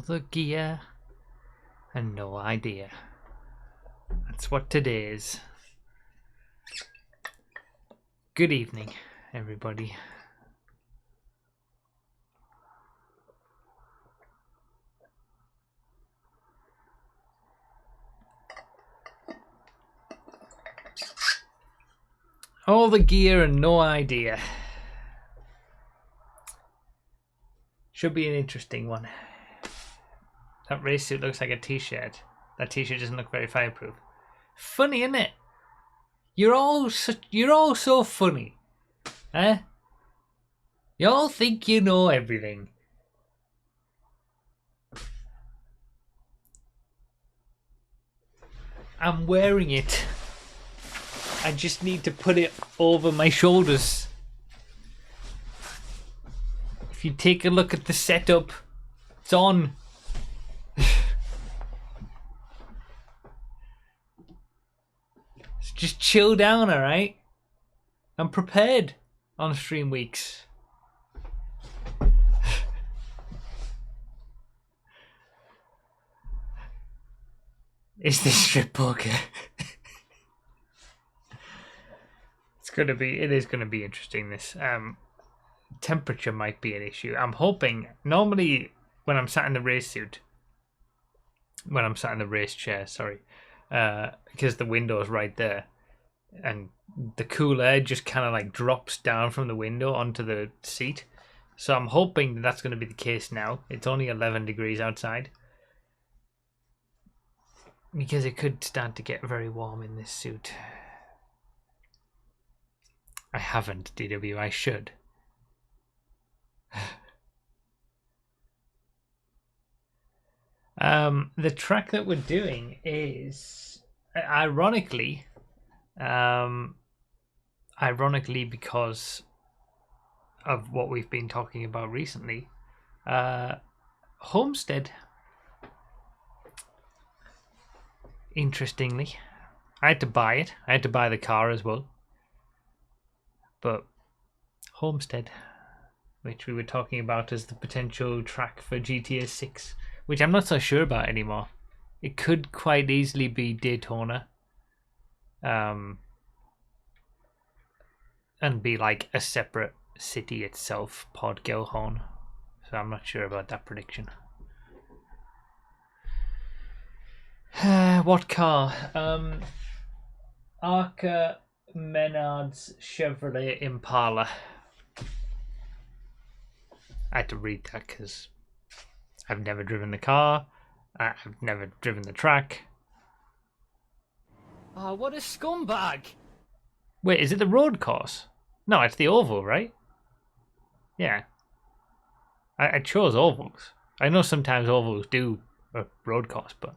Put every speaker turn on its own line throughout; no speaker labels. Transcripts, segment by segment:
the gear and no idea. That's what today is. Good evening, everybody. All the gear and no idea. Should be an interesting one. That race suit looks like a t-shirt. That t-shirt doesn't look very fireproof. Funny, isn't it? You're all so funny. Eh? You all think you know everything. I'm wearing it. I just need to put it over my shoulders. If you take a look at the setup, it's on. Just chill down, alright? I'm prepared on stream weeks. Is this strip poker? It is gonna be interesting, this. Temperature might be an issue. I'm hoping, normally when I'm sat in the race suit, when I'm sat in the race chair, sorry, because the window's right there, and the cool air just kind of like drops down from the window onto the seat. So I'm hoping that's going to be the case now. It's only 11 degrees outside, because it could start to get very warm in this suit. I haven't, DW, I should. The track that we're doing is, ironically because of what we've been talking about recently, Homestead. Interestingly, I had to buy it. I had to buy the car as well. But Homestead, which we were talking about as the potential track for GTA 6, which I'm not so sure about anymore. It could quite easily be Daytona. And be like a separate city itself, Port Gilhorn. So I'm not sure about that prediction. What car? Arca Menard's Chevrolet Impala. I had to read that because I've never driven the car. I've never driven the track. Oh, what a scumbag! Wait, is it the road course? No, it's the oval, right? Yeah. I chose ovals. I know sometimes ovals do a road course, but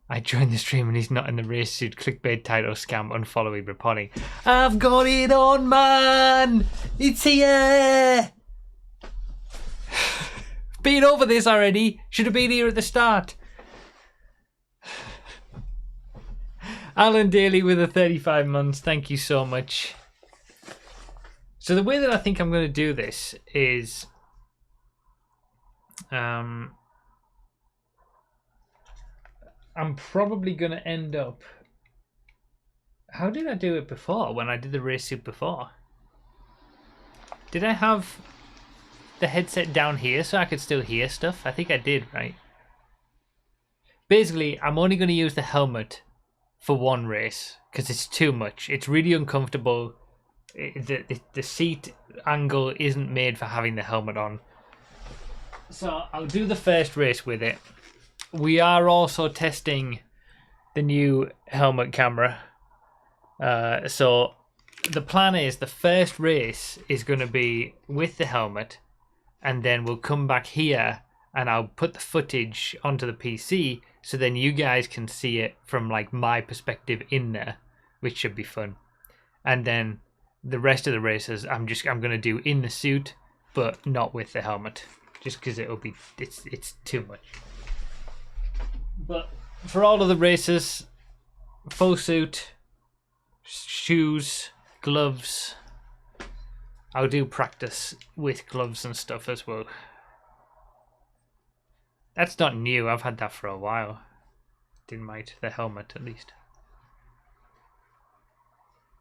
I joined the stream and he's not in the race suit. Clickbait title scam, unfollowing, reporting. I've got it on, man! It's here! Been over this already. Should have been here at the start. Alan Daly with the 35 months. Thank you so much. So the way that I think I'm going to do this is, I'm probably going to end up. How did I do it before? When I did the race suit before, did I have the headset down here so I could still hear stuff? I think I did, right? Basically, I'm only going to use the helmet for one race because it's too much. It's really uncomfortable. The seat angle isn't made for having the helmet on. So I'll do the first race with it. We are also testing the new helmet camera. So the plan is the first race is going to be with the helmet, and then we'll come back here and I'll put the footage onto the PC so then you guys can see it from like my perspective in there, which should be fun. And then the rest of the races I'm going to do in the suit but not with the helmet, just because it's too much. But for all of the races, full suit, shoes, gloves. I'll do practice with gloves and stuff as well. That's not new. I've had that for a while. Didn't mind the helmet, at least.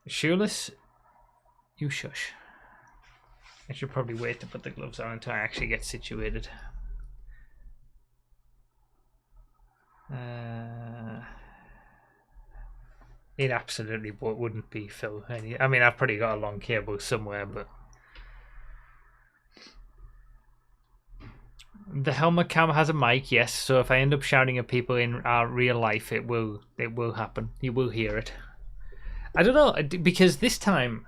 Shoeless? You shush. I should probably wait to put the gloves on until I actually get situated. It absolutely wouldn't be Phil. I mean, I've probably got a long cable somewhere, but the helmet cam has a mic, yes. So if I end up shouting at people in real life, it will happen. You will hear it. I don't know, because this time,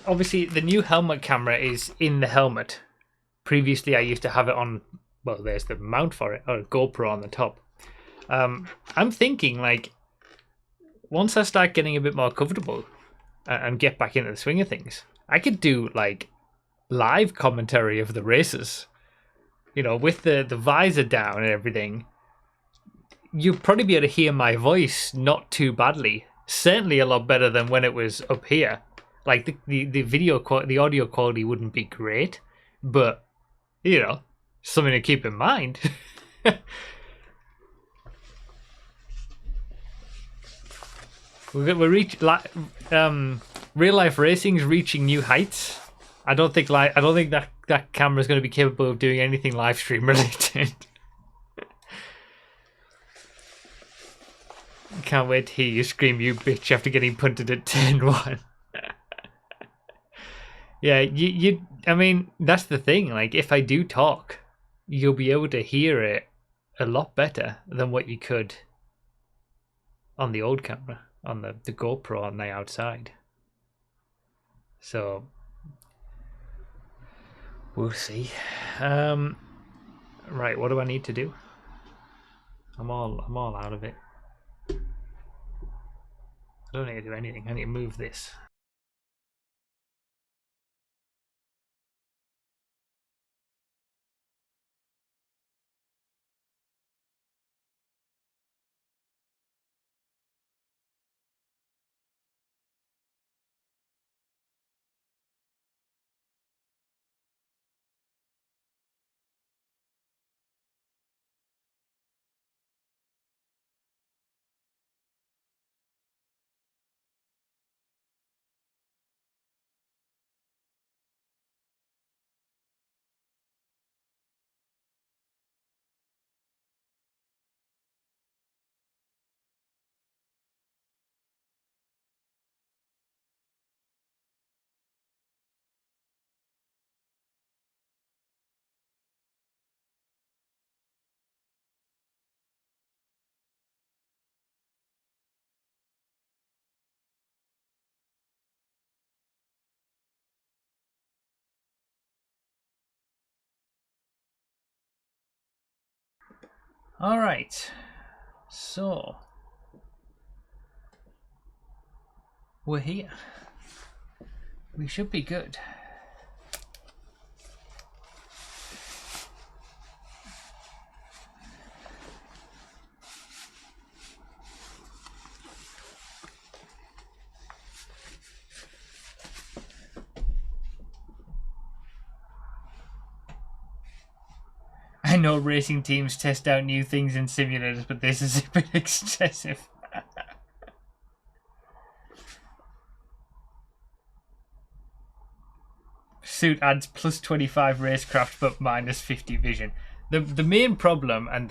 obviously the new helmet camera is in the helmet. Previously, I used to have it on. Well, there's the mount for it, or GoPro on the top. I'm thinking, like, once I start getting a bit more comfortable and get back into the swing of things, I could do like live commentary of the races. You know, with the visor down and everything, you'd probably be able to hear my voice not too badly. Certainly a lot better than when it was up here. Like the video the audio quality wouldn't be great, but you know, something to keep in mind. We're real life racing's reaching new heights. I don't think that camera is going to be capable of doing anything live stream related. Can't wait to hear you scream, "You bitch!" after getting punted at 10-1. Yeah, you. I mean, that's the thing. Like, if I do talk, you'll be able to hear it a lot better than what you could on the old camera, on the GoPro on the outside. So we'll see. Right, what do I need to do? I'm all out of it. I don't need to do anything. I need to move this. All right. So we're here. We should be good. I know racing teams test out new things in simulators, but this is a bit excessive. Suit adds plus 25 racecraft but minus 50 vision. The main problem, and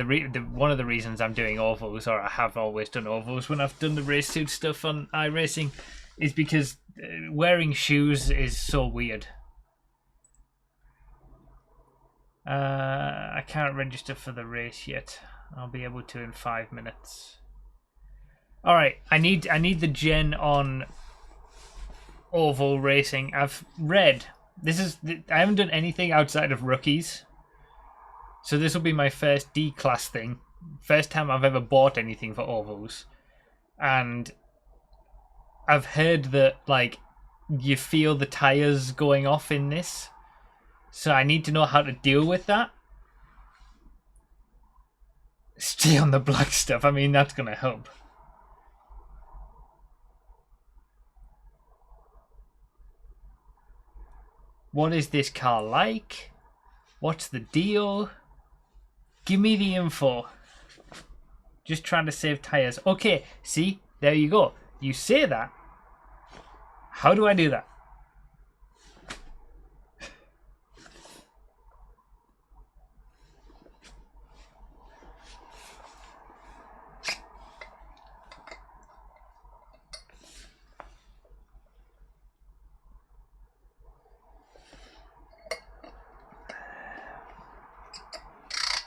one of the reasons I'm doing ovals, or I have always done ovals when I've done the race suit stuff on iRacing, is because wearing shoes is so weird. I can't register for the race yet. I'll be able to in 5 minutes. All right, I need the gen on oval racing. I've read I haven't done anything outside of rookies, so this will be my first D-class thing. First time I've ever bought anything for ovals, and I've heard that like you feel the tires going off in this, so I need to know how to deal with that. Stay on the black stuff. I mean, that's gonna help. What is this car like? What's the deal? Give me the info. Just trying to save tires. Okay, see? There you go. You say that. How do I do that?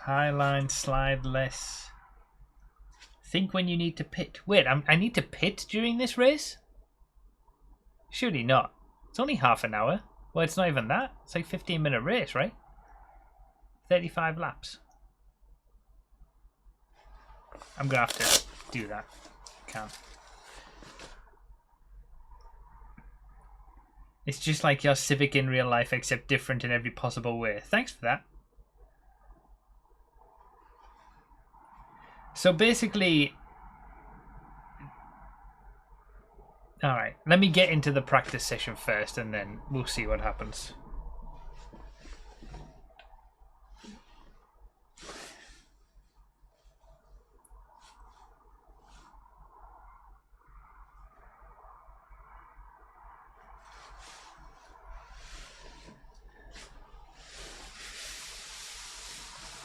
High line, slide less. Think when you need to pit. Wait, I need to pit during this race? Surely not. It's only half an hour. Well, it's not even that. It's like 15-minute race, right? 35 laps. I'm gonna have to do that. Can't. It's just like your Civic in real life, except different in every possible way. Thanks for that. So basically, alright, let me get into the practice session first and then we'll see what happens.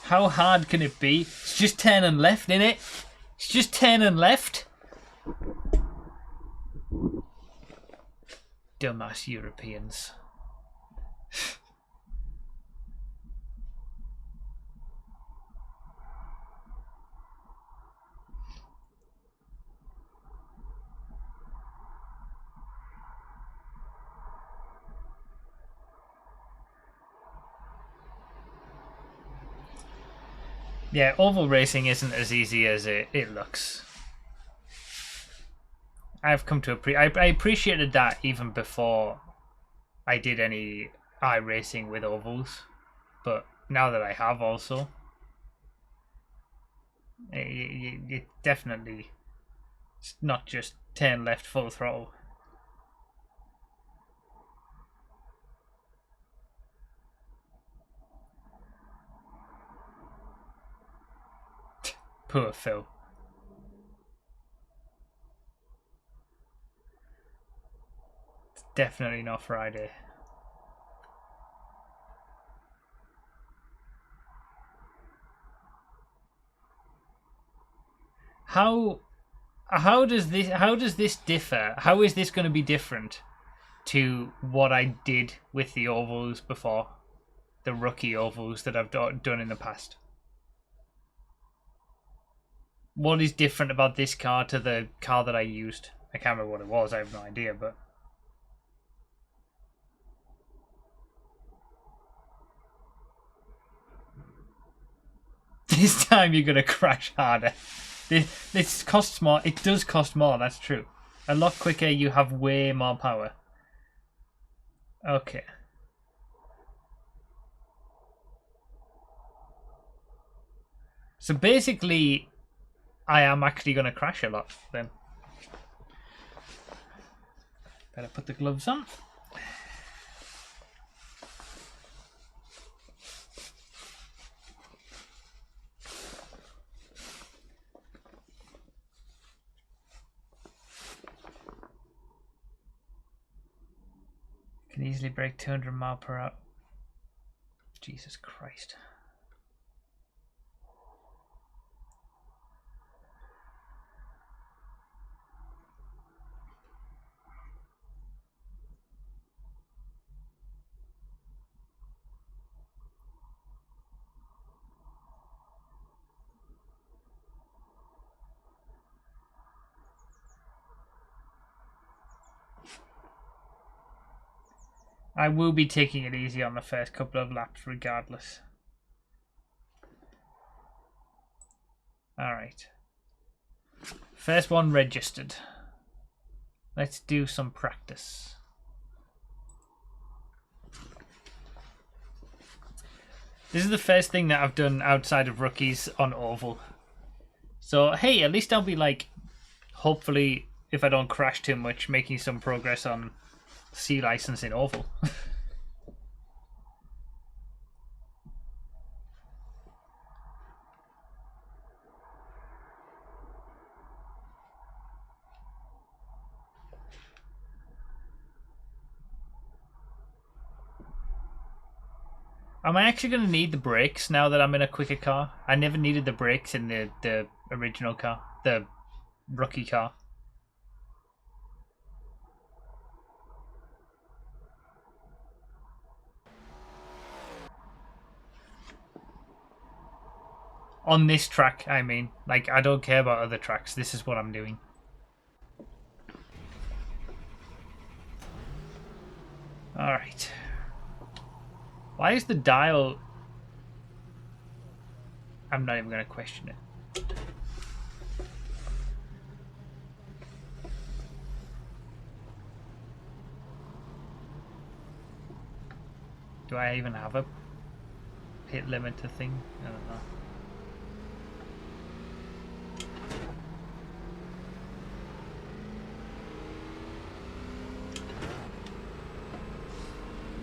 How hard can it be? It's just turning left, innit? It's just turning left. Dumbass Europeans. Yeah, oval racing isn't as easy as it looks. I've come to I appreciated that even before I did any iRacing with ovals, but now that I have also, it definitely, it's not just turn left full throttle. Poor Phil. It's definitely not Friday. How does this differ? How is this going to be different to what I did with the ovals before, the rookie ovals that I've done in the past? What is different about this car to the car that I used? I can't remember what it was. I have no idea, but this time you're gonna crash harder. This costs more. It does cost more. That's true. A lot quicker. You have way more power. Okay. So basically, I am actually going to crash a lot then. Better put the gloves on. Can easily break 200 miles per hour. Jesus Christ. I will be taking it easy on the first couple of laps regardless. Alright. First one registered. Let's do some practice. This is the first thing that I've done outside of rookies on oval. So, hey, at least I'll be like, hopefully, if I don't crash too much, making some progress on C license in oval. Am I actually going to need the brakes now that I'm in a quicker car? I never needed the brakes in the original car, the rookie car. On this track, I mean. Like, I don't care about other tracks. This is what I'm doing. Alright. Why is the dial... I'm not even going to question it. Do I even have a pit limiter thing? I don't know.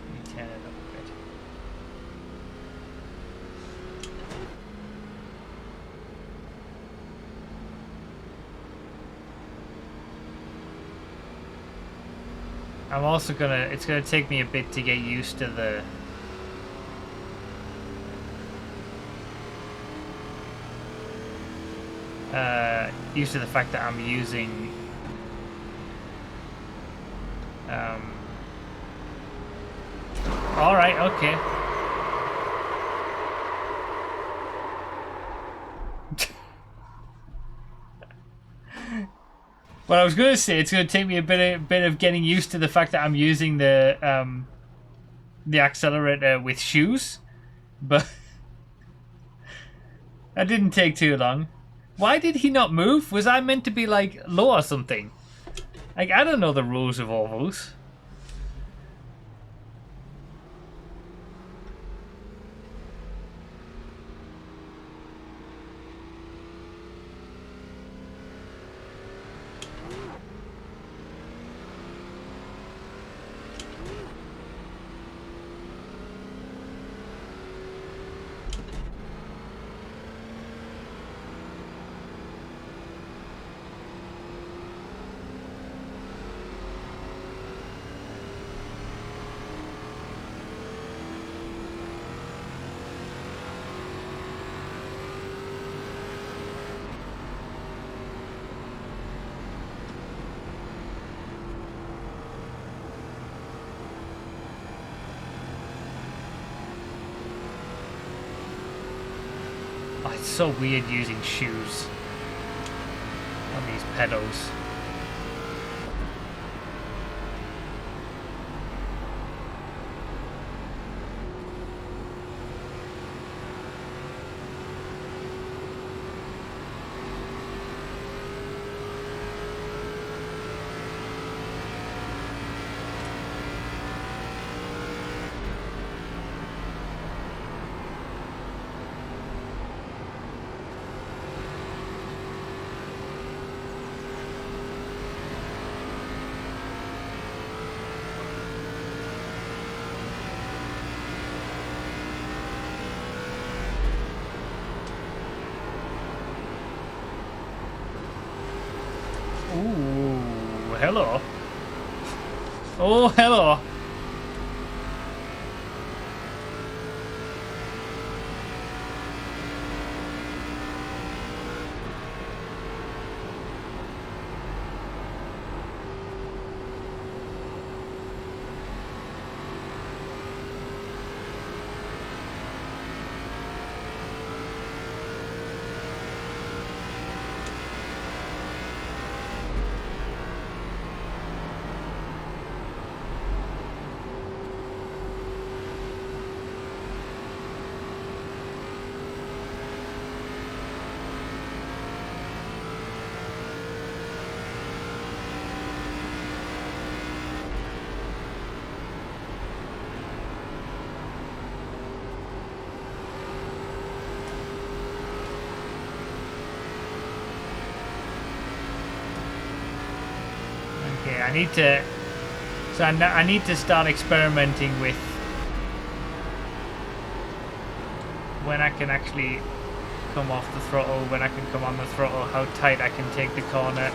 Let me turn it up a bit. I'm also gonna... It's gonna take me a bit to get used to the... used to the fact that I'm using... Alright, okay. What I was going to say, it's going to take me a bit of getting used to the fact that I'm using the accelerator with shoes, but that didn't take too long. Why did he not move? Was I meant to be like low or something? Like, I don't know the rules of ovals. Oh, it's so weird using shoes on these pedals. Ooh, hello. Oh, hello. Okay, I need to... So I need to start experimenting with when I can actually come off the throttle, when I can come on the throttle, how tight I can take the corner.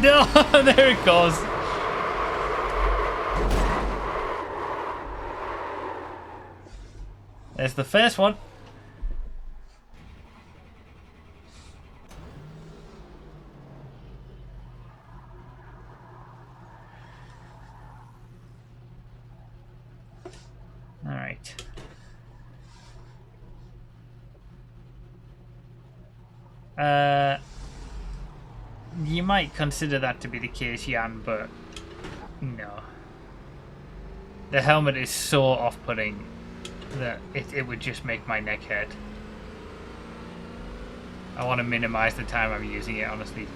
No, there it goes. There's the first one. All right. You might consider that to be the case, Jan, but no. The helmet is so off-putting that it would just make my neck hurt. I want to minimize the time I'm using it, honestly.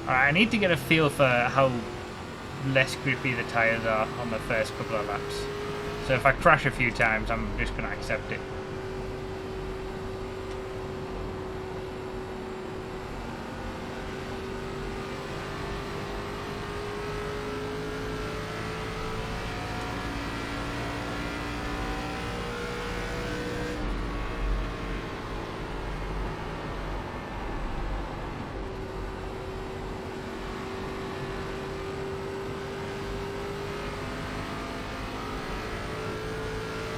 Alright, I need to get a feel for how less grippy the tyres are on the first couple of laps. So if I crash a few times, I'm just going to accept it.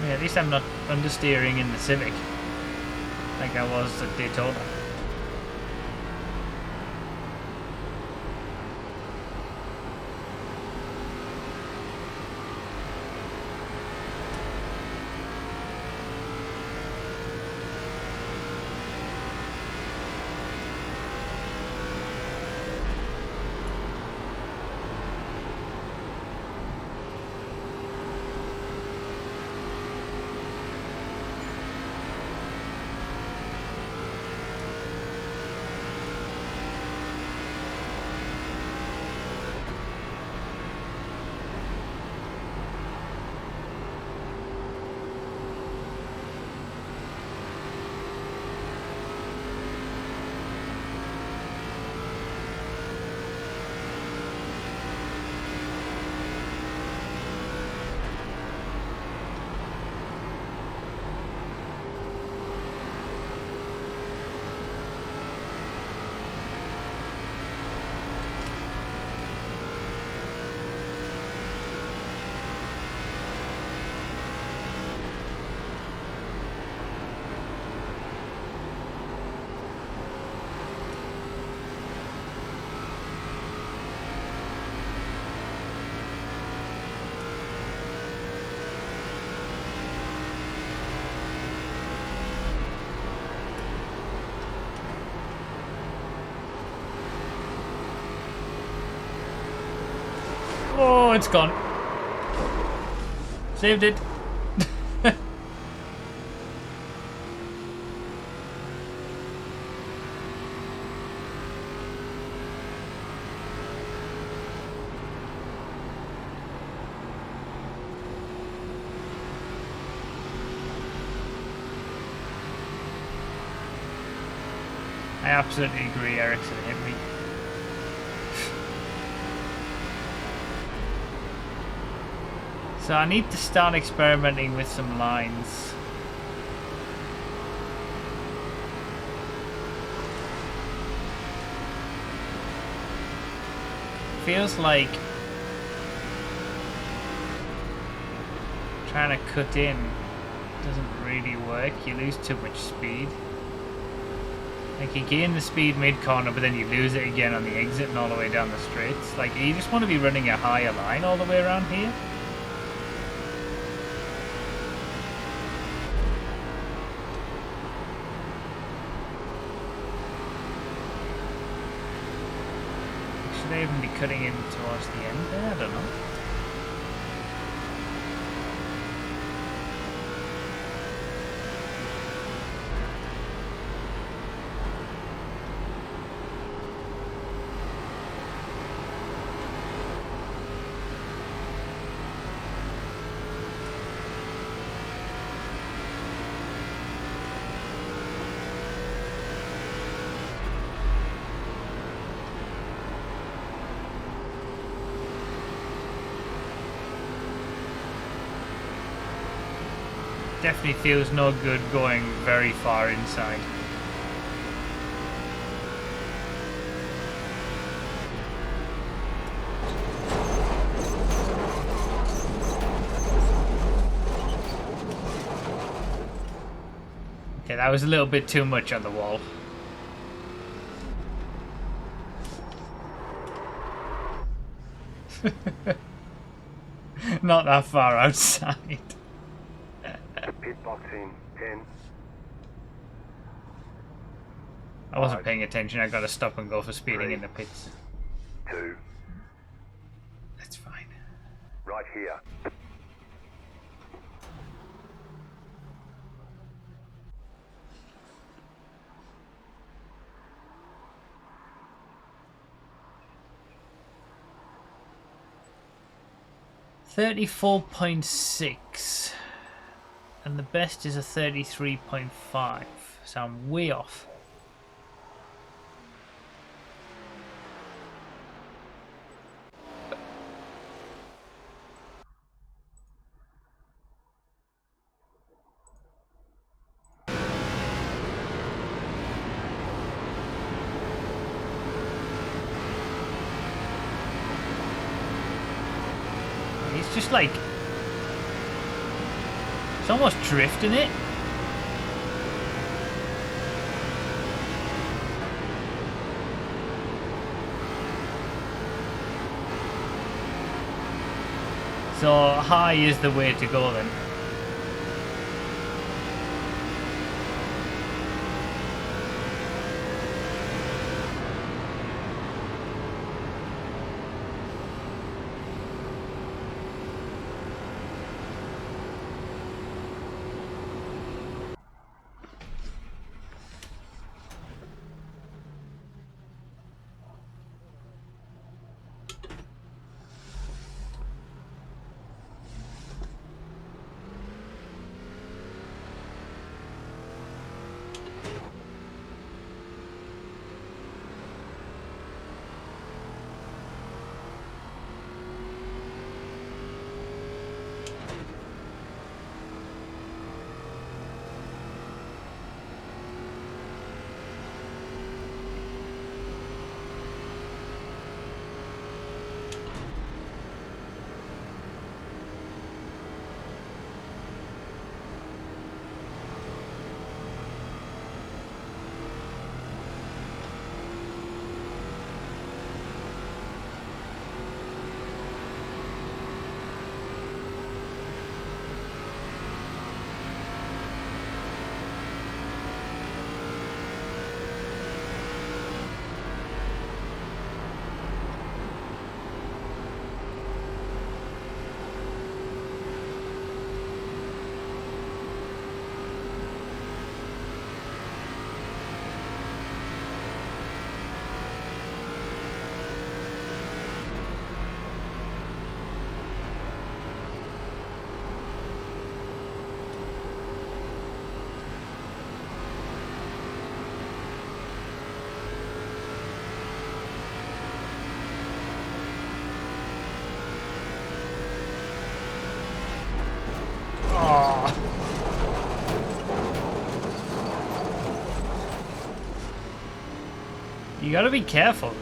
Yeah, at least I'm not understeering in the Civic like I was at Daytona. Oh, it's gone. Saved it. I absolutely agree, Ericsson hit me. So I need to start experimenting with some lines. Feels like trying to cut in doesn't really work. You lose too much speed. Like you gain the speed mid-corner, but then you lose it again on the exit and all the way down the straights. Like you just want to be running a higher line all the way around here. Should I even be cutting in towards the end there? I don't know. definitely feels no good going very far inside. Okay, that was a little bit too much on the wall. Not that far outside.
Pit box in 10.
I wasn't paying attention. I gotta stop and go for speeding
3,
in the pits.
2.
That's fine.
Right here.
.6, and the best is a 33.5. So I'm way off. It's just like, it's almost drifting it. So high is the way to go then. You gotta be careful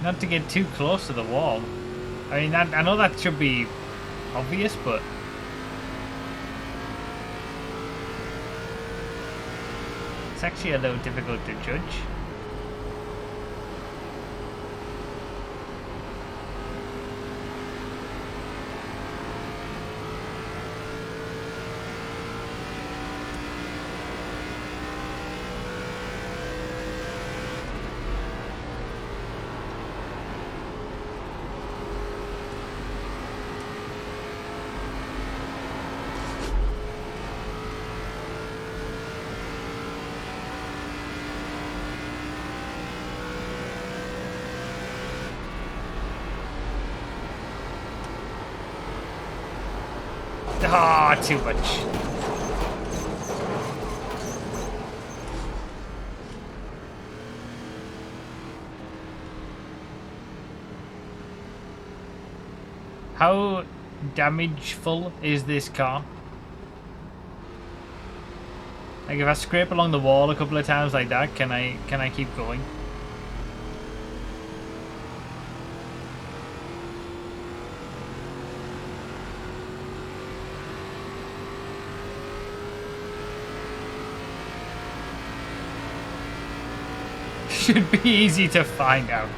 not to get too close to the wall. I mean, I know that should be obvious, but it's actually a little difficult to judge. Ah, too much. How damageful is this car? Like if I scrape along the wall a couple of times like that, can I keep going? Should be easy to find out.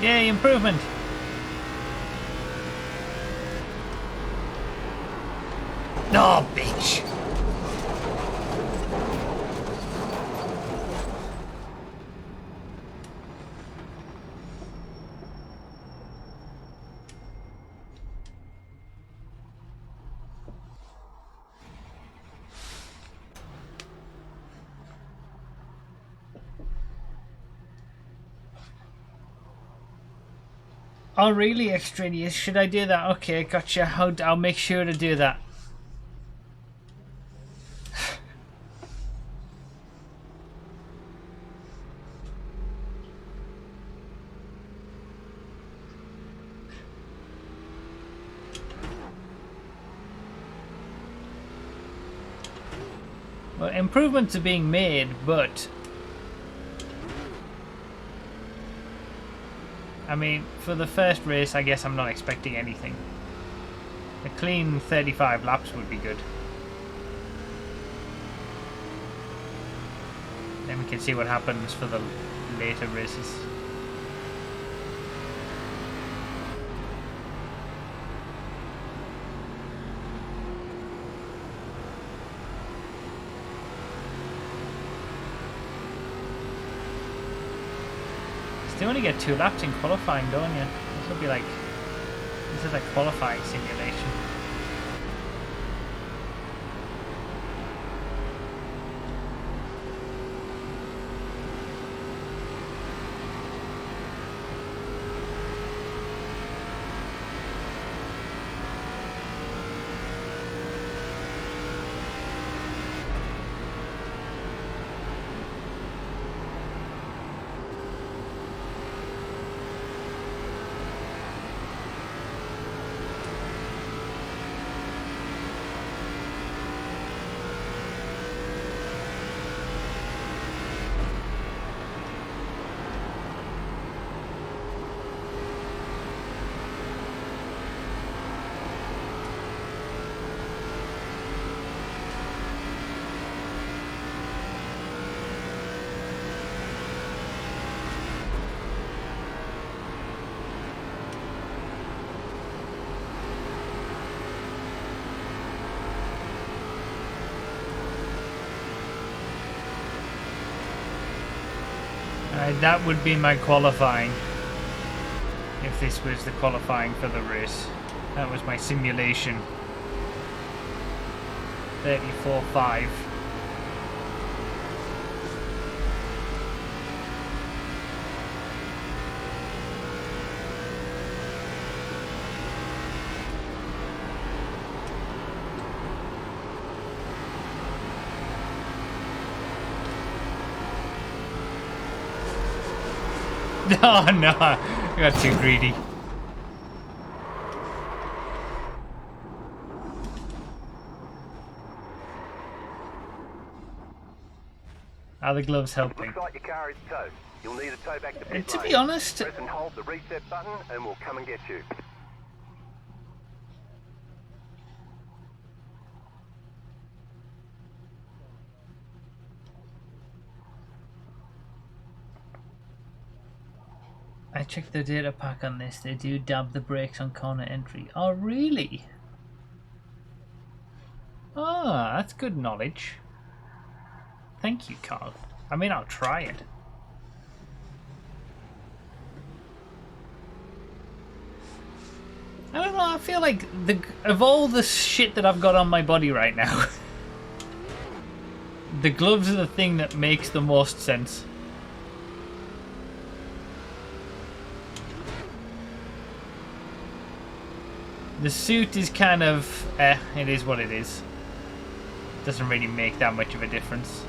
Yay, improvement! No, bitch! Oh, really, extraneous? Should I do that? Okay, gotcha. I'll make sure to do that. Well, improvements are being made, but I mean, for the first race, I guess I'm not expecting anything. A clean 35 laps would be good. Then we can see what happens for the later races. Still only get 2 laps in qualifying, don't you? This will be like, this is like qualifying simulation. That would be my qualifying. If this was the qualifying for the race. That was my simulation. 34.5. Oh no, I got too greedy. Are the gloves helping?
Looks like your car is towed. You'll need a tow back to pit
To
lane.
be honest,
Press and hold the reset button and we'll come and get you.
I checked the data pack on this. They do dab the brakes on corner entry. Oh really? Oh, Ah, that's good knowledge. Thank you, Carl. I mean, I'll try it. I don't know, I feel like of all the shit that I've got on my body right now, the gloves are the thing that makes the most sense. The suit is kind of, it is what it is. Doesn't really make that much of a difference.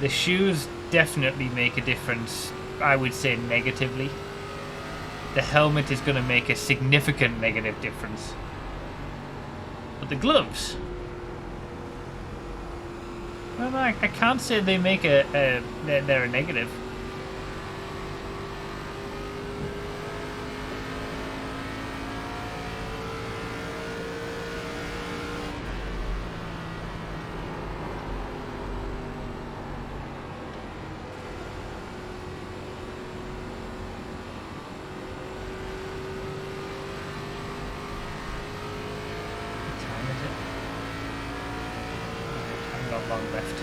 The shoes definitely make a difference, I would say negatively. The helmet is going to make a significant negative difference. But the gloves... well, I can't say they make they're a negative. Long left.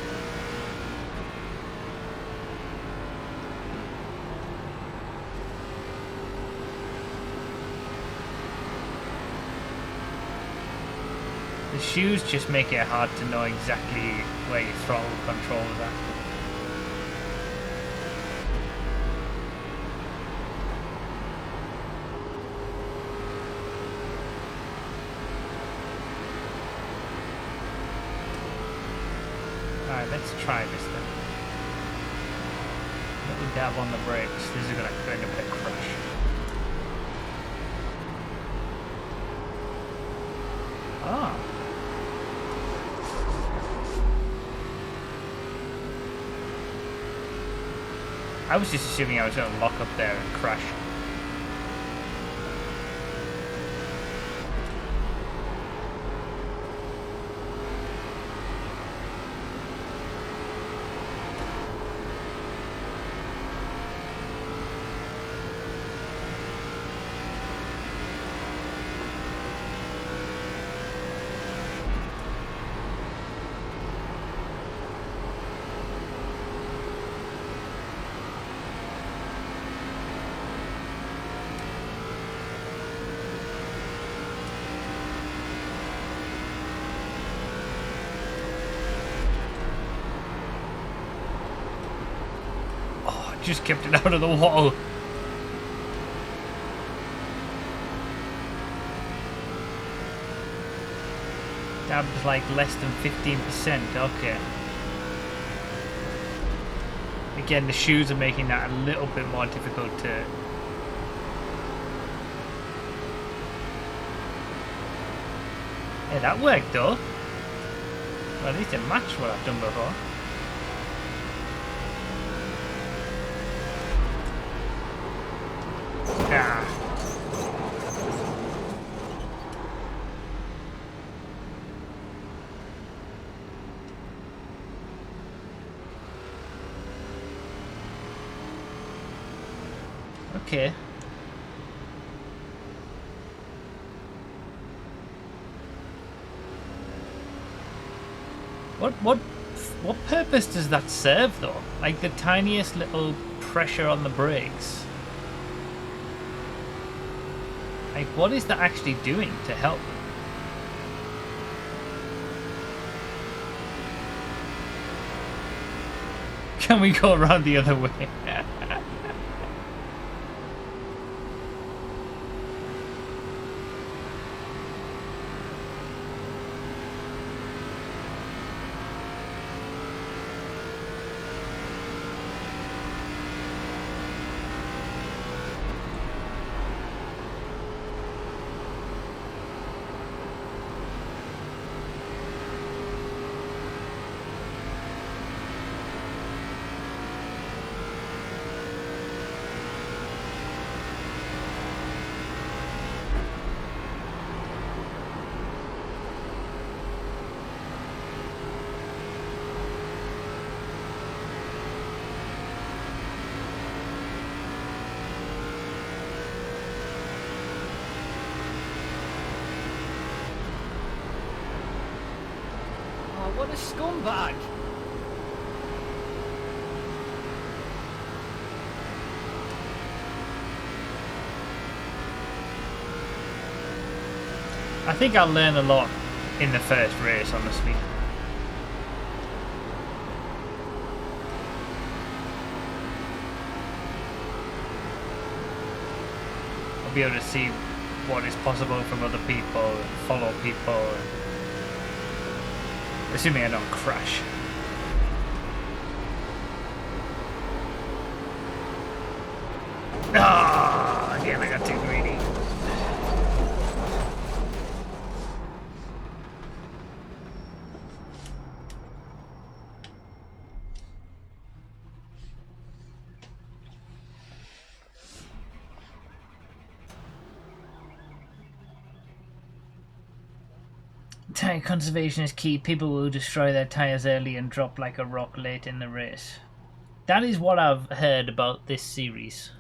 The shoes just make it hard to know exactly where your throttle control is at. Alright, let's try this then. Little dab on the brakes. This is going to create a bit of crush. Ah. I was just assuming I was going to lock up there and crash. Just kept it out of the wall. That was like less than 15%. Okay. Again, the shoes are making that a little bit more difficult to... Hey, that worked though. Well, at least it matched what I've done before. Ah. Okay. What purpose does that serve though? Like the tiniest little pressure on the brakes. Like, what is that actually doing to help? Can we go around the other way? A scumbag! I think I'll learn a lot in the first race, honestly. I'll be able to see what is possible from other people and follow people, assuming I don't crash. Ah, again I got too greedy. Tyre conservation is key. People will destroy their tyres early and drop like a rock late in the race. That is what I've heard about this series.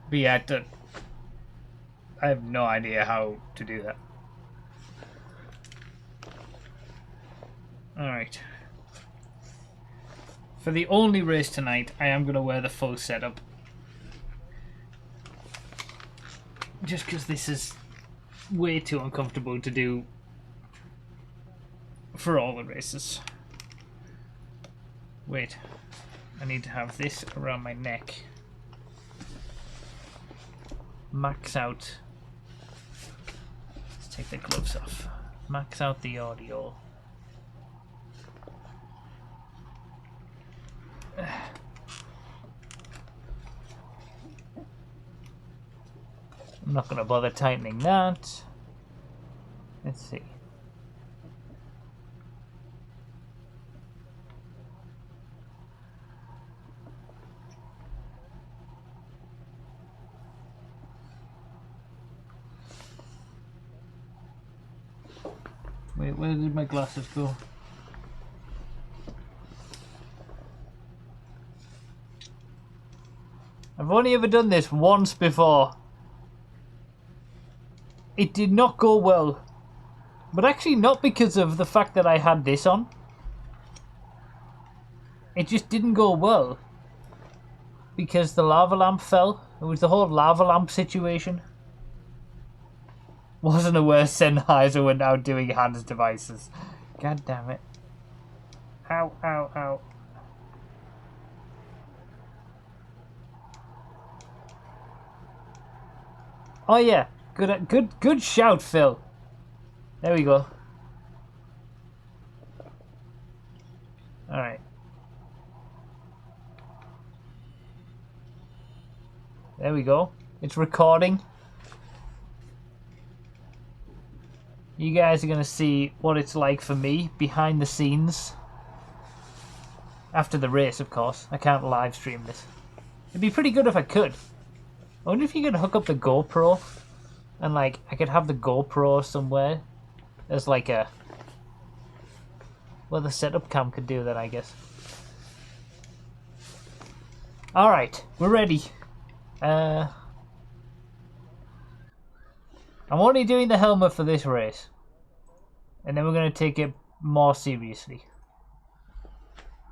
But yeah, I have no idea how to do that. Alright. For the only race tonight, I am going to wear the full setup. Just because this is way too uncomfortable to do for all the races. Wait. I need to have this around my neck. Max out. Let's take the gloves off. Max out the audio. I'm not going to bother tightening that. Let's see. Wait, where did my glasses go? I've only ever done this once before. It did not go well. But actually not because of the fact that I had this on. It just didn't go well. Because the lava lamp fell. It was the whole lava lamp situation. Wasn't a worse Sennheiser when now doing hands devices. God damn it. Ow, ow, ow. Oh yeah, good shout, Phil. There we go. All right. There we go. It's recording. You guys are gonna see what it's like for me behind the scenes. After the race, of course. I can't live stream this. It'd be pretty good if I could. I wonder if you could hook up the GoPro and like I could have the GoPro somewhere as like a, well, the setup cam could do that, I guess. All right, we're ready. I'm only doing the helmet for this race, and then we're going to take it more seriously.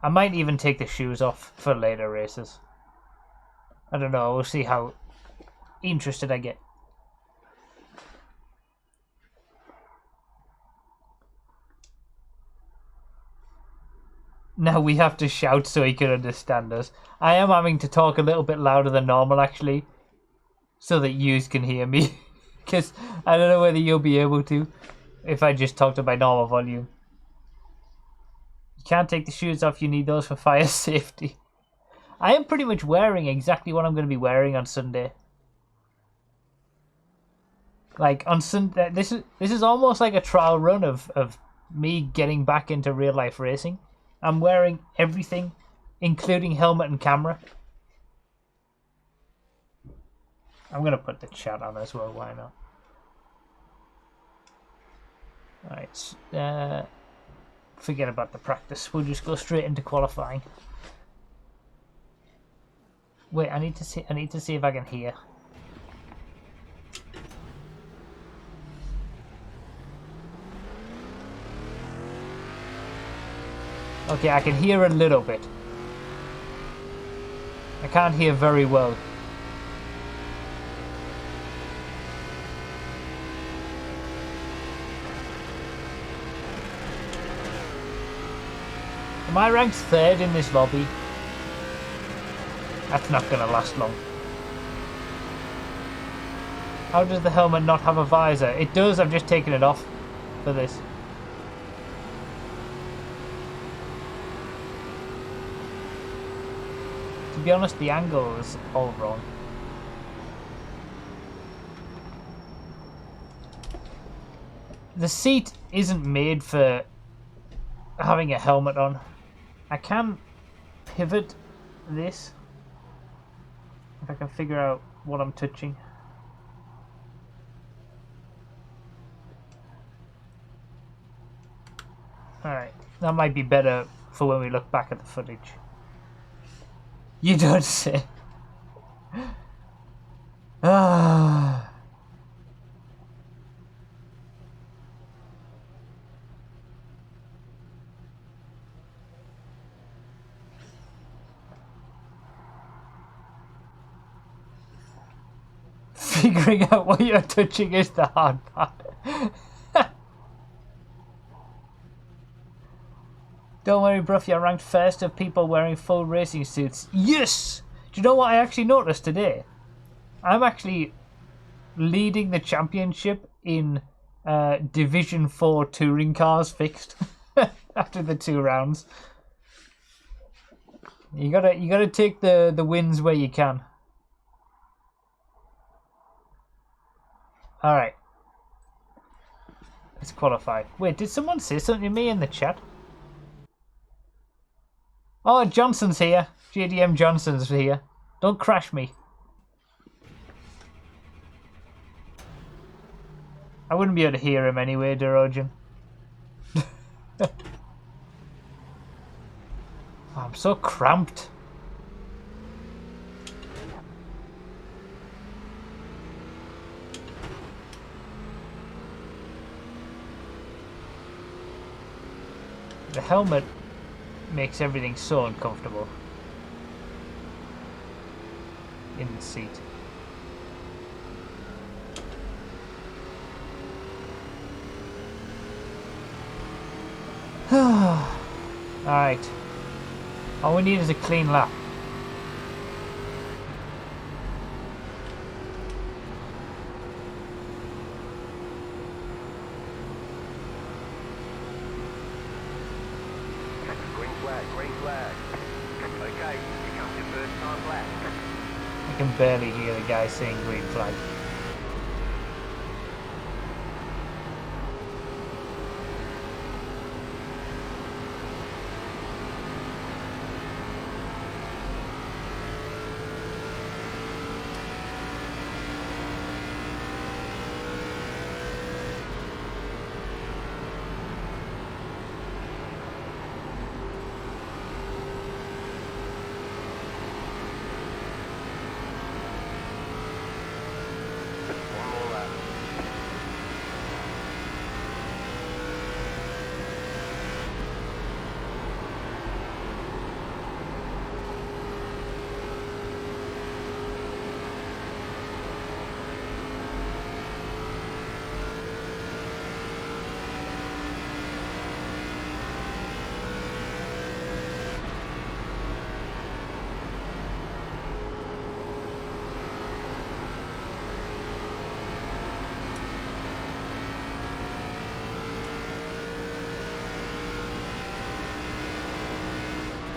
I might even take the shoes off for later races. I don't know, we'll see how interested I get. Now we have to shout so he can understand us. I am having to talk a little bit louder than normal, actually, so that yous can hear me. Because I don't know whether you'll be able to if I just talk to my normal volume. You can't take the shoes off, you need those for fire safety. I am pretty much wearing exactly what I'm going to be wearing on Sunday. Like on Sunday, this is almost like a trial run of me getting back into real life racing. I'm wearing everything, including helmet and camera. I'm gonna put the chat on as well. Why not? All right, forget about the practice. We'll just go straight into qualifying. Wait, I need to see if I can hear. Okay, I can hear a little bit. I can't hear very well. Am I ranked 3rd in this lobby? That's not going to last long. How does the helmet not have a visor? It does, I've just taken it off for this. To be honest, the angle is all wrong. The seat isn't made for having a helmet on. I can pivot this if I can figure out what I'm touching. Alright, that might be better for when we look back at the footage. You don't say. Ah. Figuring out what you're touching is the hard part. Don't worry, Broughy, I ranked first of people wearing full racing suits. Yes! Do you know what I actually noticed today? I'm actually leading the championship in Division 4 touring cars fixed after the 2 rounds. You gotta take the wins where you can. Alright. Let's qualify. Wait, did someone say something to me in the chat? Oh, Johnson's here. JDM Johnson's here. Don't crash me. I wouldn't be able to hear him anyway, Derogen. Oh, I'm so cramped. The helmet makes everything so uncomfortable in the seat. Alright. All we need is a clean lap.
Green flag. Okay, here comes your first time lap.
I can barely hear the guy saying green flag.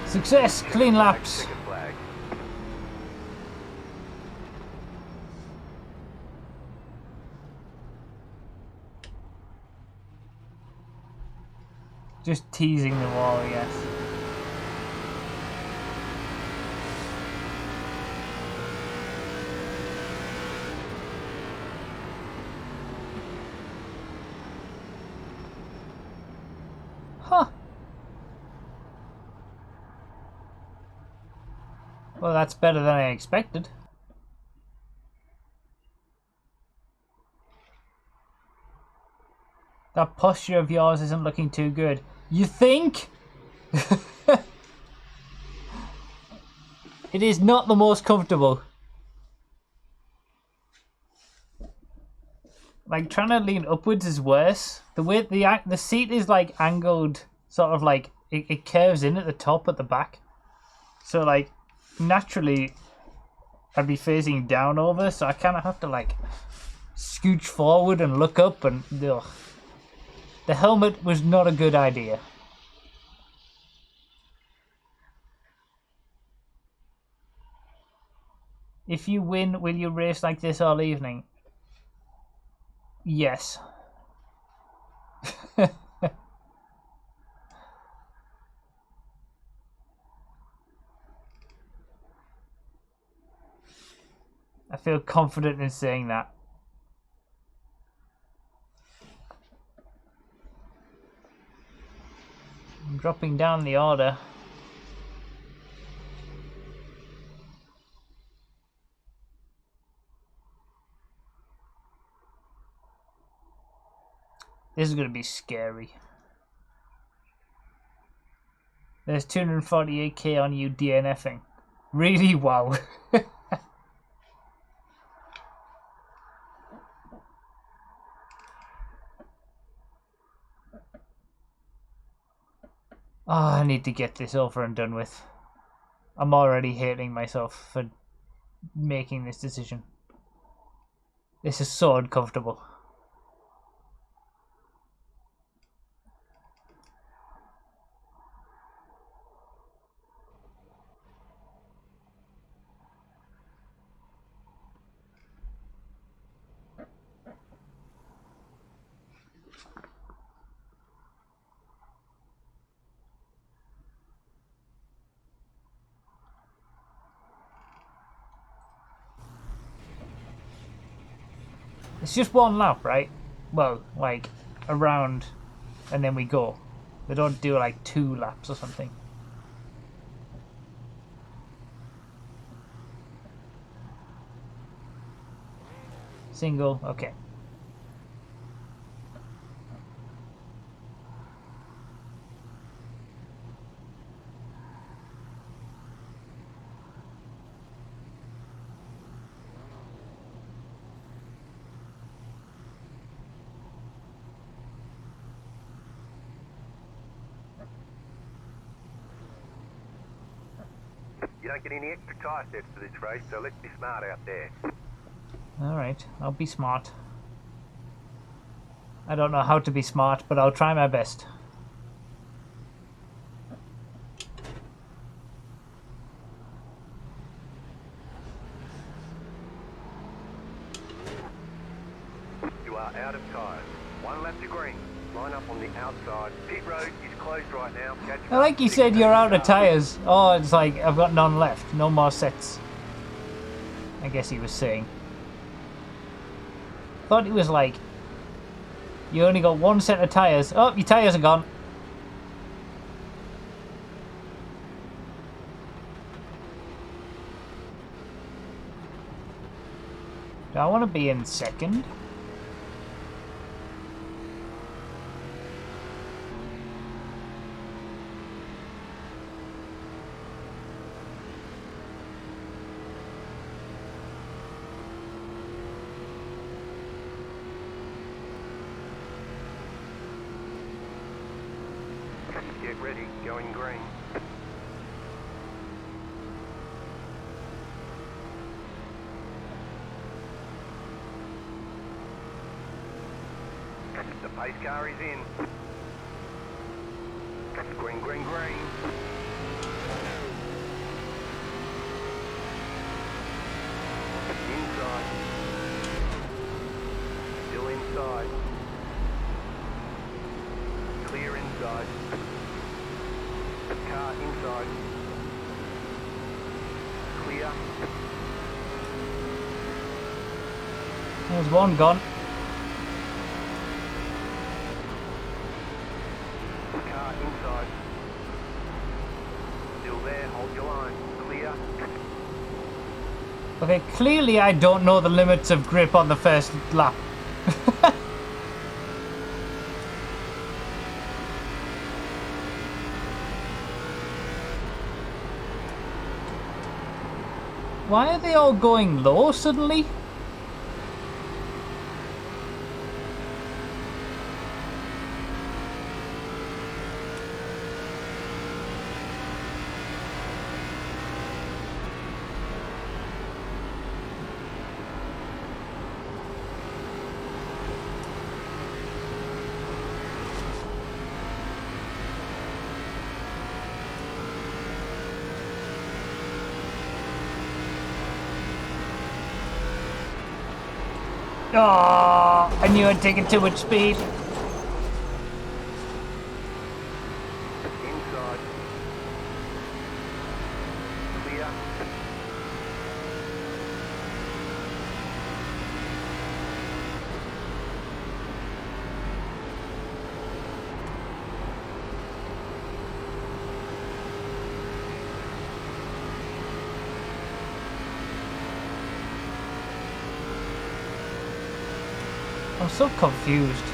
Success! Clean laps!
Checkered flag.
Just teasing the wall, yes. Huh. Well, that's better than I expected. That posture of yours isn't looking too good. You think? It is not the most comfortable. Like, trying to lean upwards is worse. The way the seat is like angled, sort of like it curves in at the top at the back. So like naturally I'd be facing down over, so I kind of have to like scooch forward and look up, and ugh. The helmet was not a good idea. If you win, will you race like this all evening? Yes. I feel confident in saying that. I'm dropping down the order. This is going to be scary. There's 248k on you DNFing. Really? Wow. Oh, I need to get this over and done with. I'm already hating myself for making this decision. This is so uncomfortable. It's just one lap, right? Well, like a round and then we go. They don't do like 2 laps or something. Single, okay.
You don't get any extra tyre sets for this race, so let's be smart out there.
Alright, I'll be smart. I don't know how to be smart, but I'll try my best.
You are out of tyres. 1 lap to green. Line up on the outside. Pit road is closed right now. Catch
I like you said you're out of tyres. Oh, it's like I've got none left. No more sets. I guess he was saying. Thought he was like, you only got 1 set of tyres. Oh, your tyres are gone. Do I want to be in second?
Get ready. Going green. The pace car is in. Green, green, green. Inside. Still inside. Clear inside. Car inside. Clear.
There's one gone.
Car inside. Still there, hold your line. Clear.
Okay, clearly I don't know the limits of grip on the first lap. Why are they all going low suddenly? Oh, I knew I'd taken too much speed.
Inside. Clear.
I'm so confused.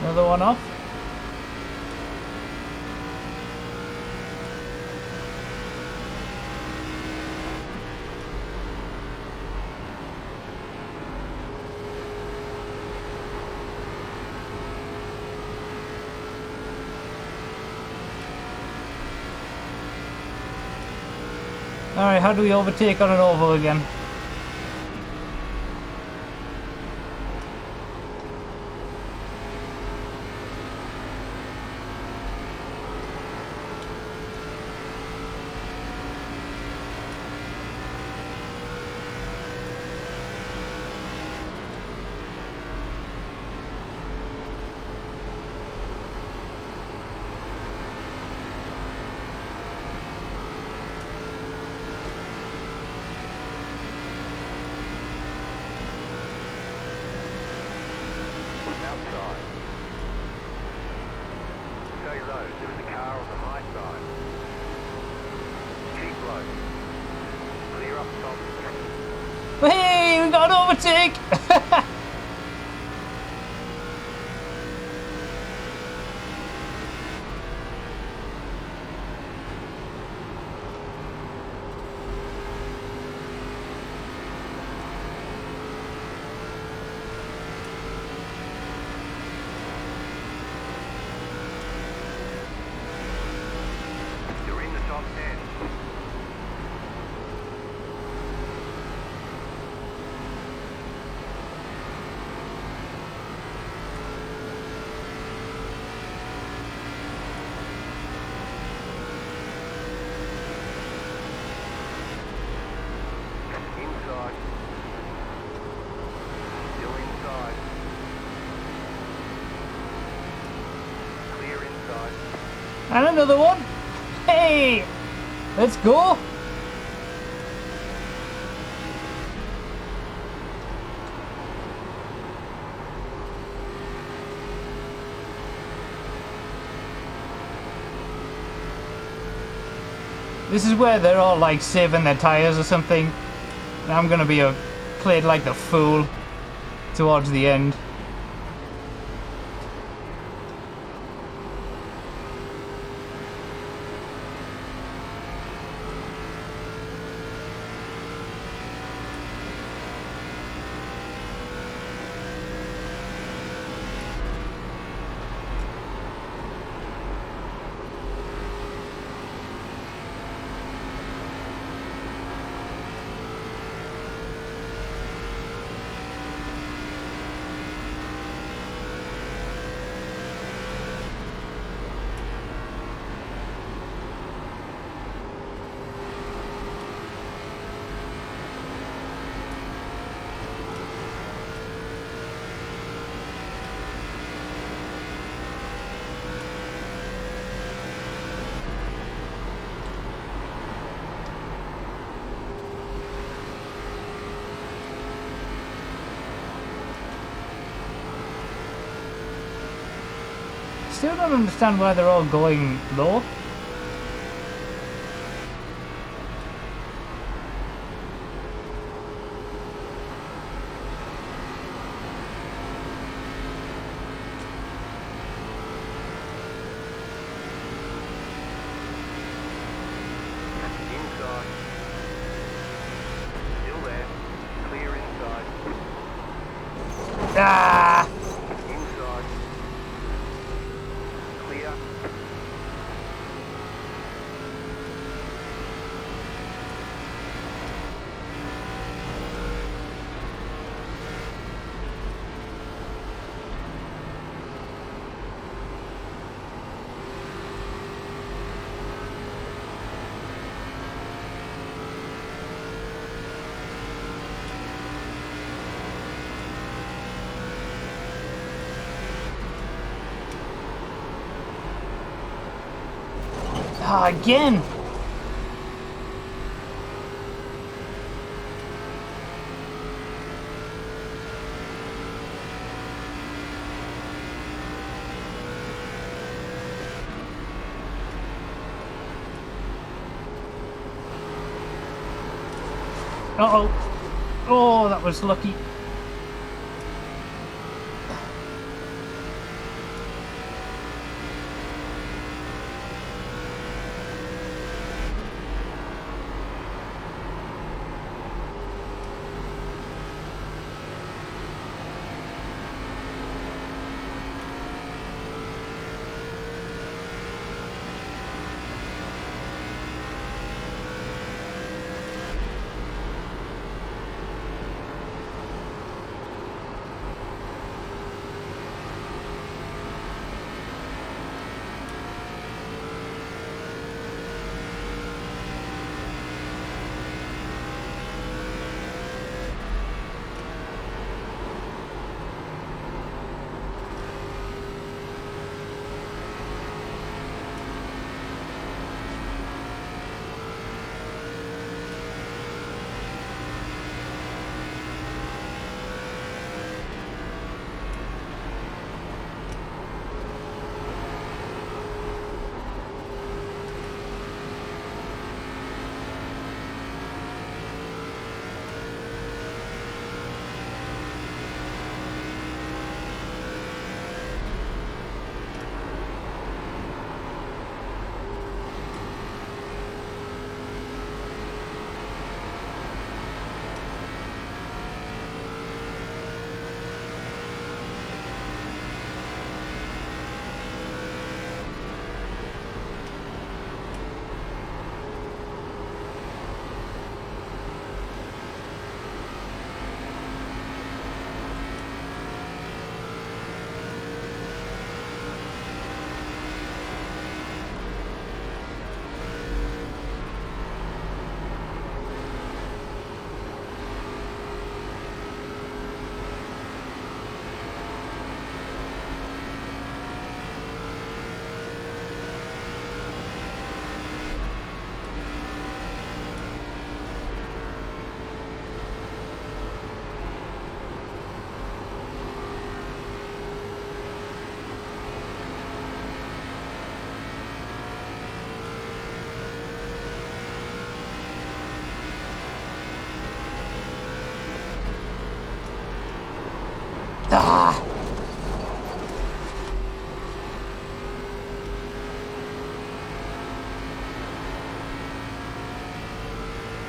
Another one off. Alright, how do we overtake on an oval again?
Outside. Stay low. There's a car on the high side. Keep low. Clear up top.
Hey, we got an overtake!
You're in the top 10. Inside. Still inside. Clear inside.
And another one. Hey! Let's go! This is where they're all like saving their tires or something. And I'm gonna be played like the fool towards the end. still don't understand why they're all going low.
Inside. Still there. Clear inside.
Ah!
Inside. Clear.
Ah, again! Uh-oh. Oh, that was lucky. Ah!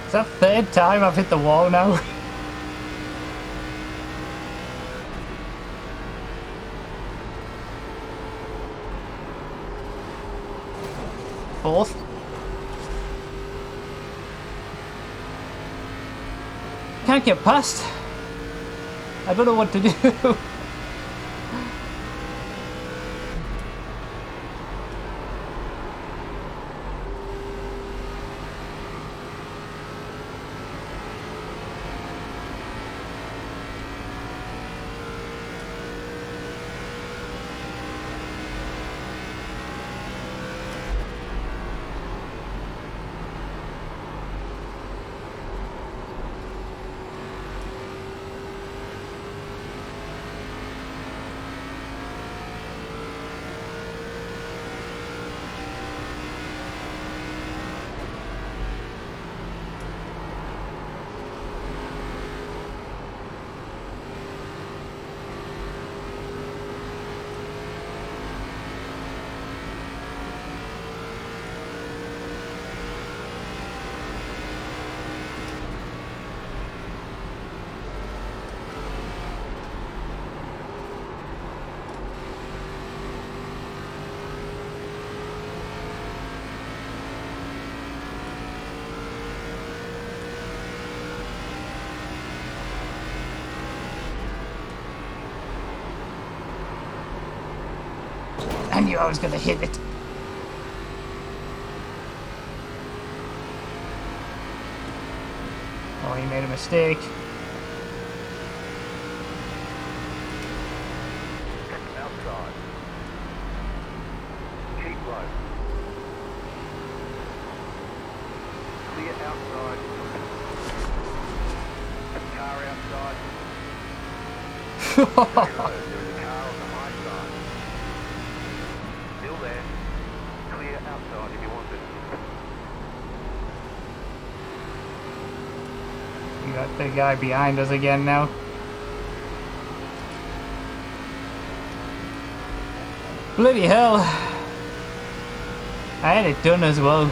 Is that third time I've hit the wall now? Fourth? Can't get past. I don't know what to do.
knew I was gonna hit it. Oh, he made a mistake.
Outside. Keep low. Clear outside. Car outside. Very low. There is a car on the high side. Still there. Clear outside if you want it.
We got the guy behind us again now. Bloody hell. I had it done as well.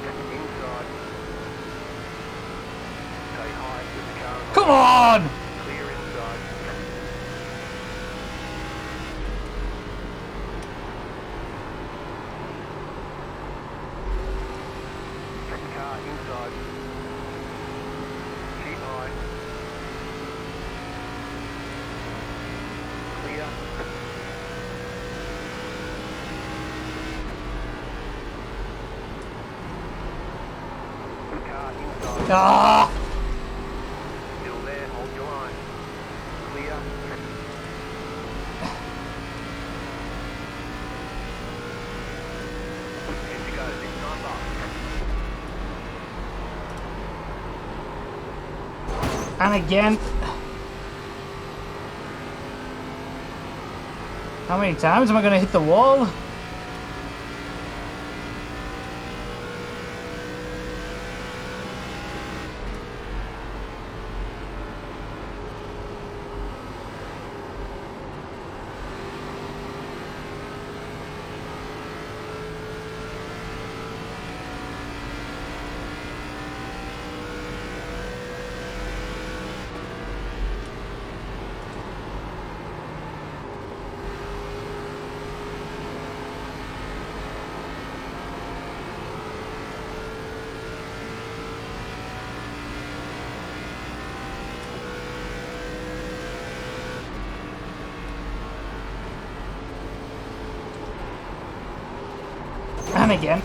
Inside. Stay high with the car on the
Come on!
clear inside. Car inside. Keep high. Clear. Car inside.
Ah!
Still there, hold your line. Clear. In you go, this time up.
And again. How many times am I gonna hit the wall? And again.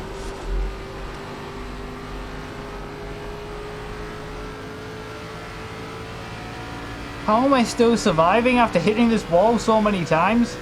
How am I still surviving after hitting this wall so many times?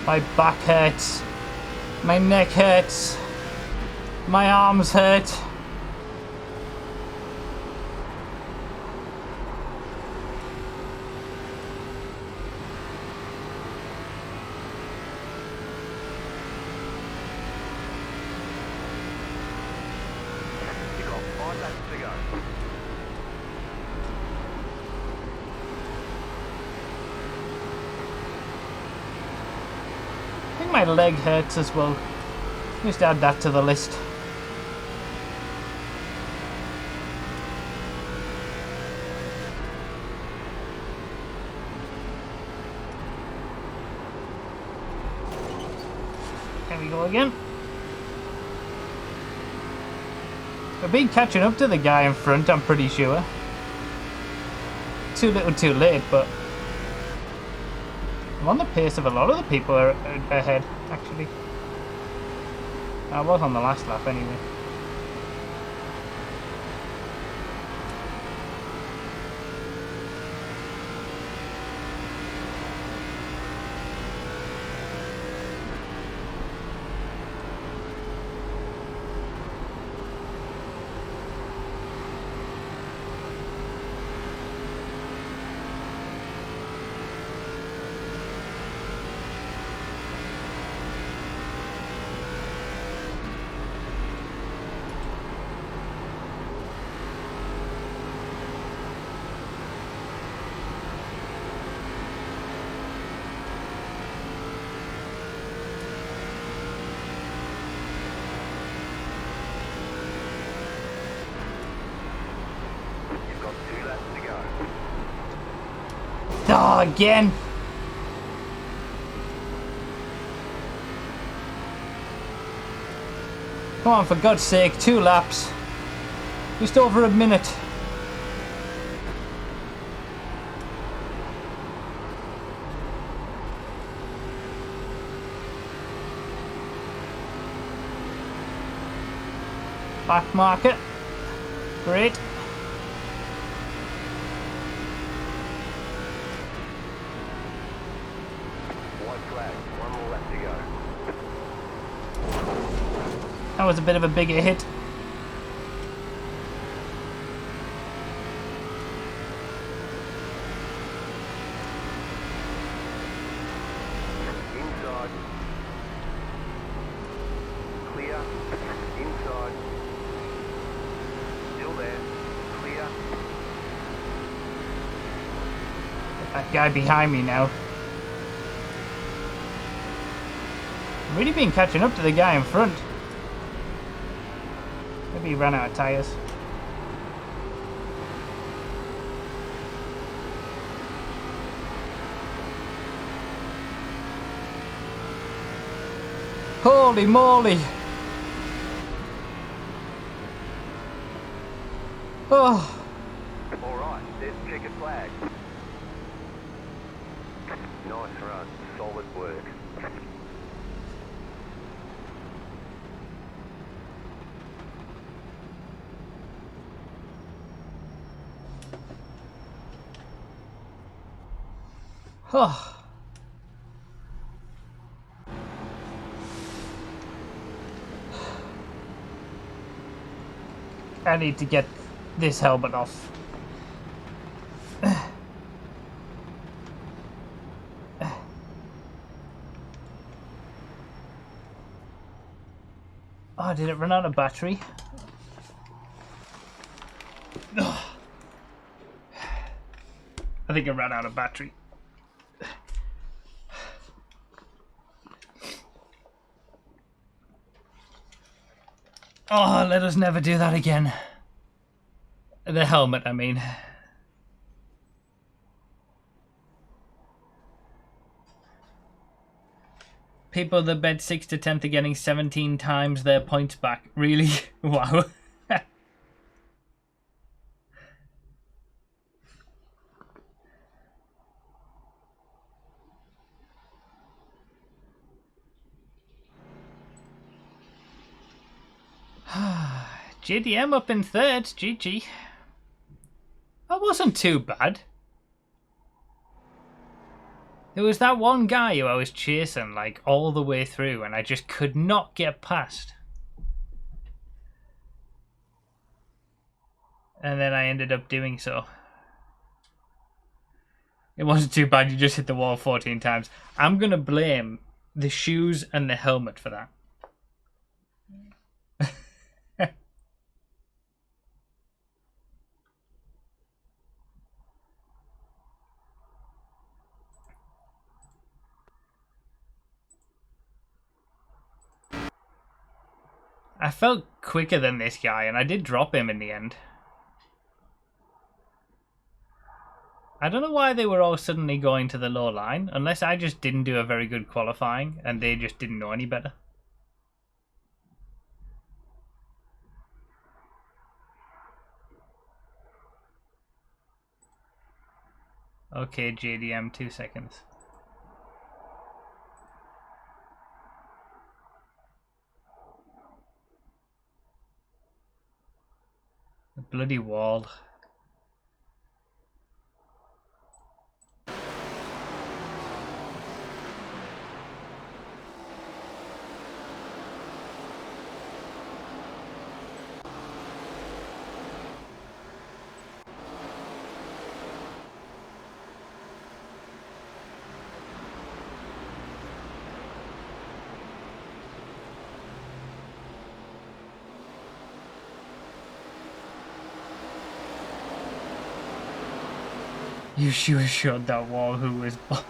My back hurts. My neck hurts. My arms hurt.
You got 5 laps to go.
I think my leg hurts as well. Just add that to the list. There we go again. I've been catching up to the guy in front, I'm pretty sure. Too little too late, but I'm on the pace of a lot of the people ahead, actually. I was on the last lap anyway.
You've got 2 laps to go.
Oh, again! Come on, for God's sake, 2 laps. Just over a minute. Back marker. Great.
White flag. 1 more lap to go.
That was a bit of a bigger hit.
Inside. Clear. Inside. Still there. Clear.
That guy behind me now. I've really been catching up to the guy in front. Maybe he ran out of tyres. Holy moly! Oh,
Alright, there's checkered flag. Nice run. Solid work.
oh. I need to get this helmet off. Oh, did it run out of battery? I think it ran out of battery. Oh, let us never do that again. The helmet, I mean. People that bet 6 to 10th are getting 17 times their points back. Really? Wow. JDM up in third. GG. That wasn't too bad. There was that one guy who I was chasing like all the way through and I just could not get past. And then I ended up doing so. It wasn't too bad, you just hit the wall 14 times. I'm going to blame the shoes and the helmet for that. I felt quicker than this guy, and I did drop him in the end. I don't know why they were all suddenly going to the low line, unless I just didn't do a very good qualifying, and they just didn't know any better. Okay, JDM, 2 seconds. The bloody wall. You sure showed that wall who was boss.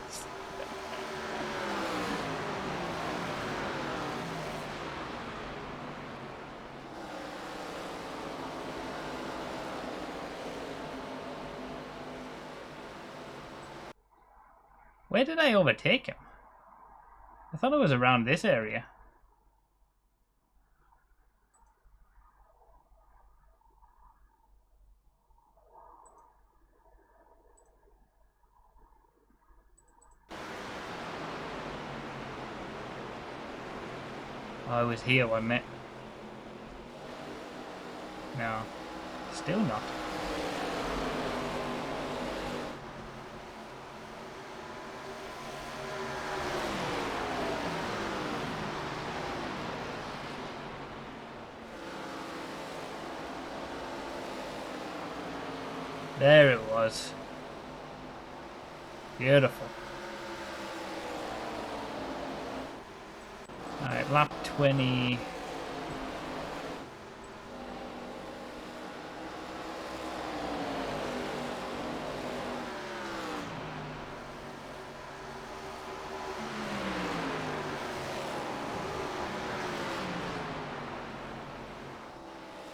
Where did I overtake him? I thought it was around this area. Oh, it was here, wasn't it? No. Still not. There it was. Beautiful. Alright, lap 20.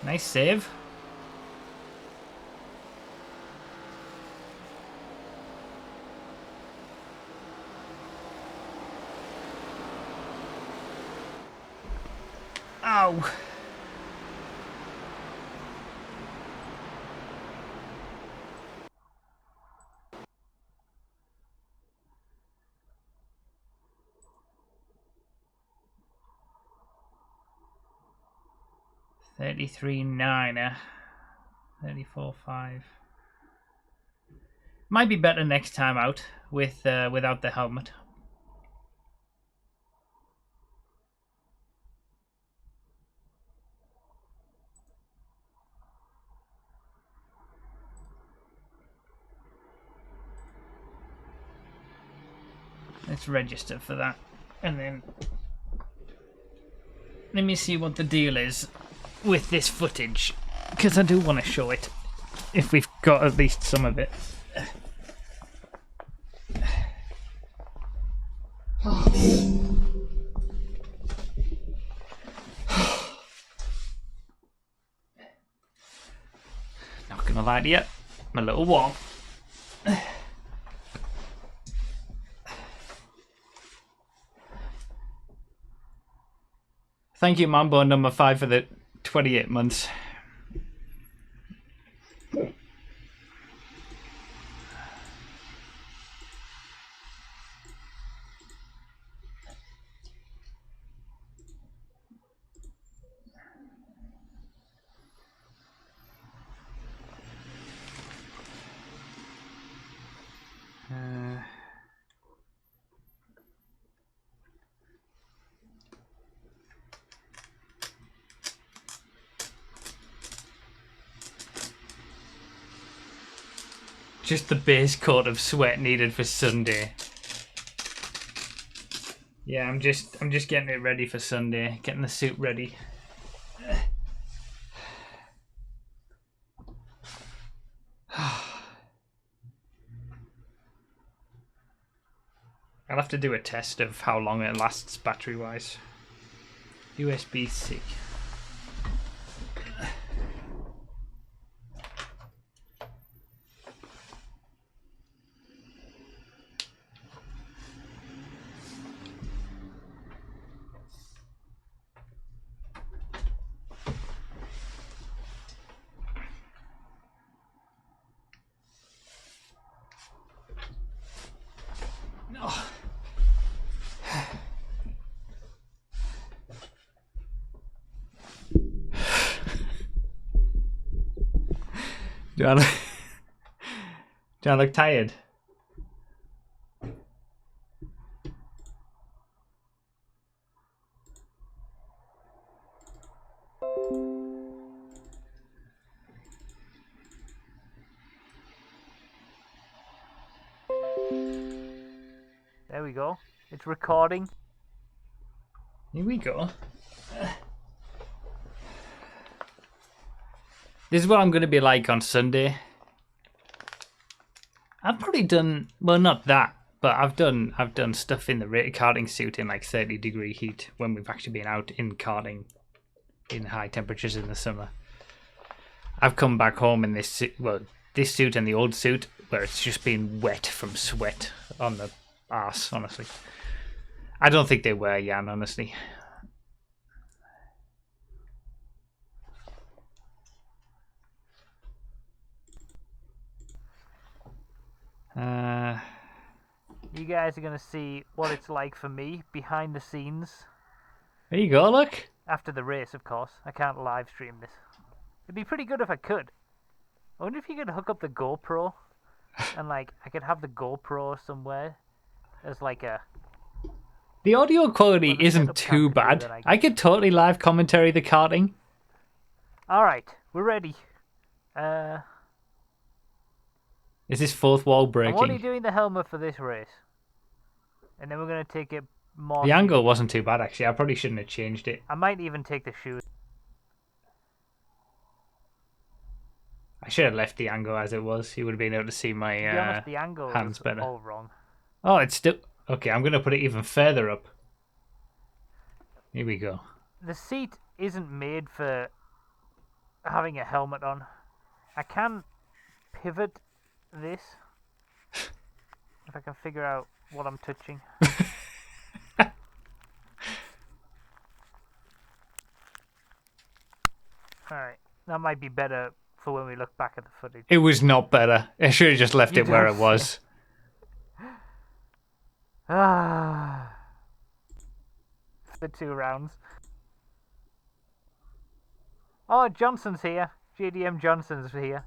Nice save. Ow! $33.9. 34.5. Might be better next time out with without the helmet. Let's register for that, and then let me see what the deal is with this footage, because I do want to show it if we've got at least some of it. Not gonna lie to you, I'm a little warm. Thank you, Mambo number 5, for the 28 months.
Just the base coat of sweat needed for Sunday. Yeah, I'm just getting it ready for Sunday. Getting the suit ready. I'll have to do a test of how long it lasts battery-wise. USB-C. No. Do I look tired?
There we go. It's recording.
Here we go. This is what I'm going to be like on Sunday. I've probably done, well, not that, but I've done stuff in the karting suit in like 30-degree heat when we've actually been out in karting in high temperatures in the summer. I've come back home in this suit, well, this suit and the old suit where it's just been wet from sweat on the arse, honestly. I don't think they were, Jan, honestly.
You guys are going to see what it's like for me behind the scenes.
There you go, look.
After the race, of course. I can't live stream this. It'd be pretty good if I could. I wonder if you could hook up the GoPro and like I could have the GoPro somewhere as like a...
The audio quality
Well, the
isn't
setup
too
can't do
bad.
that, I
I could totally live commentary the karting.
Alright, we're ready.
Is this fourth wall
I'm only
breaking?
doing the helmet for this race. And then we're going to take it more...
The angle wasn't too bad, actually. I probably shouldn't have changed it.
I might even take the shoes.
I should have left the angle as it was. You would have been able to see my
To be honest, the angle
hands
is
better.
all wrong.
Oh, it's still... Okay, I'm going to put it even further up. Here we go.
The seat isn't made for having a helmet on. I can pivot this if I can figure out what I'm touching. Alright, that might be better for when we look back at the footage.
It was not better. I should have just left
You
it where
don't
it was.
Ah, the 2 rounds. Oh, Johnson's here. JDM Johnson's here.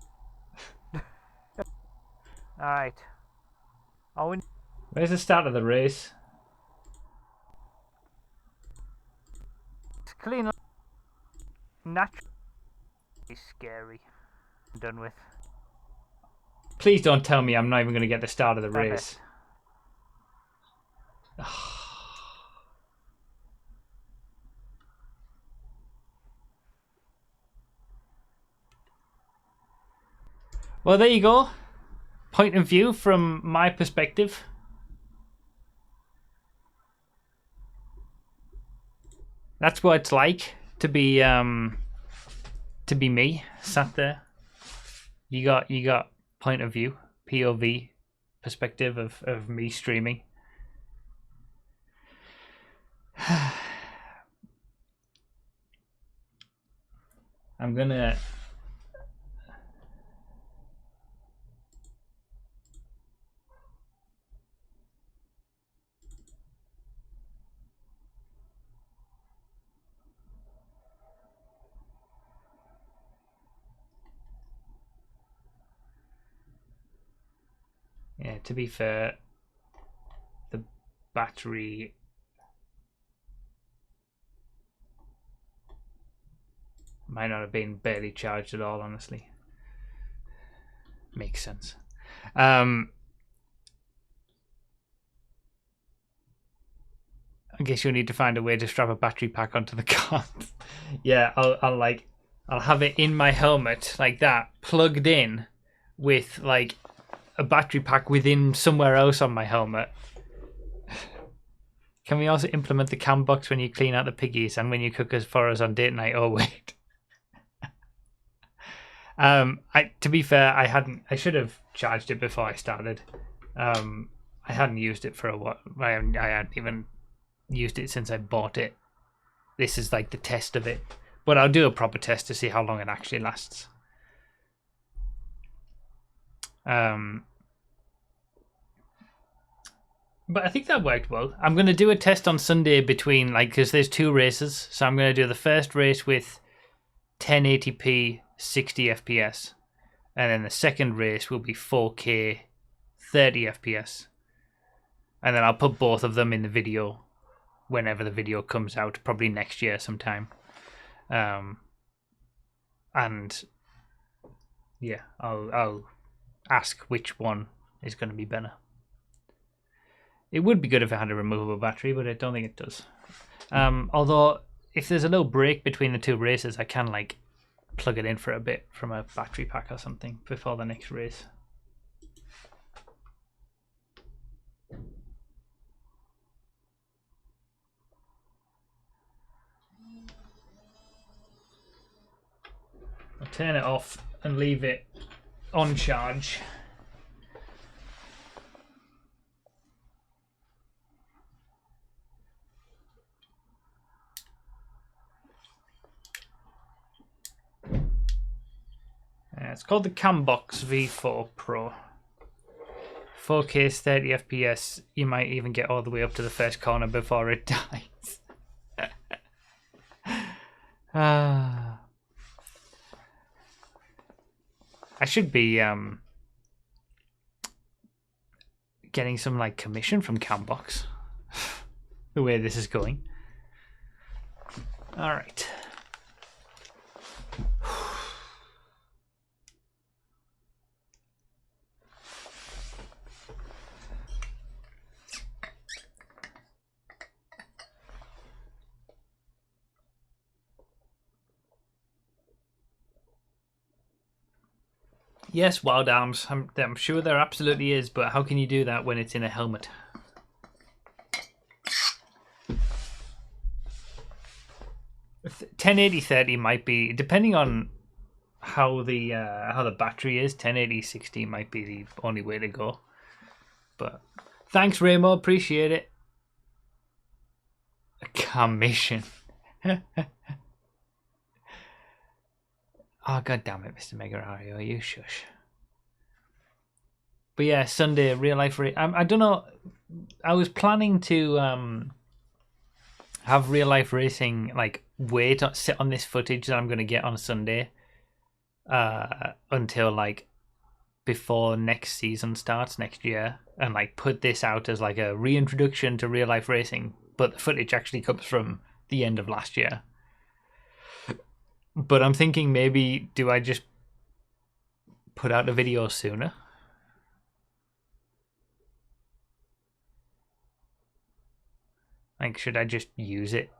Alright. Oh,
Where's the start of the race?
it's clean. Naturally scary. I'm done with.
Please don't tell me I'm not even going to get the start of the race. Well, there you go. Point of view from my perspective. That's what it's like to be me sat there. You got point of view, POV, perspective of me streaming. I'm gonna yeah, to be fair, the battery might not have been barely charged at all, honestly. Makes sense. I guess you'll need to find a way to strap a battery pack onto the car. Yeah, I'll have it in my helmet like that, plugged in, with like a battery pack within somewhere else on my helmet. Can we also implement the cam box when you clean out the piggies and when you cook us for us on date night? Oh wait. To be fair, I should have charged it before I started. I hadn't used it for a while. I hadn't even used it since I bought it. This is like the test of it. But I'll do a proper test to see how long it actually lasts. But I think that worked well. I'm going to do a test on Sunday between, like, because there's 2 races. So I'm going to do the first race with 1080p 60 FPS. And then the second race will be 4K 30 FPS. And then I'll put both of them in the video whenever the video comes out, probably next year sometime. And yeah, I'll ask which one is going to be better. It would be good if it had a removable battery, but I don't think it does. Although, if there's a little break between the 2 races, I can like plug it in for a bit from a battery pack or something before the next race. I'll turn it off and leave it on charge. It's called the Cambox V4 Pro. 4K 30 FPS. You might even get all the way up to the first corner before it dies. I should be getting some like commission from Cambox. The way this is going. All right. Yes, wild arms. I'm sure there absolutely is, but how can you do that when it's in a helmet? If 1080-30 might be, depending on how the battery is. 1080-60 might be the only way to go. But thanks, Ramo. Appreciate it. A commission. Oh, god damn it, Mr. Mega Mario, you shush. But yeah, Sunday, real life. I don't know. I was planning to have real life racing, like, sit on this footage that I'm going to get on Sunday until, like, before next season starts next year, and, like, put this out as, like, a reintroduction to real life racing. But the footage actually comes from the end of last year. But I'm thinking maybe, do I just put out a video sooner? Like, should I just use it?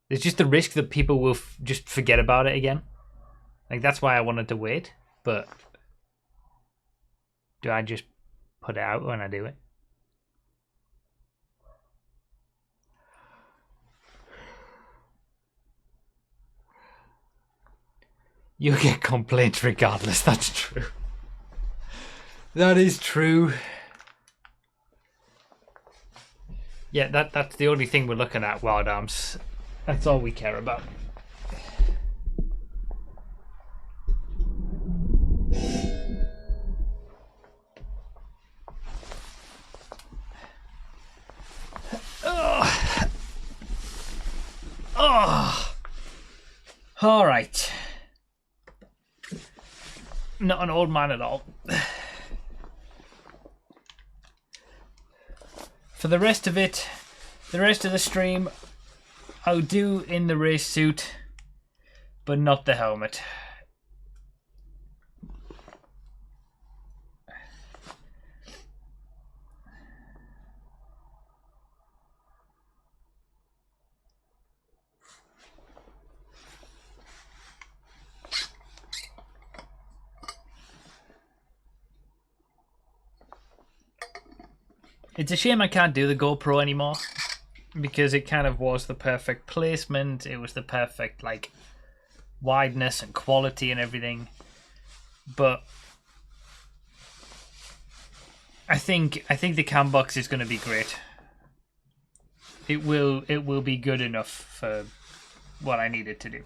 There's just the risk that people will just forget about it again. Like, that's why I wanted to wait. But do I just put it out when I do it? You'll get complaints regardless, that's true. That is true. Yeah, that's the only thing we're looking at, Wild Arms. That's all we care about. Oh. Oh. All right. Not an old man at all. For the rest of it, the rest of the stream, I'll do in the race suit, but not the helmet. It's a shame I can't do the GoPro anymore, because it kind of was the perfect placement. It was the perfect like wideness and quality and everything. But I think the cam box is going to be great. It will be good enough for what I need it to do.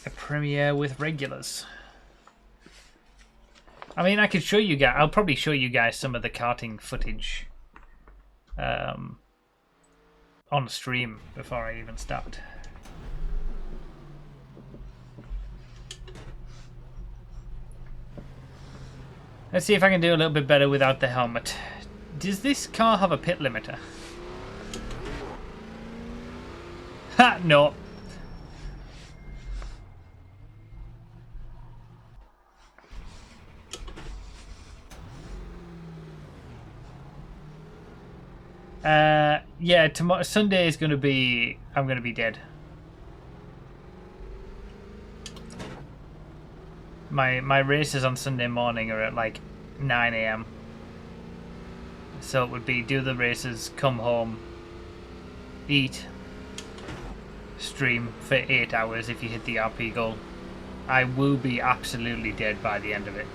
A premiere with regulars. I mean, I could show you guys. I'll probably show you guys some of the karting footage on stream before I even start. Let's see if I can do a little bit better without the helmet. Does this car have a pit limiter? Ha! No. Yeah, tomorrow Sunday is gonna be. I'm gonna be dead. My races on Sunday morning are at like 9 AM. So it would be do the races, come home, eat, stream for 8 hours if you hit the RP goal. I will be absolutely dead by the end of it.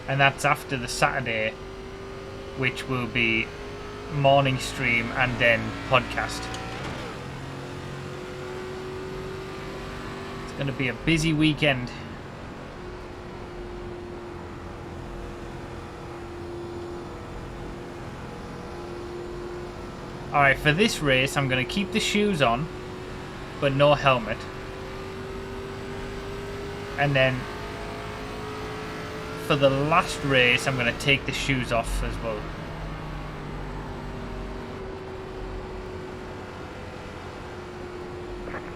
And that's after the Saturday, which will be morning stream and then podcast. It's going to be a busy weekend. Alright, for this race I'm going to keep the shoes on, but no helmet. And then for the last race I'm going to take the shoes off as well.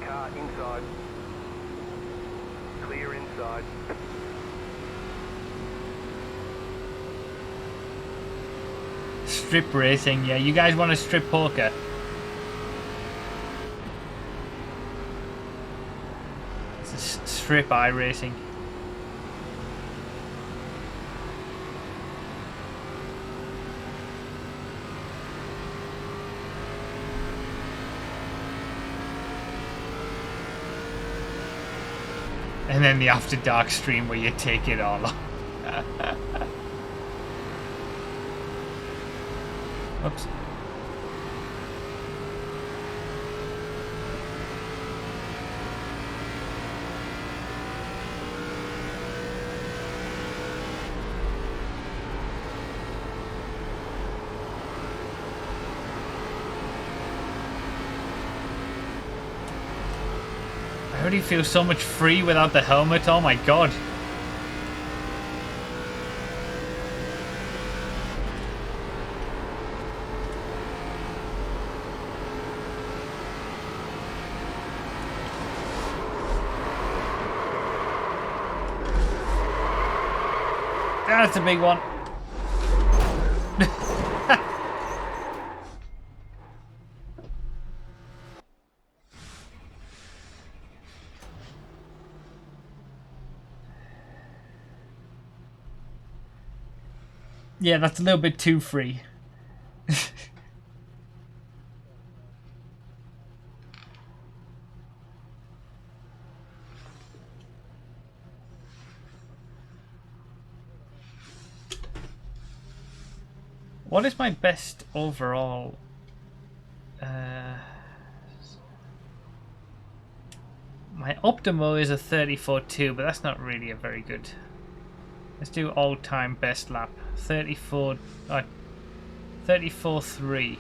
Car inside. Clear inside.
Strip racing, yeah. You guys want to strip poker? It's a strip iRacing. And then the After Dark stream where you take it all off. Oops. I already feel so much free without the helmet. Oh my god. That's a big one. Yeah, that's a little bit too free. What is my best overall? My optimal is a 34.2, but that's not really a very good. Let's do all-time best lap. 34.3.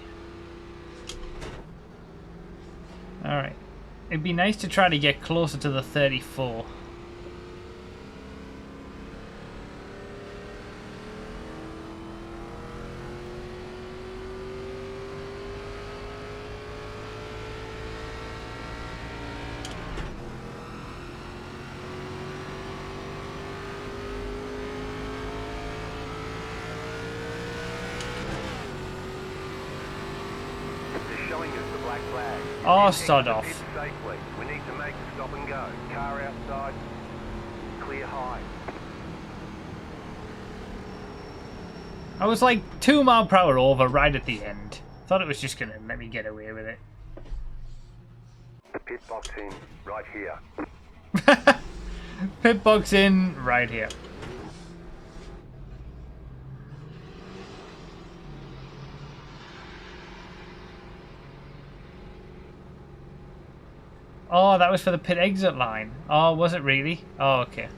Alright. It'd be nice to try to get closer to the 34.
showing us the black flag.
Oh,
Get
sod
into the
off.
pit safely. We need to make the stop and go. Car outside. Clear high.
I was like 2 mile per hour over right at the end. Thought it was just gonna let me get away with it.
The pit box in right here.
Pit box in right here. Oh, that was for the pit exit line. Oh, was it really? Oh, okay.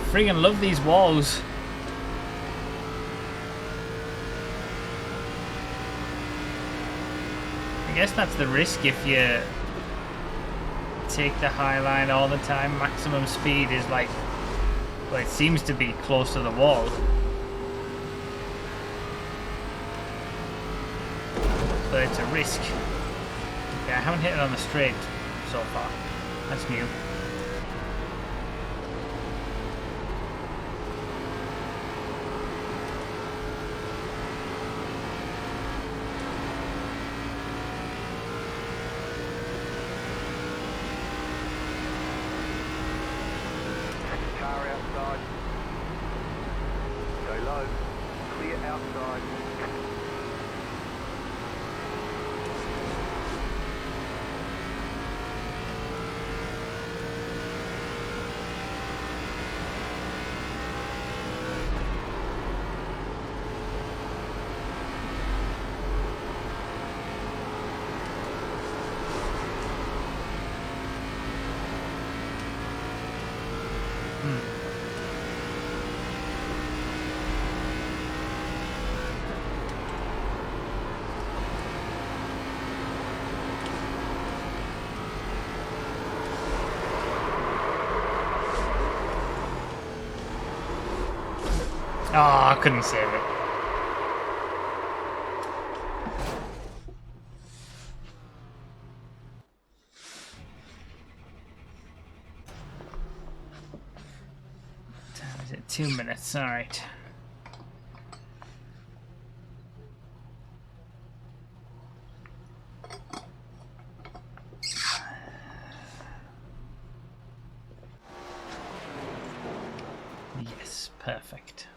Freaking love these walls. I guess that's the risk if you take the high line all the time. Maximum speed is like, well, it seems to be close to the wall. But it's a risk. Okay, I haven't hit it on the straight so far. That's new.
Car outside. Go low. Clear outside.
Oh, I couldn't save it. What time is it? 2 minutes. All right. Yes, perfect.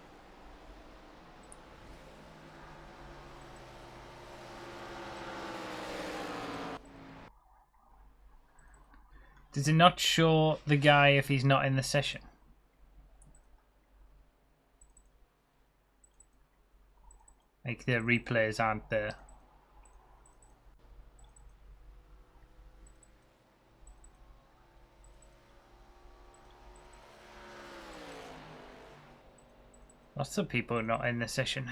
Does it not show the guy if he's not in the session? Like the replays aren't there. Lots of people not in the session.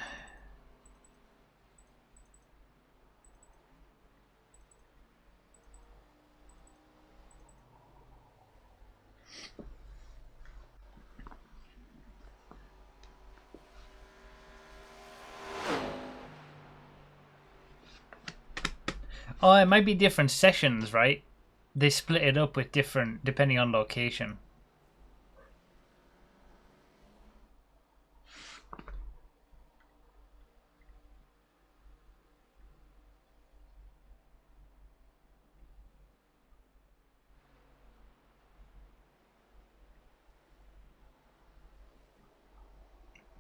Oh, it might be different sessions, right? They split it up with different, depending on location.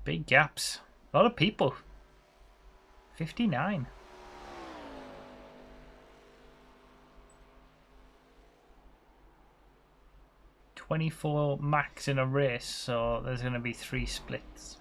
Big gaps. A lot of people. 59. $24 max in a race, so there's going to be 3 splits.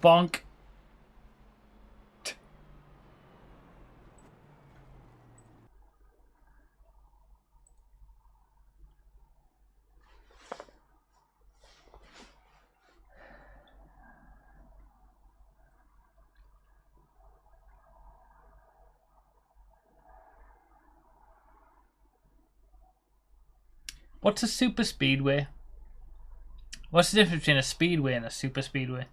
Bonk. What's a super speedway? What's the difference between a speedway and a super speedway?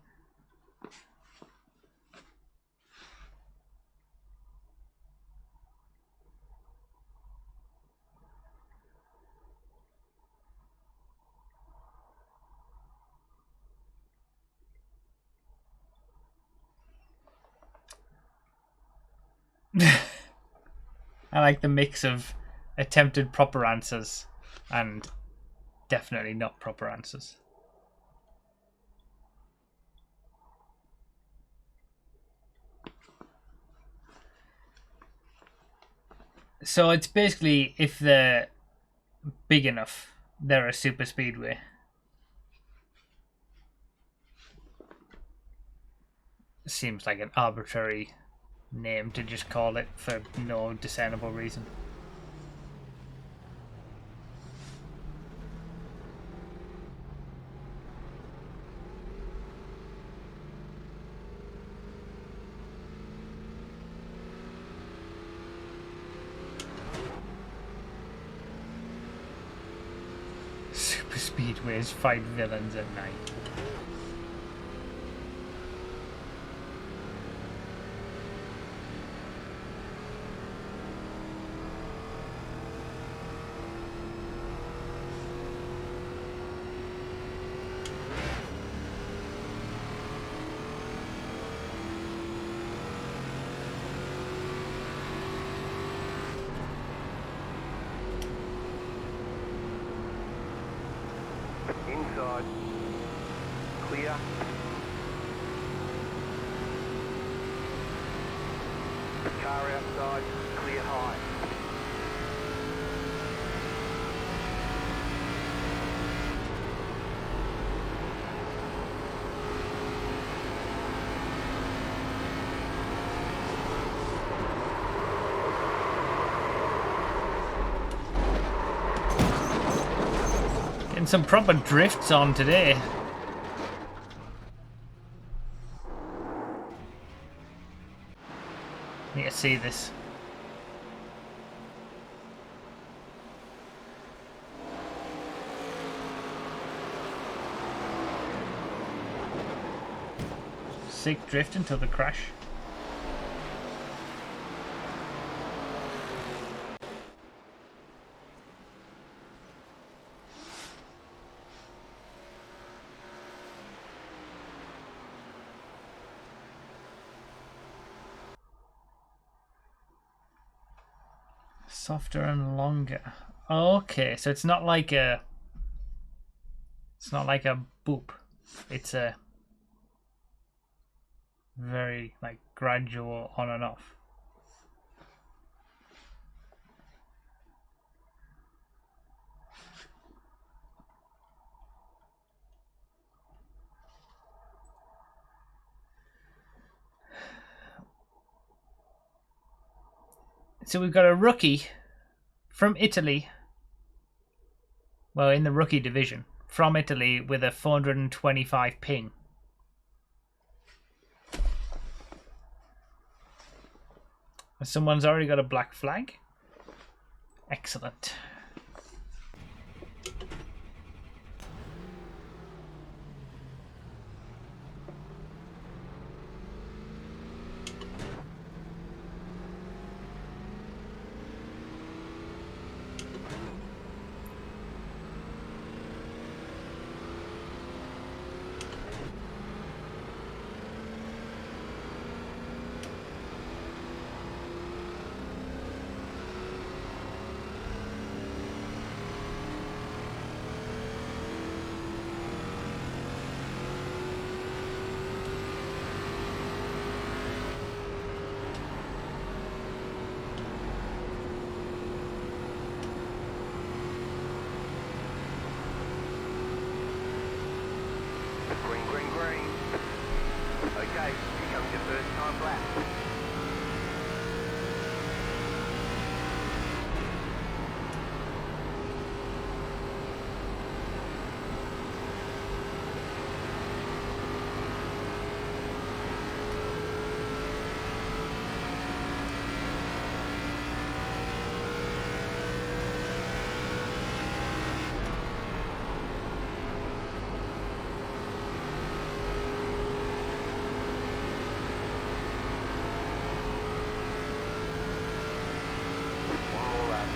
I like the mix of attempted proper answers and definitely not proper answers. So it's basically if they're big enough, they're a super speedway. Seems like an arbitrary name to just call it for no discernible reason. Super speedways fight villains at night.
Inside. Clear. Car outside. Clear high.
Getting some proper drifts on today. Need to see this. Sick drift until the crash. Softer and longer. Okay, so it's not like a boop. It's a very like gradual on and off. So we've got a rookie from Italy. Well, in the rookie division, from Italy with a 425 ping. Someone's already got a black flag. Excellent.
Green, green, green. Okay, here comes your first time lap. One more lap.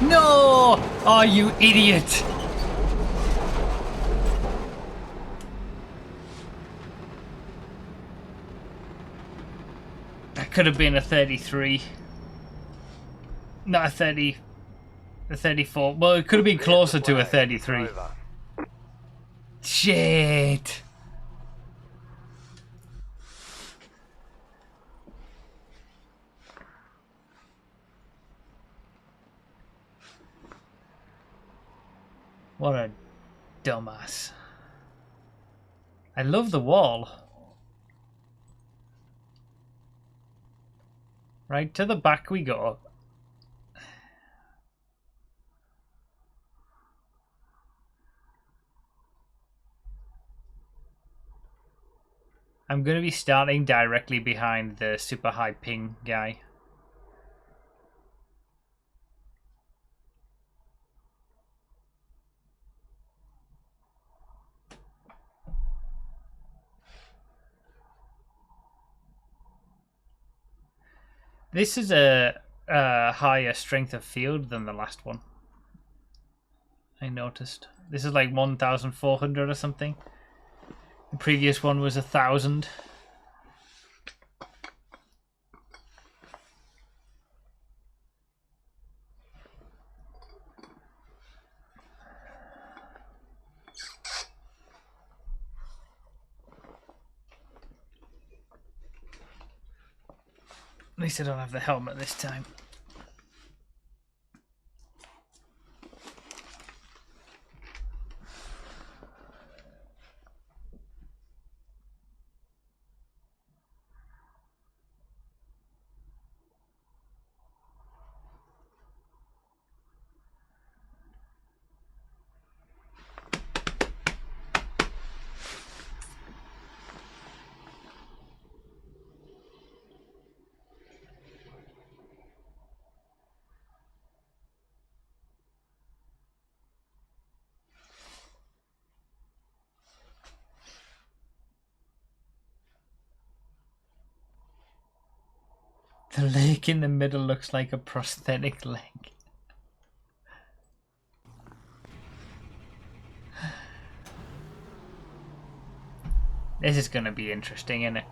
No! Oh, you idiot! That could have been a 33. Not a 30. A 34. Well, it could have been closer to a 33.
Over.
Shit! What a dumbass. I love the wall. Right, to the back we go. I'm going to be starting directly behind the super high ping guy. This is a higher strength of field than the last one. I noticed. This is like 1,400 or something. The previous one was 1,000. At least I don't have the helmet this time. The lake in the middle looks like a prosthetic leg. This is going to be interesting, isn't it?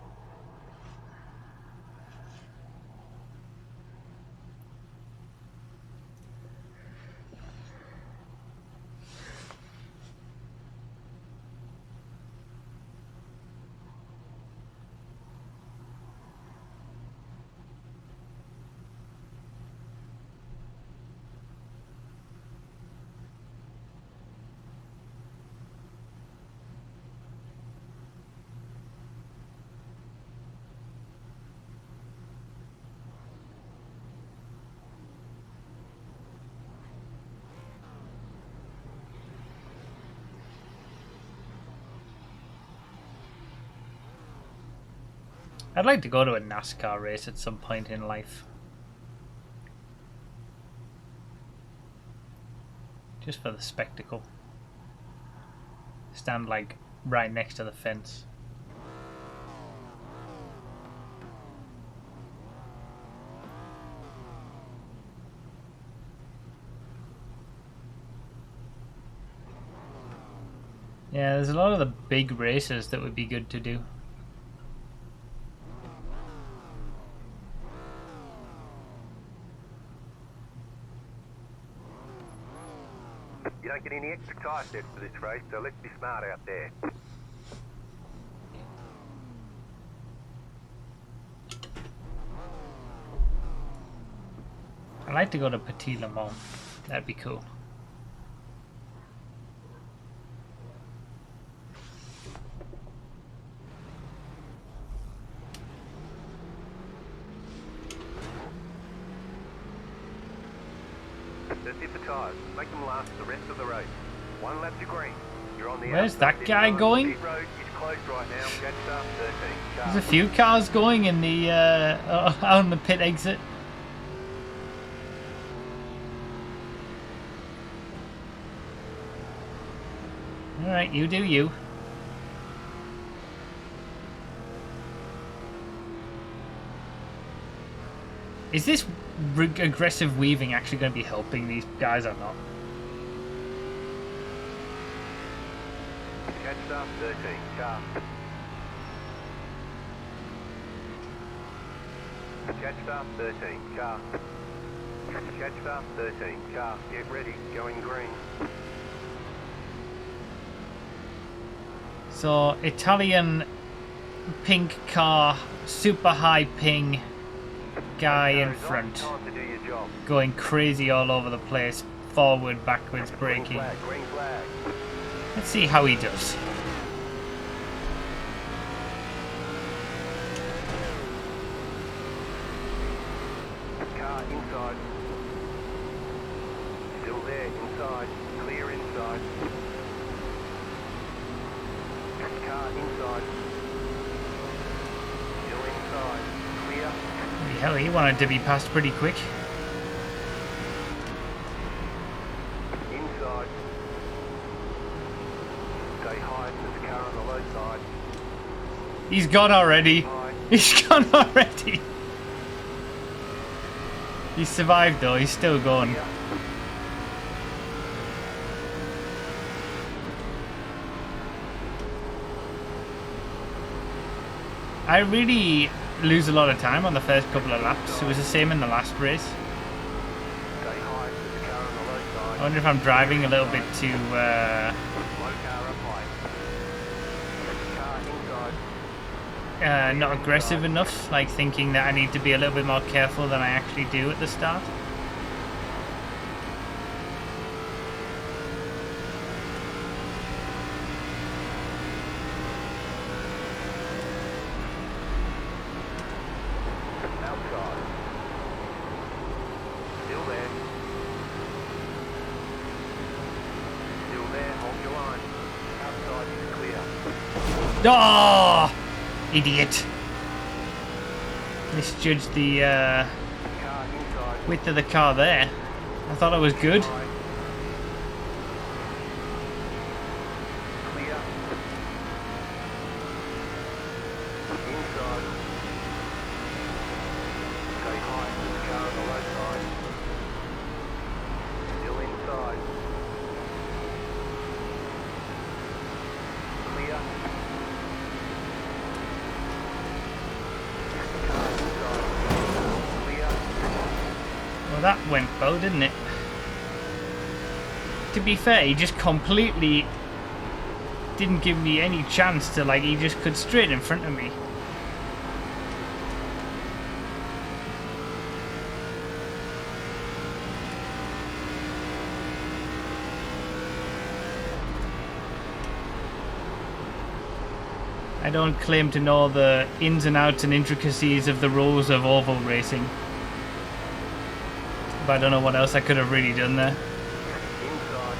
I'd like to go to a NASCAR race at some point in life. Just for the spectacle. Stand like right next to the fence. Yeah, there's a lot of the big races that would be good to do.
You don't get any extra tyre sets for this race, so let's be smart out there.
I'd like to go to Petit Le Mans. That'd be cool.
That's it for tyres. Make them last the rest of the race. One lap to green. You're on the
Where's
outside
that guy
inside.
going?
Pit road is closed right now. Catch start 13. Car.
There's a few cars going in the on the pit exit. Alright, you do you. Is this aggressive weaving actually going to be helping these guys or not?
Catch start 13. Car. Catch start 13. Car. Catch start 13. Car. Get ready. Going green.
So, Italian pink car, super high ping guy in front,
Time to do your job.
going crazy all over the place, forward, backwards,
Green
braking.
flag. Green flag.
Let's see how he does.
Car inside. Still there. Inside. Clear inside. Car inside. Still inside. Clear.
Holy hell, he wanted to be passed pretty quick.
Inside. Stay high. There's a car on the low side.
He's gone already.
High.
He's gone already. He survived though, he's still going.
Clear.
I really lose a lot of time on the first couple of laps. It was the same in the last race.
Stay high. There's a car on the low
I
side.
wonder if I'm driving a little bit too
Low car up high. Car inside.
not aggressive enough, like thinking that I need to be a little bit more careful than I actually do at the start.
Outside. Still there. Still there. Hold your line. Outside is clear.
Oh, idiot! Misjudged the
Car inside.
width of the car there. I thought it was good.
High. Clear. Inside. Stay high. There's a car on the low side. Still inside. Clear. Car inside. Clear.
Well, that went well, didn't it? To be fair, he just completely didn't give me any chance to, like, he just cut straight in front of me. I don't claim to know the ins and outs and intricacies of the rules of oval racing. But I don't know what else I could have really done there.
Inside.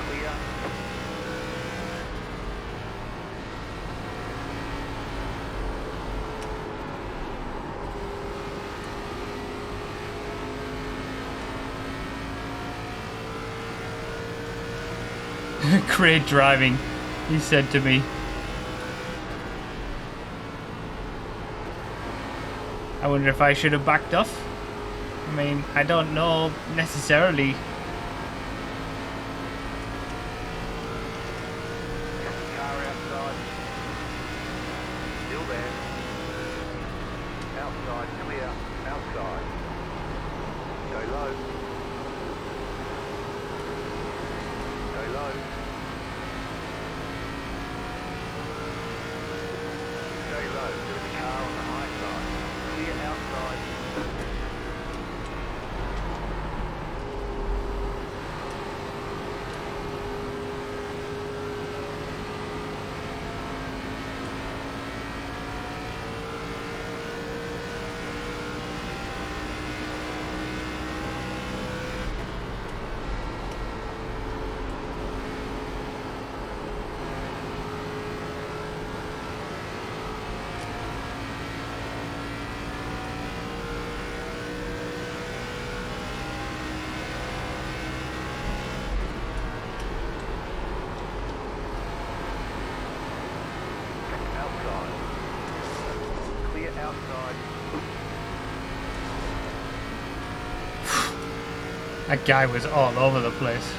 Clear.
Great driving, he said to me. I wonder if I should have backed off. I mean, I don't know necessarily.
Car outside. Still there. Outside, clear. Outside. Go low. Go low. Stay low. There is a car on the high side. Clear outside. Outside. Clear outside.
That guy was all over the place.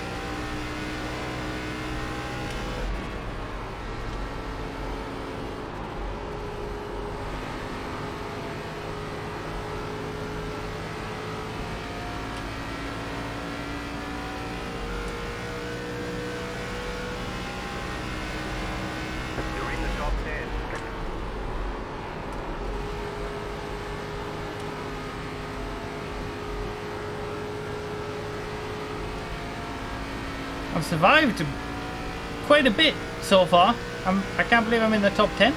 You're in the top 10.
I've survived quite a bit so far. I can't believe I'm in the top 10.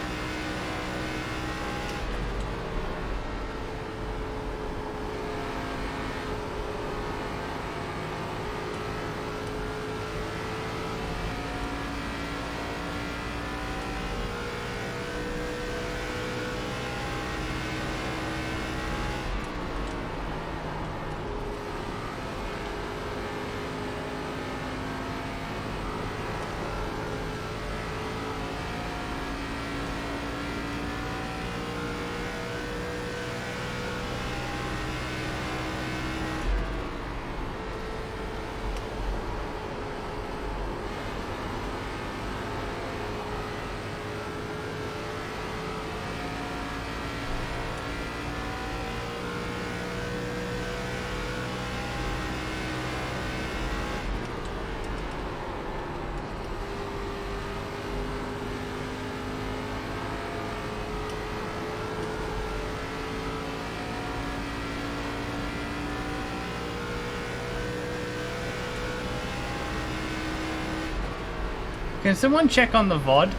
Can someone check on the VOD?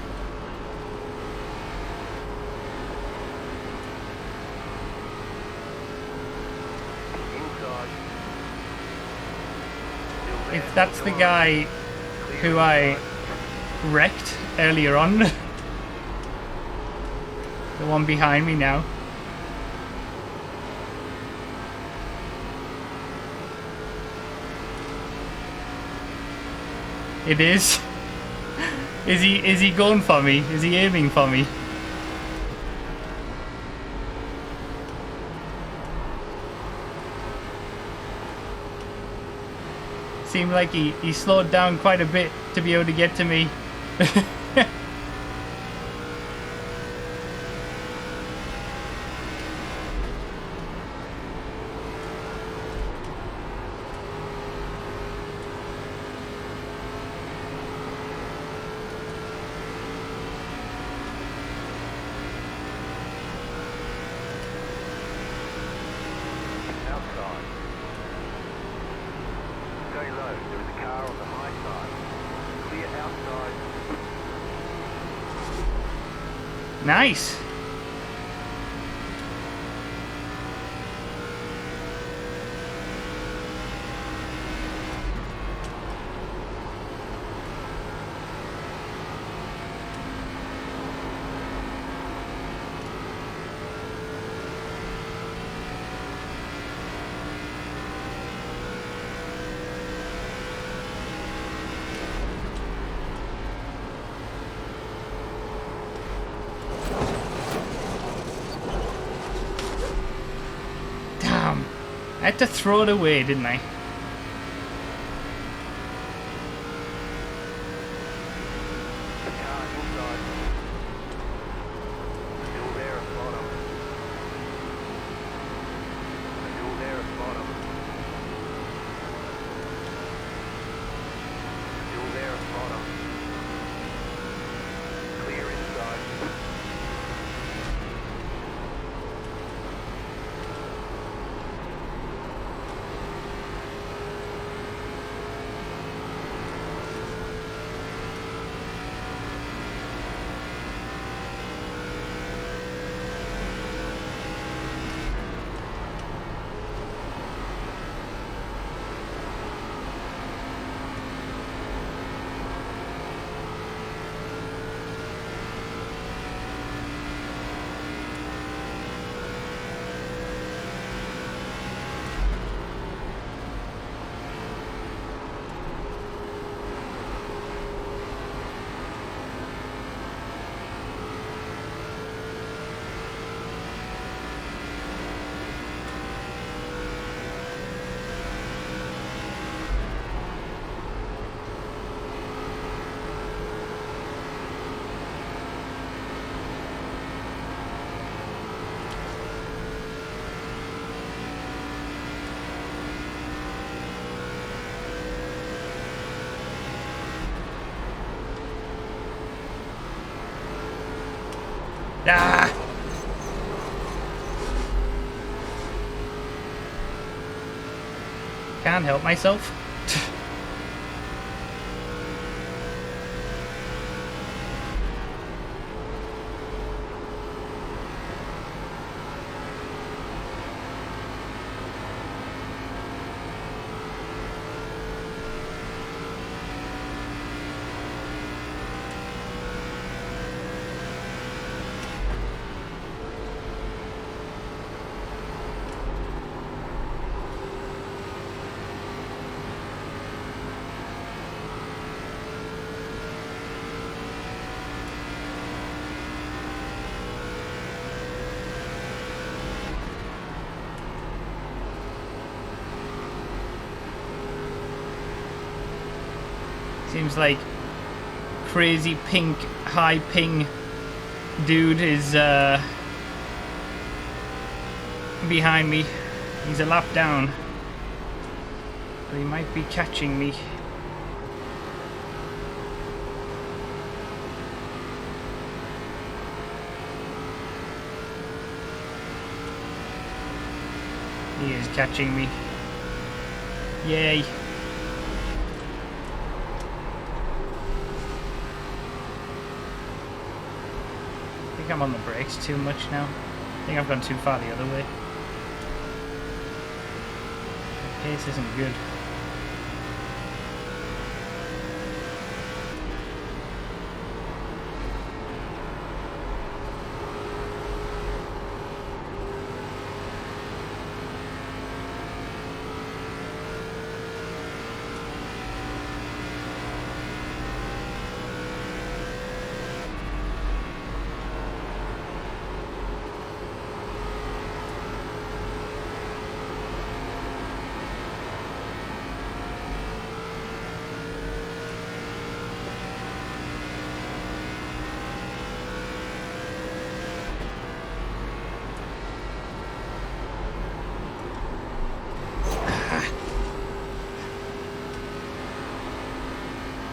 Inside. Still there.
If that's the
Door.
guy who I wrecked earlier on. The one behind me now. It is. Is he going for me? Is he aiming for me? Seemed like he slowed down quite a bit to be able to get to me.
Outside. Stay low. There is a car on the high side. Clear outside.
Nice.
I had to throw it away, didn't I?
The car inside. Still there at bottom. Still there at bottom. Still there at bottom. Clear inside.
Ah! Can't help myself. Seems like crazy pink high ping dude is behind me. He's a lap down, but he might be catching me. He is catching me. Yay. I think I'm on the brakes too much now. I think I've gone too far the other way. The pace isn't good.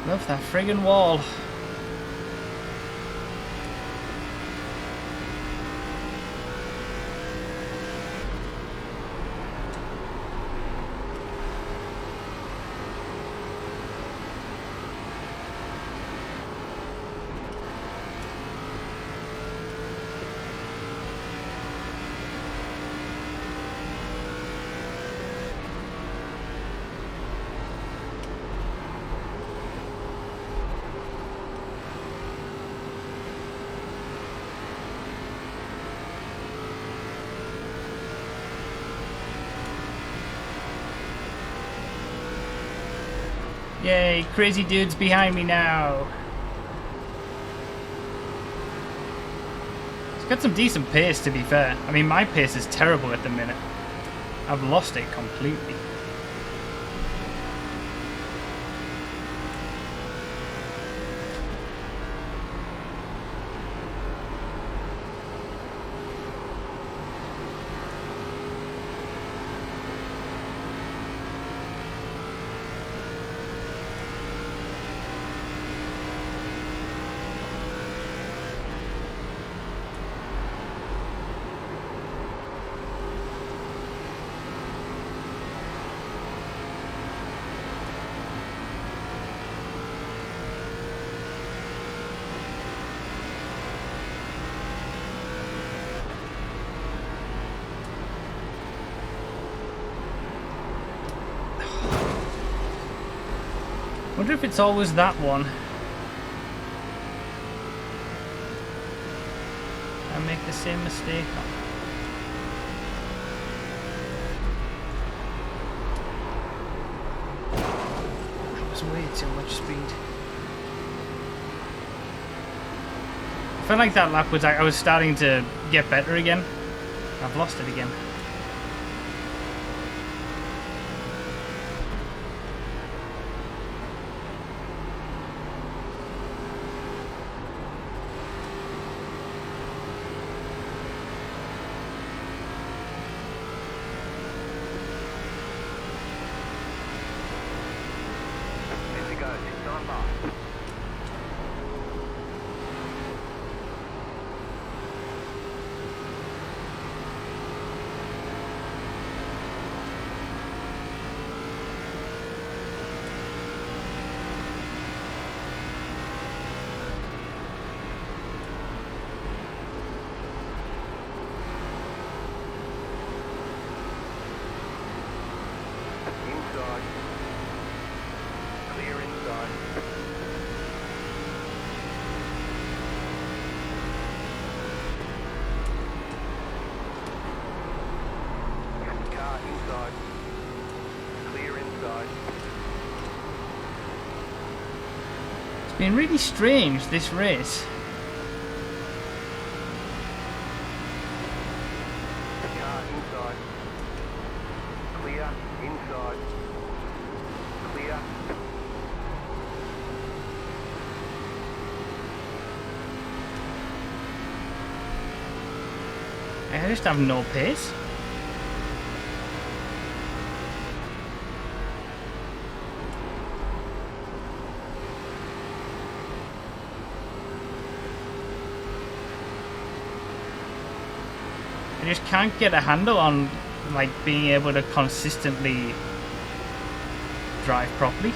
Love that friggin' wall. Yay, crazy dude's behind me now. He's got some decent pace, to be fair. I mean, my pace is terrible at the minute. I've lost it completely. Wonder if it's always that one. I make the same mistake. That was way too much speed. I felt like that lap was I was starting to get better again. I've lost it again. It's been really strange, this race.
Car inside. Clear. Inside. Clear.
I just have no pace. I just can't get a handle on like being able to consistently drive properly.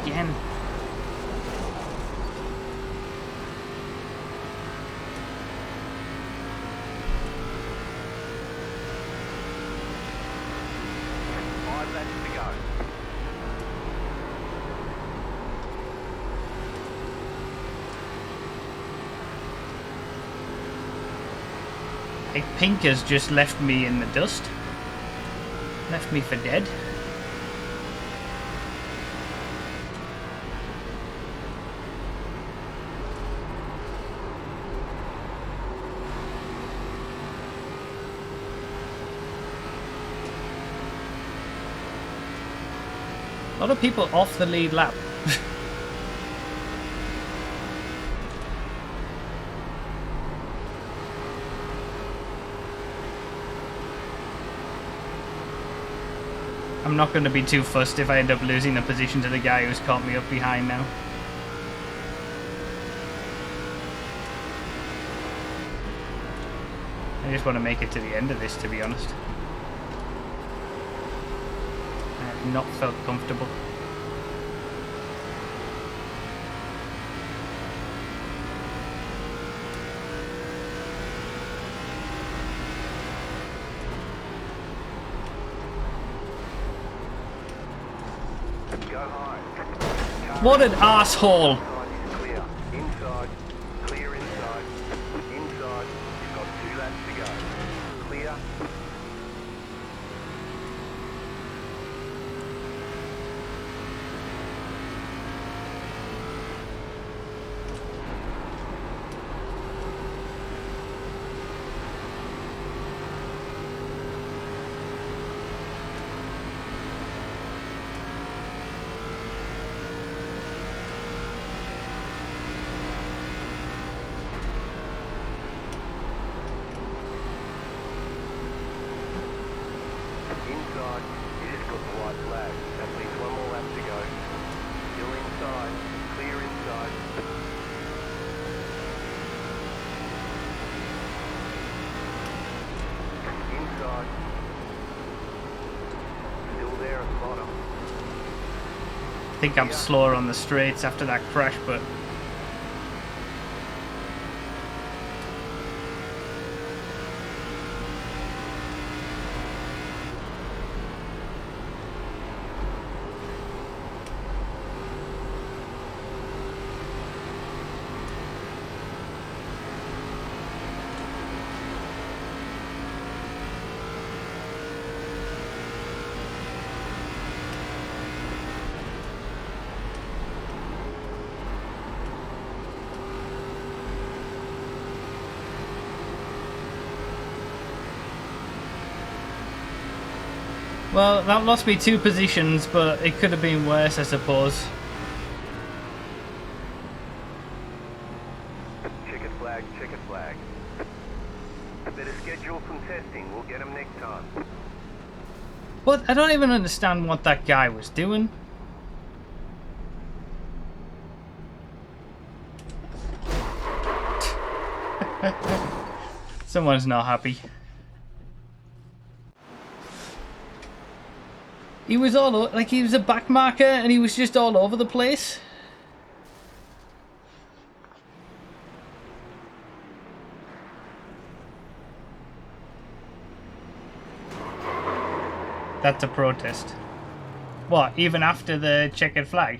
Again.
Five laps to go.
Like Pink has just left me in the dust. Left me for dead. A lot of people off the lead lap. I'm not going to be too fussed if I end up losing the position to the guy who's caught me up behind now. I just want to make it to the end of this, to be honest. I have not felt comfortable.
Go high.
What an asshole!
Inside is clear. Inside. Clear inside. Inside. You've got 2 laps to go. Clear. Inside. You just got the white flag. That leaves 1 more lap to go. Still inside. Clear inside. Inside. Still there at the bottom.
I think I'm slower on the straights after that crash, but well, that lost me 2 positions, but it could have been worse, I suppose.
Checkered flag, checkered flag. Better schedule some testing. We'll get them next time.
But I don't even understand what that guy was doing. Someone's not happy. He was like he was a back marker and he was just all over the place. That's a protest. What, even after the checkered flag?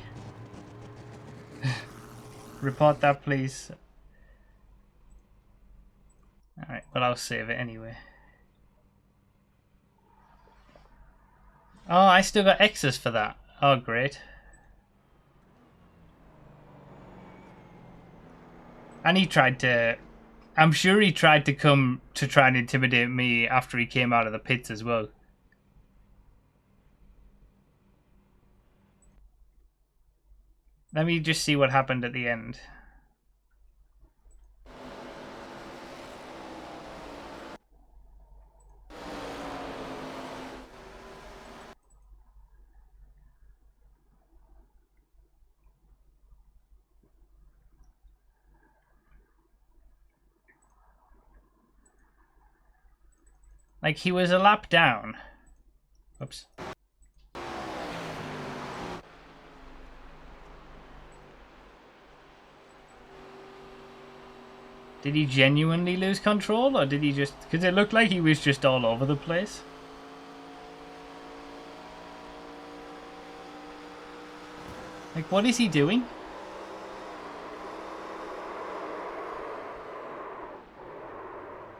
Report that, please. Alright, but I'll save it anyway. Oh, I still got X's for that. Oh, great. And he tried to... I'm sure he tried to come to try and intimidate me after he came out of the pits as well. Let me just see what happened at the end. Like, he was a lap down. Oops. Did he genuinely lose control, or did he just... Because it looked like he was just all over the place. Like, what is he doing?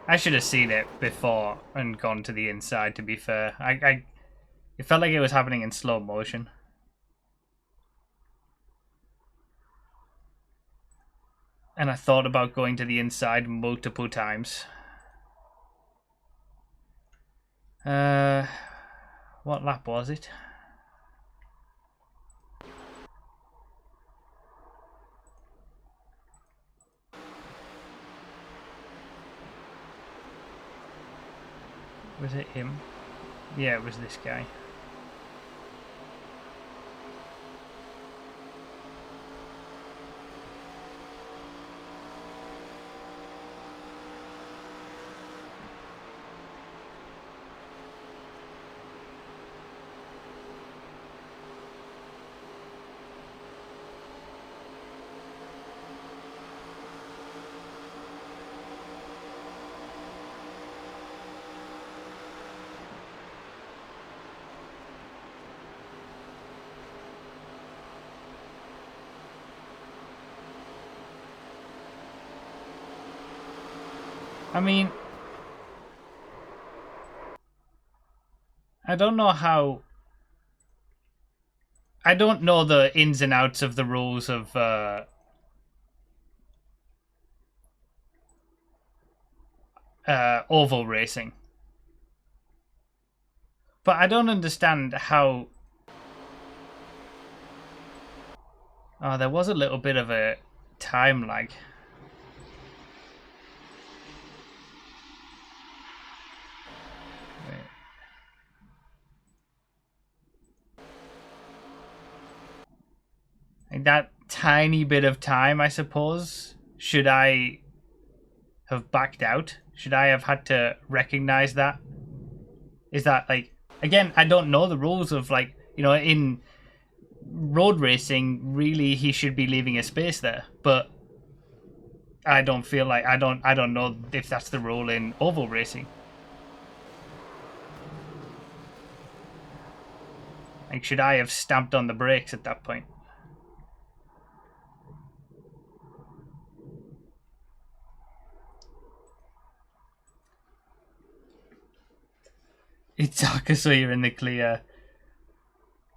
I should have seen it before and gone to the inside, to be fair. It felt like it was happening in slow motion. And I thought about going to the inside multiple times. What lap was it? Was it him? Yeah, it was this guy. I mean, I don't know how. I don't know the ins and outs of the rules of oval racing, but I don't understand how. Oh, there was a little bit of a time lag. Wait. Like that tiny bit of time, I suppose. Should I have backed out? Should I have had to recognize that? Is that like, again, I don't know the rules of, like, you know, in road racing, really he should be leaving a space there, but I don't feel like I don't know if that's the rule in oval racing. Like, should I have stamped on the brakes at that point? It's darker, so you're in the clear.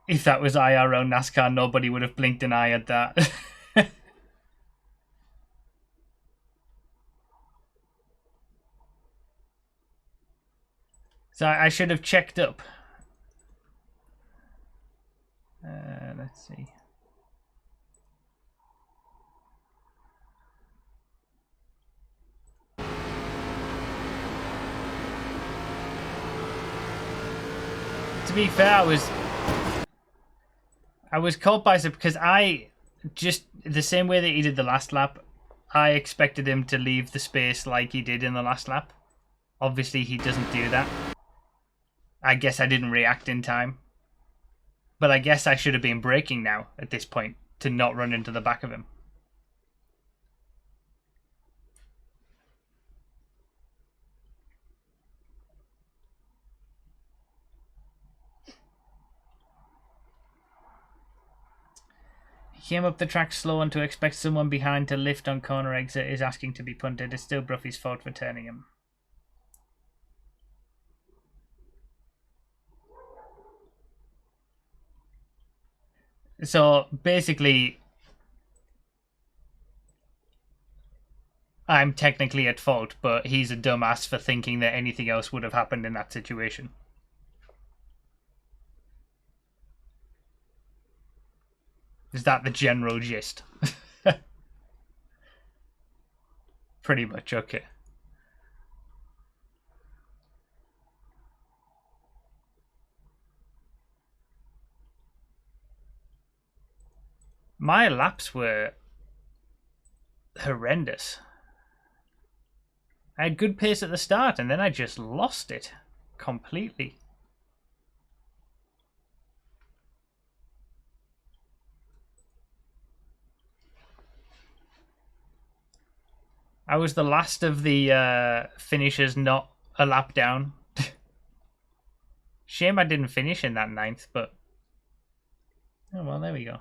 If that was IRL NASCAR, nobody would have blinked an eye at that. So I should have checked up. Let's see. To be fair, I was caught by surprise because I just the same way that he did the last lap. I expected him to leave the space like he did in the last lap. Obviously, he doesn't do that. I guess I didn't react in time. But I guess I should have been braking now at this point to not run into the back of him. He came up the track slow, and to expect someone behind to lift on corner exit is asking to be punted. It's still Broughy's fault for turning him. So basically, I'm technically at fault, but he's a dumbass for thinking that anything else would have happened in that situation. Is that the general gist? Pretty much, okay. My laps were horrendous. I had good pace at the start, and then I just lost it completely. I was the last of the finishers not a lap down. Shame I didn't finish in that 9th, but... Oh, well, there we go.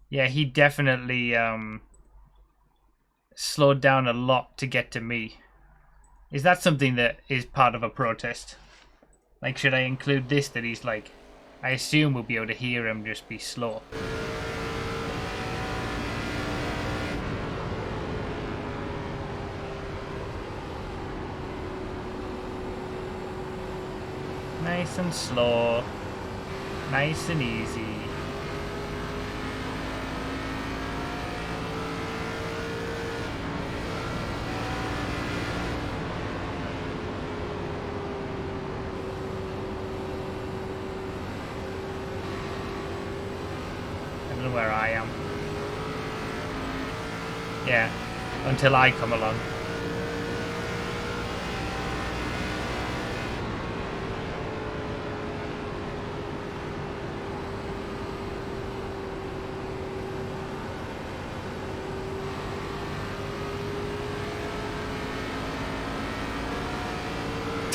Yeah, he definitely slowed down a lot to get to me. Is that something that is part of a protest? Like, should I include this, that he's like... I assume we'll be able to hear him just be slow. Nice and slow. Nice and easy. than where I am. Yeah, until I come along.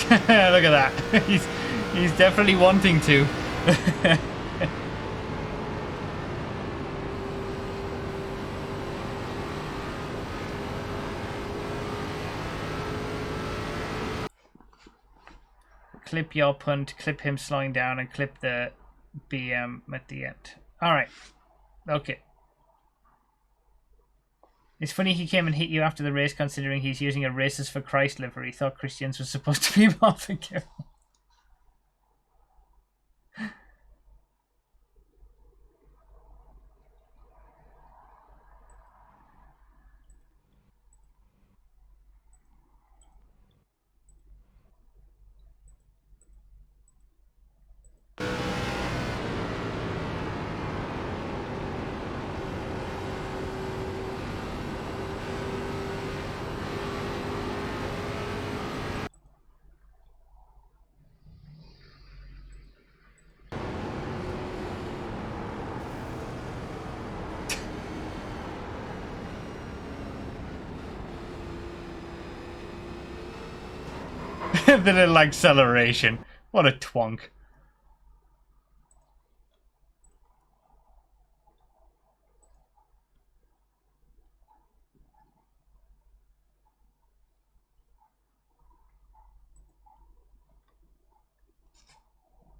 Look at that. He's definitely wanting to. Clip your punt, clip him slowing down, and clip the BM at the end. Alright. Okay. It's funny he came and hit you after the race, considering he's using a Races for Christ livery. Thought Christians were supposed to be more forgiving. The little acceleration. What a twonk.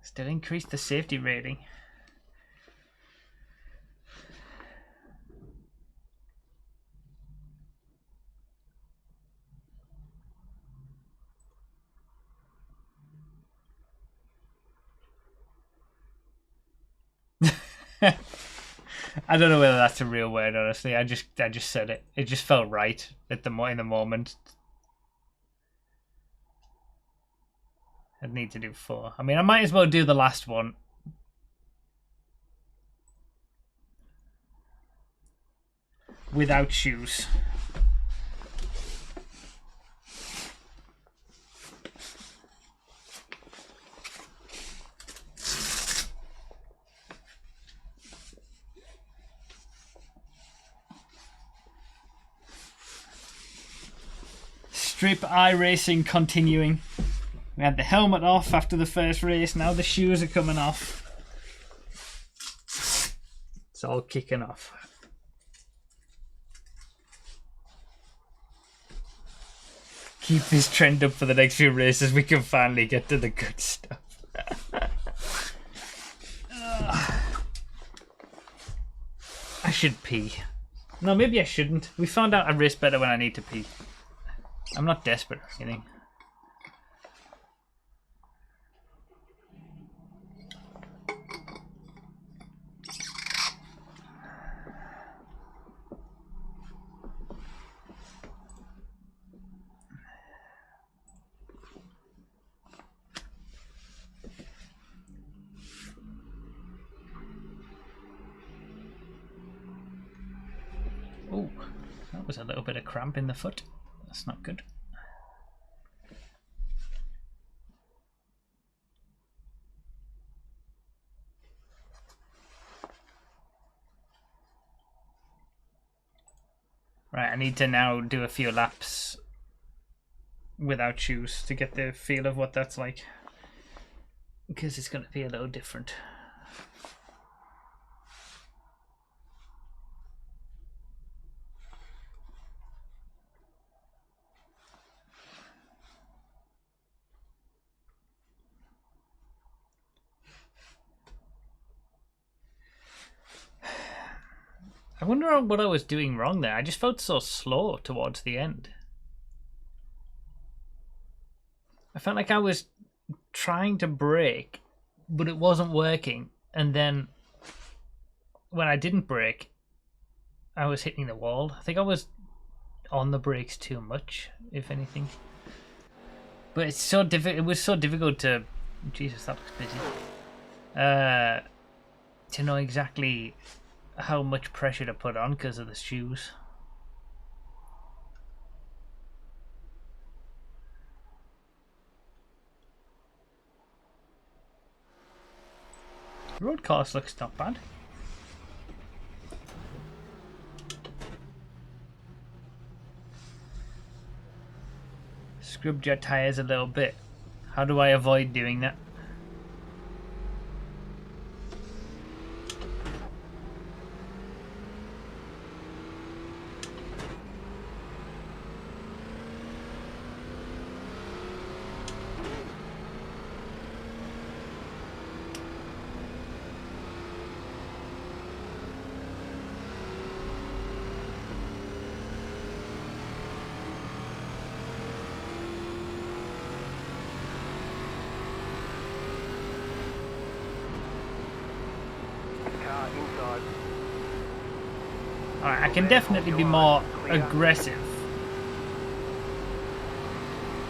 Still increased the safety rating. I don't know whether that's a real word, honestly. I just said it. It just felt right at the in the moment. I'd need to do 4. I mean, I might as well do the last one. Without shoes. Strip iRacing continuing. We had the helmet off after the first race. Now the shoes are coming off. It's all kicking off. Keep this trend up for the next few races. We can finally get to the good stuff. I should pee. No, maybe I shouldn't. We found out I race better when I need to pee. I'm not desperate or anything. Oh, that was a little bit of cramp in the foot. That's not good. Right, I need to now do a few laps without shoes to get the feel of what that's like. Because it's going to be a little different. I wonder what I was doing wrong there. I just felt so slow towards the end. I felt like I was trying to brake, but it wasn't working. And then when I didn't brake, I was hitting the wall. I think I was on the brakes too much, if anything. But it's so difficult. It was so difficult to... Jesus, that looks busy. To know exactly how much pressure to put on because of the shoes. Road course looks not bad. Scrubbed your tyres a little bit. How do I avoid doing that?
Car inside.
Alright, I can definitely be more aggressive.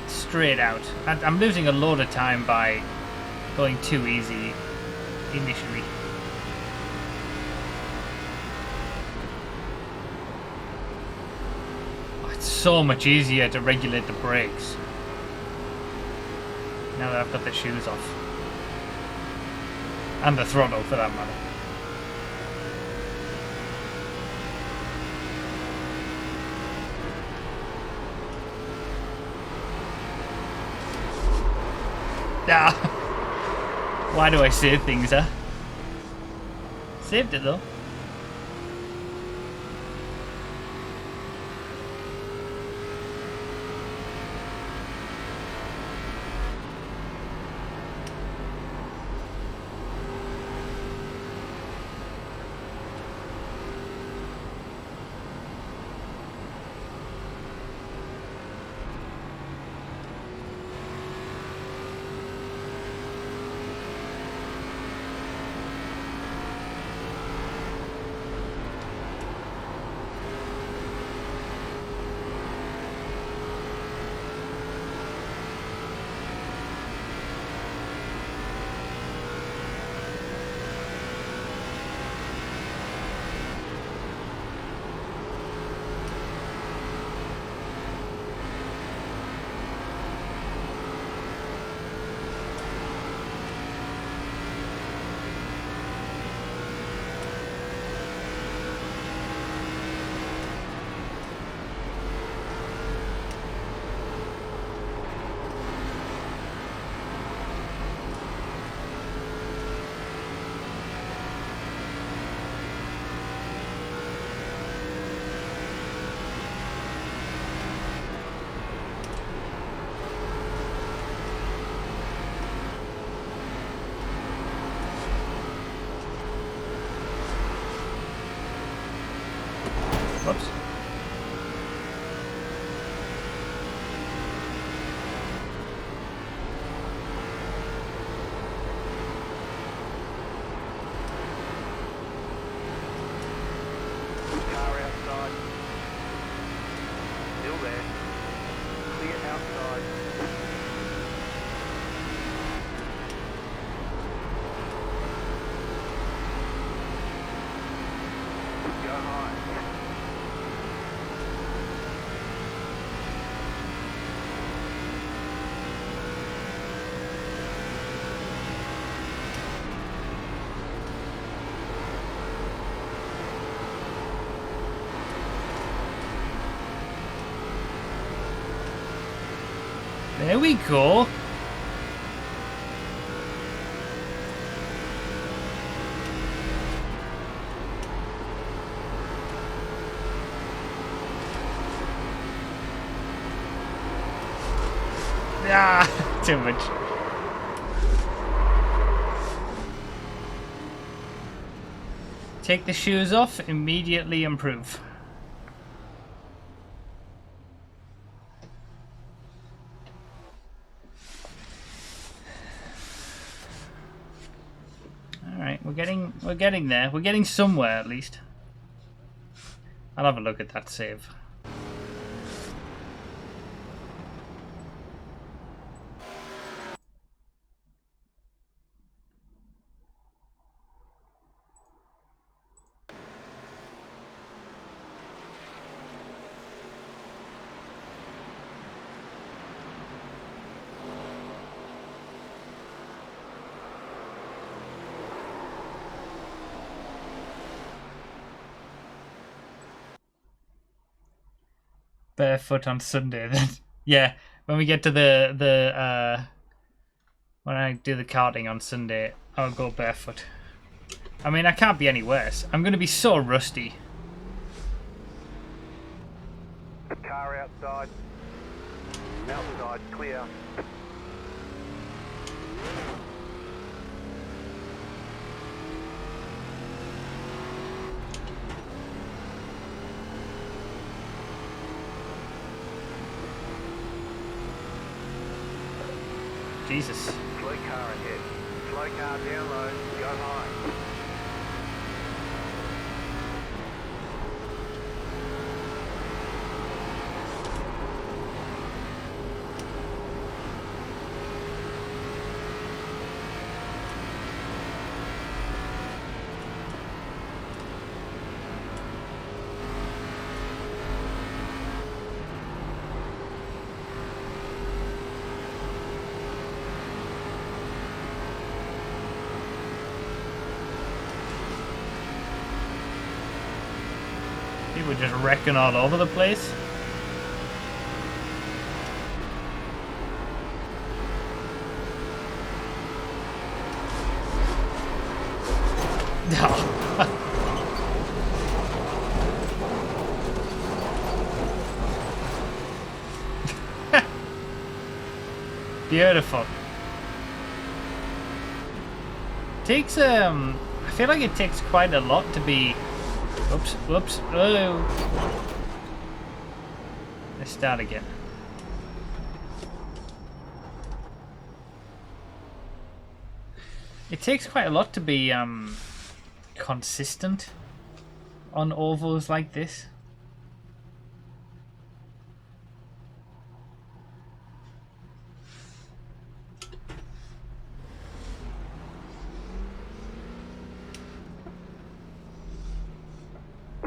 Straight out. I'm losing a load of time by going too easy initially. Oh, it's so much easier to regulate the brakes now that I've got the shoes off. And the throttle for that matter. Ah. Why do I save things, huh? Saved it though. Whoops.
Car outside. Still there. Clear outside. Go high.
There we go. Ah, too much. Take the shoes off, immediately improve. Alright, we're getting there. We're getting somewhere at least. I'll have a look at that save. barefoot on Sunday then. Yeah, when we get to the when I do the karting on Sunday, I'll go barefoot. I mean, I can't be any worse. I'm going to be so rusty.
Car outside. Outside, clear.
Jesus.
Slow car ahead. Slow car down low. Go high.
People just wrecking all over the place. Beautiful. Takes I feel like it takes quite a lot to be. Oops, whoops. Oh. Let's start again. It takes quite a lot to be consistent on ovals like this.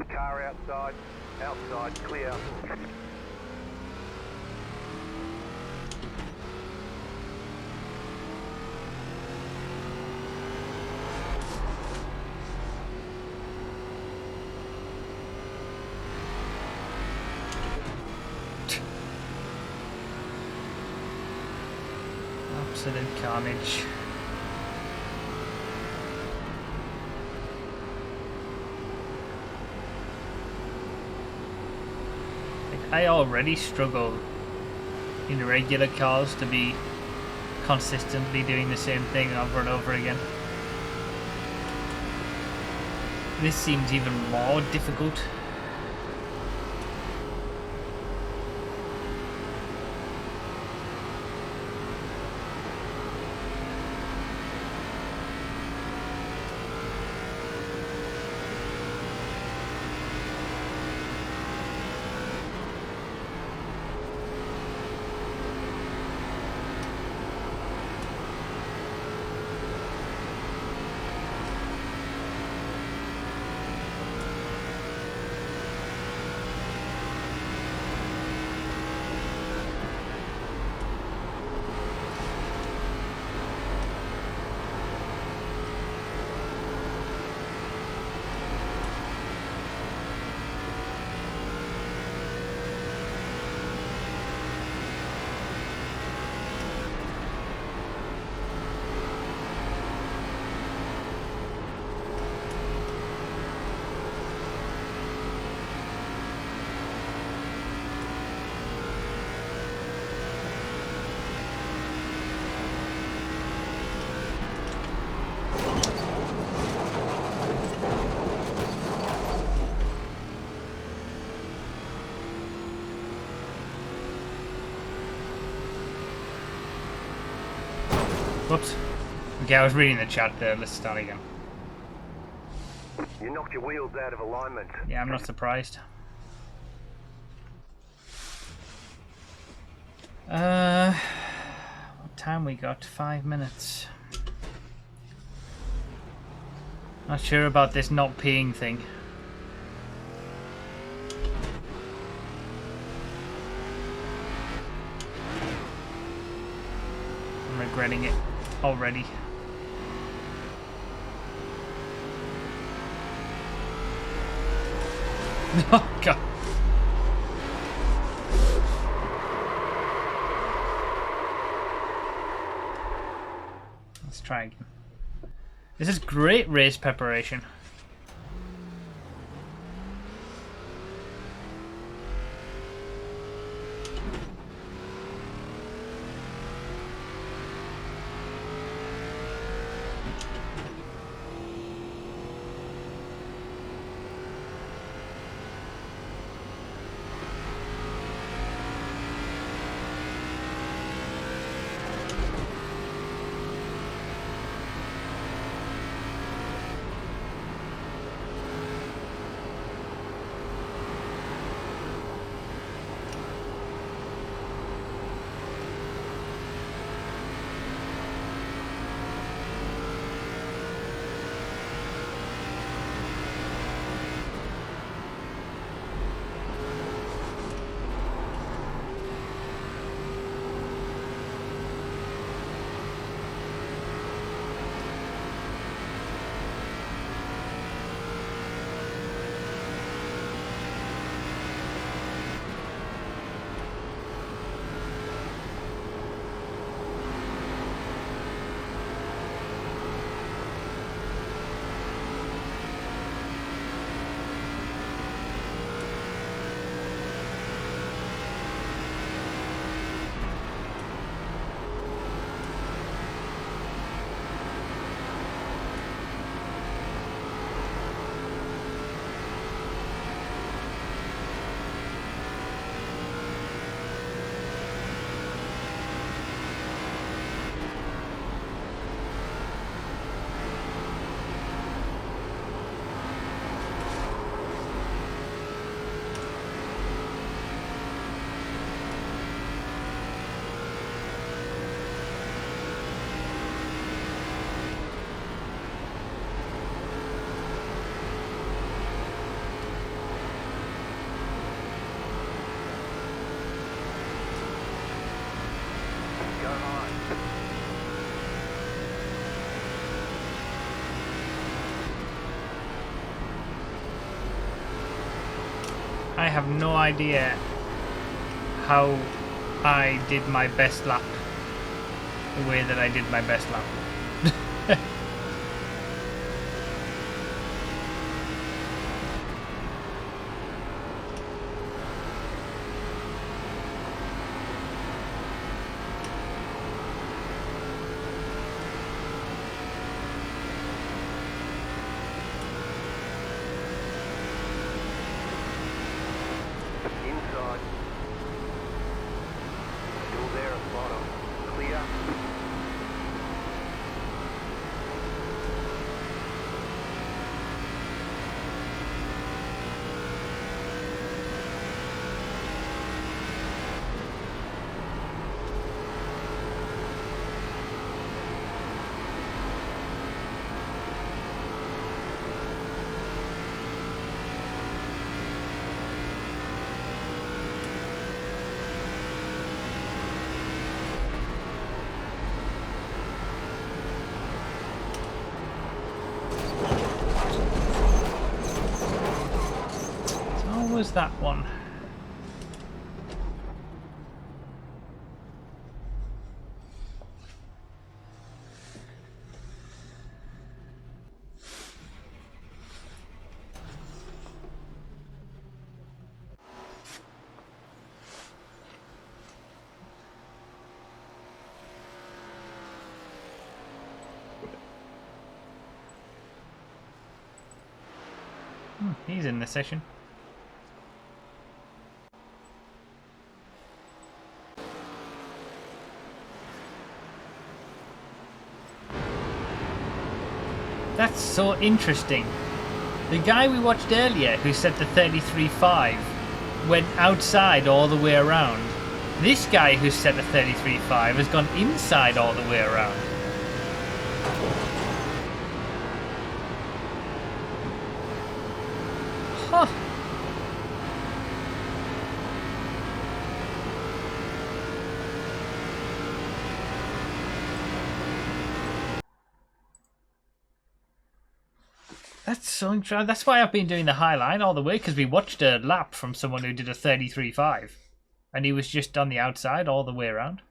Car outside. Outside, clear.
Absolute carnage. I already struggle in regular cars to be consistently doing the same thing over and over again. This seems even more difficult. Whoops. Okay, I was reading the chat there. Let's start again.
You knocked your wheels out of alignment.
Yeah, I'm not surprised. What time we got? 5 minutes. Not sure about this not peeing thing. I'm regretting it already. Oh god. Let's try again. This is great race preparation.
Go high.
I have no idea how I did my best lap the way that I did my best lap.
Inside. Still there at the bottom. Clear.
How was that one? He's in the session. That's so interesting. The guy we watched earlier who set the 33.5 went outside all the way around. This guy who set the 33.5 has gone inside all the way around. Huh. That's so interesting. That's why I've been doing the high line all the way, because we watched a lap from someone who did a 33.5 and he was just on the outside all the way around.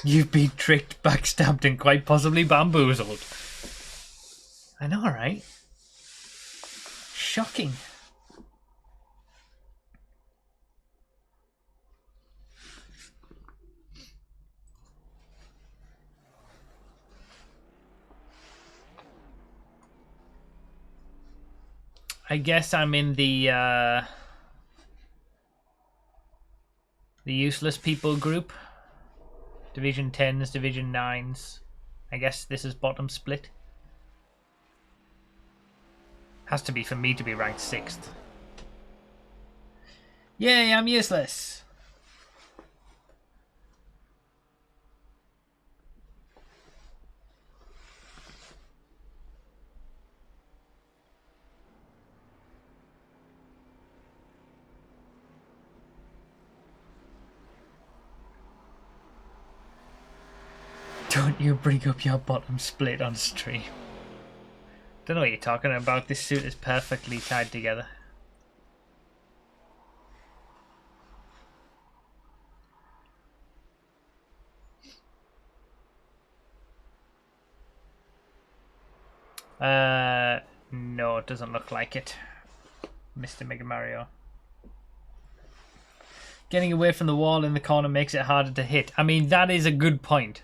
You've been tricked, backstabbed, and quite possibly bamboozled. I know, right? Shocking. I guess I'm in the useless people group. Division 10s, Division 9s. I guess this is bottom split. Has to be for me to be ranked 6th. Yay, I'm useless! Don't you bring up your bottom split on stream. Don't know what you're talking about. This suit is perfectly tied together. No, it doesn't look like it, Mr. Mega Mario. Getting away from the wall in the corner makes it harder to hit. I mean, that is a good point.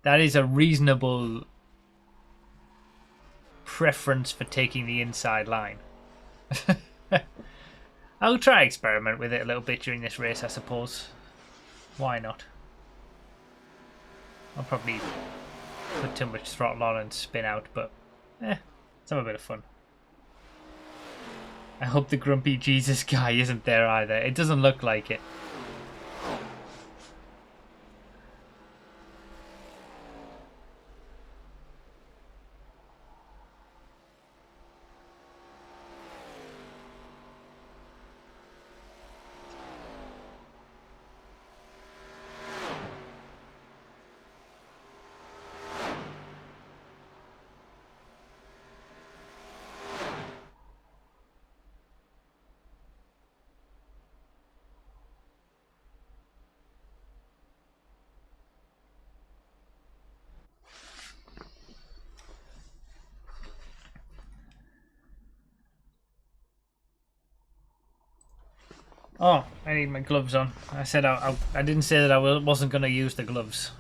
That is a reasonable preference for taking the inside line. I'll try experiment with it a little bit during this race, I suppose. Why not? I'll probably put too much throttle on and spin out, but let's have a bit of fun. I hope the grumpy Jesus guy isn't there either. It doesn't look like it. Oh, I need my gloves on. I said I didn't say that I wasn't going to use the gloves.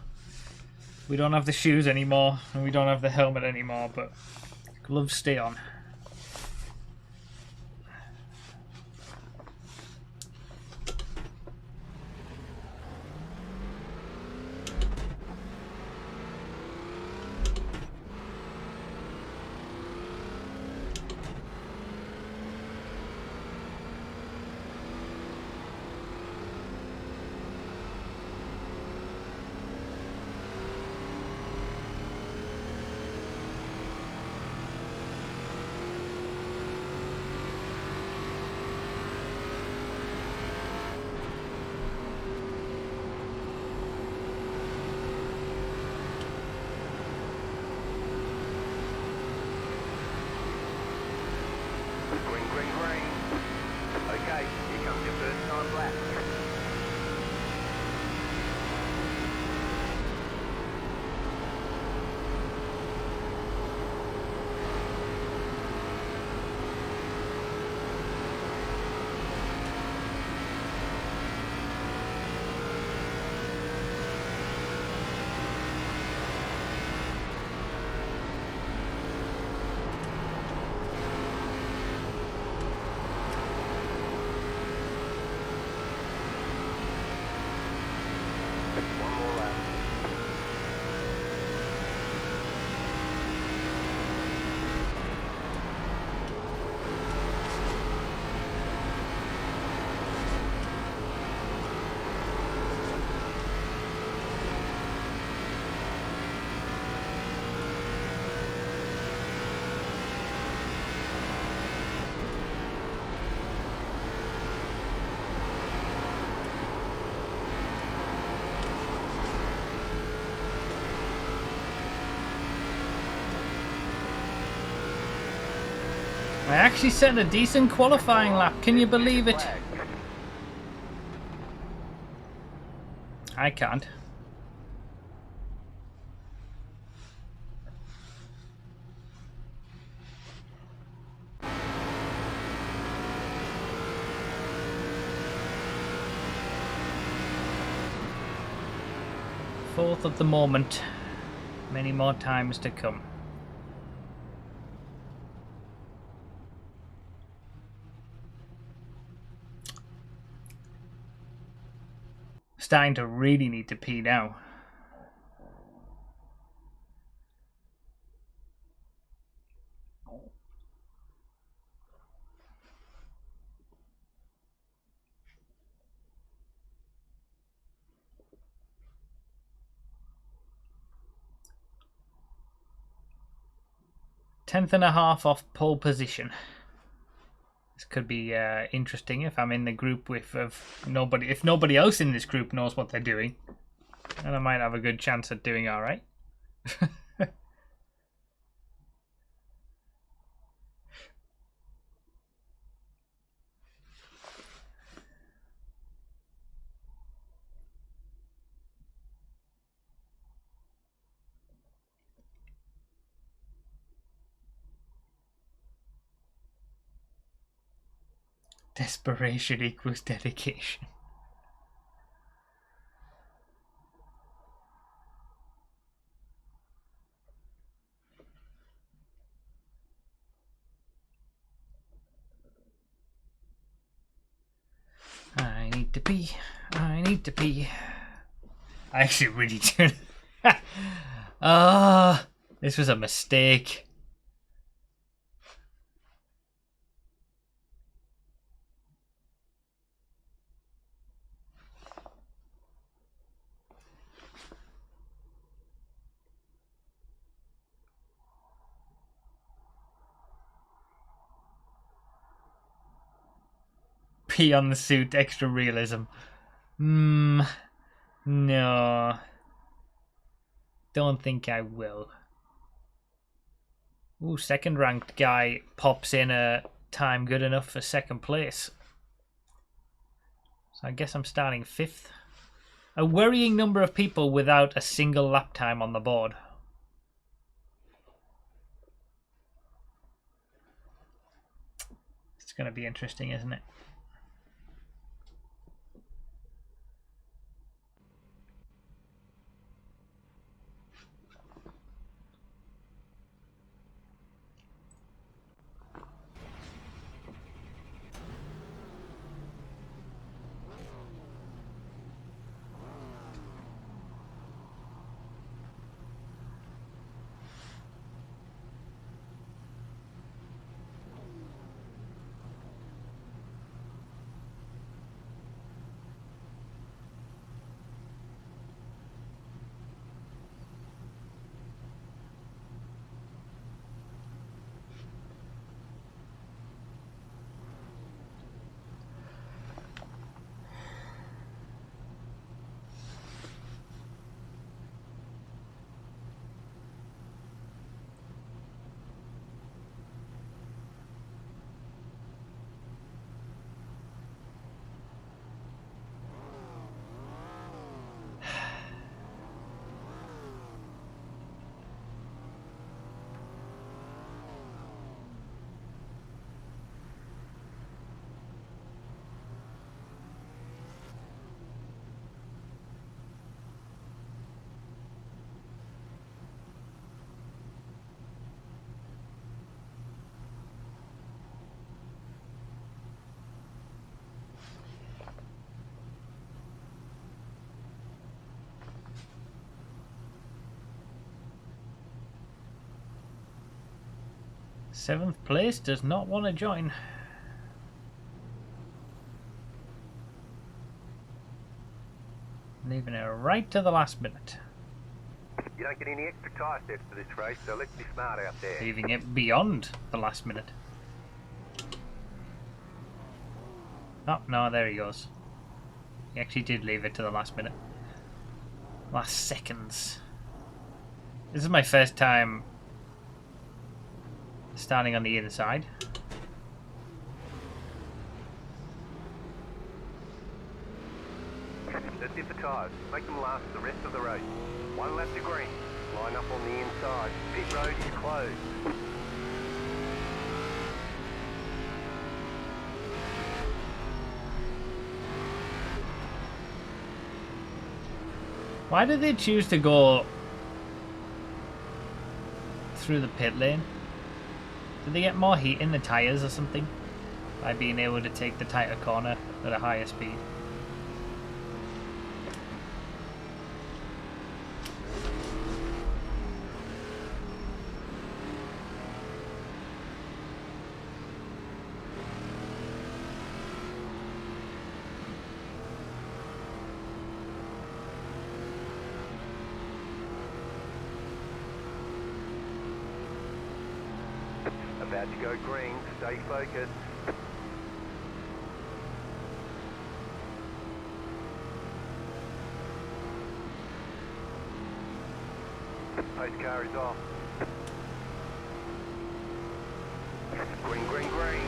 We don't have the shoes anymore, and we don't have the helmet anymore, but gloves stay on.
Green, green, green. Okay, here comes your first time lap. One more lap.
I actually set a decent qualifying lap. Can you believe it? I can't. 4th of the moment. Many more times to come. Starting to really need to pee now. Tenth and a half off pole position. This could be interesting if I'm in the group with nobody. If nobody else in this group knows what they're doing, then I might have a good chance at doing all right. Desperation equals dedication. I need to pee. I need to pee. I actually really do. Ah, this was a mistake. Pee on the suit, extra realism. No. Don't think I will. Ooh, second ranked guy pops in a time good enough for second place. So I guess I'm starting 5th. A worrying number of people without a single lap time on the board. It's going to be interesting, isn't it? Seventh place does not want to join. Leaving it right to the last minute.
You don't get any extra tyre sets for this race, so let's be smart out there.
Leaving it beyond the last minute. Oh, no, there he goes. He actually did leave it to the last minute. Last seconds. This is my first time standing on the inside.
That's it for tyres. Make them last the rest of the race. 1 lap to green. Line up on the inside. Pit road is closed.
Why did they choose to go through the pit lane? Did they get more heat in the tyres or something? By being able to take the tighter corner at a higher speed?
About to go green, stay focused. Pace car is off. Green, green, green.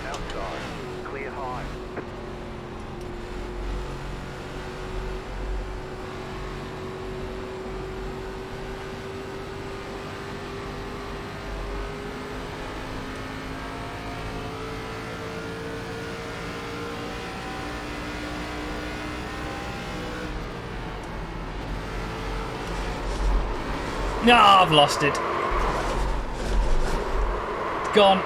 Outside, clear high.
No, I've lost it. Gone.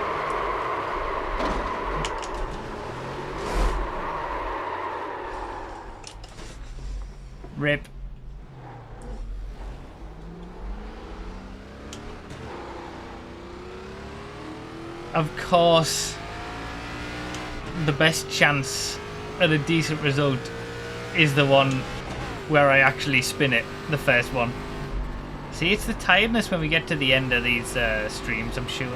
Rip. Of course, the best chance at a decent result is the one where I actually spin it, the first one. See, it's the tiredness when we get to the end of these streams, I'm sure.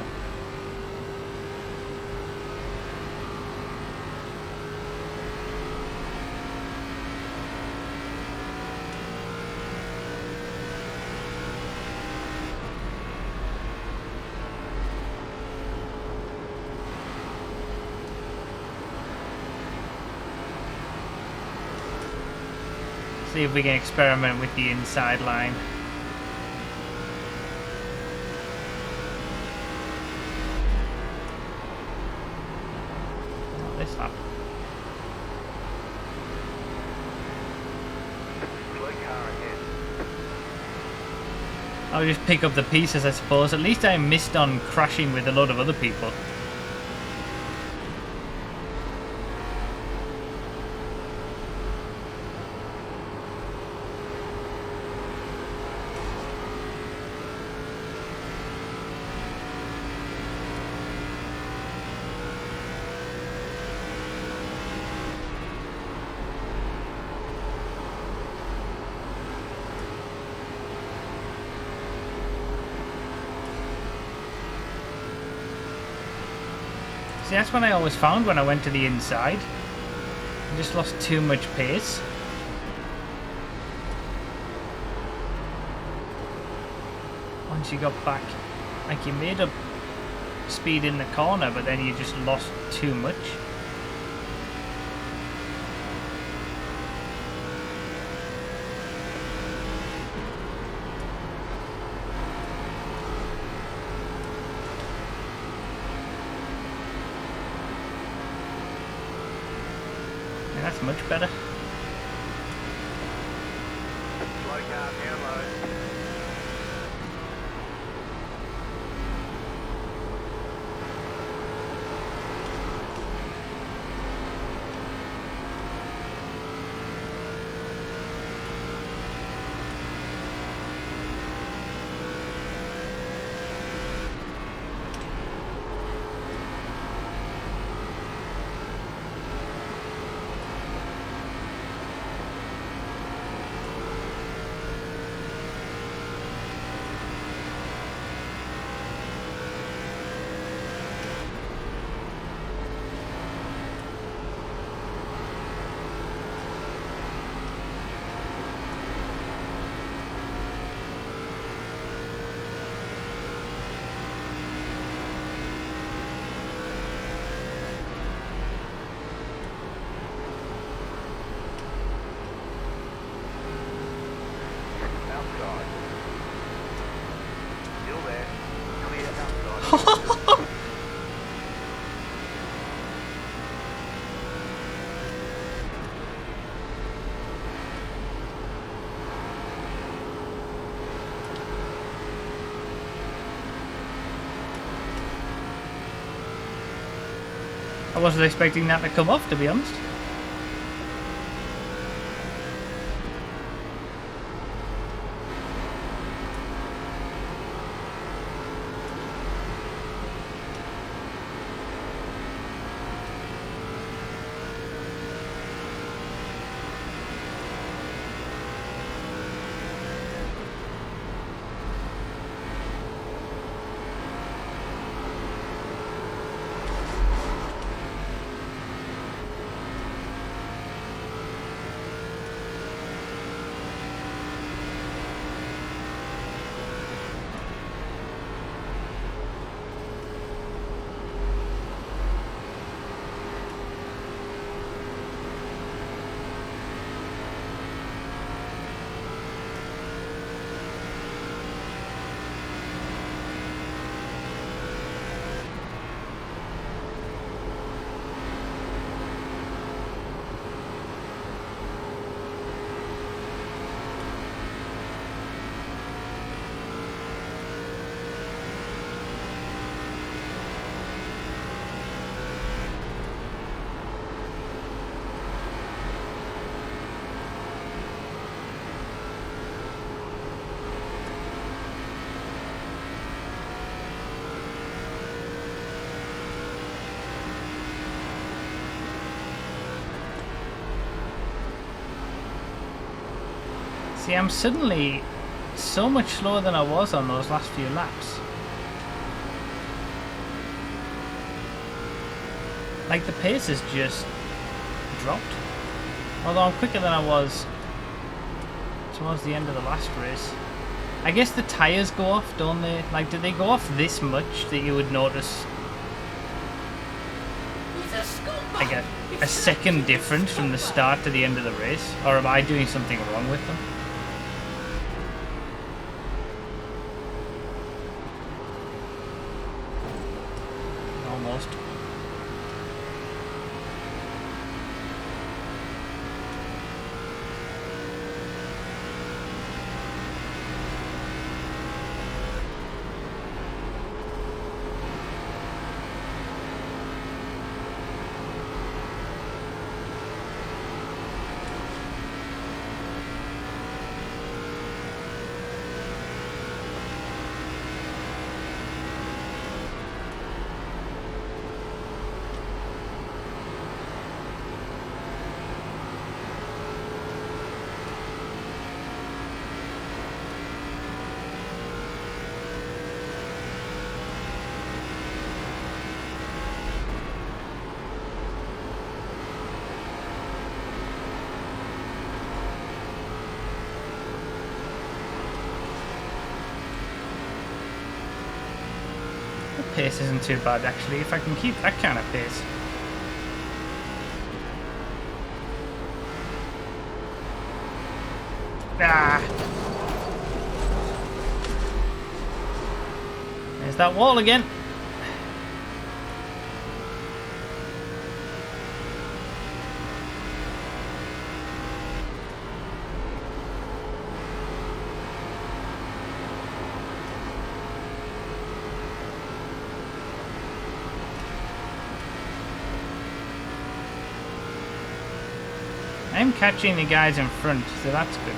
See if we can experiment with the inside line. Not this lap.
Slow car ahead.
I'll just pick up the pieces, I suppose. At least I missed on crashing with a lot of other people. See, that's what I always found when I went to the inside. I just lost too much pace. Once you got back, like you made up speed in the corner, but then you just lost too much. That's much better.
Slow car down low. Outside. Still there. Clear outside.
I wasn't expecting that to come off, to be honest. See, I'm suddenly so much slower than I was on those last few laps. Like, the pace has just dropped. Although I'm quicker than I was towards the end of the last race. I guess the tyres go off, don't they? Like, do they go off this much that you would notice like a second difference from the start to the end of the race? Or am I doing something wrong with them? Almost. Pace isn't too bad actually, if I can keep that kind of pace. Ah! There's that wall again. I'm catching the guys in front, so that's good.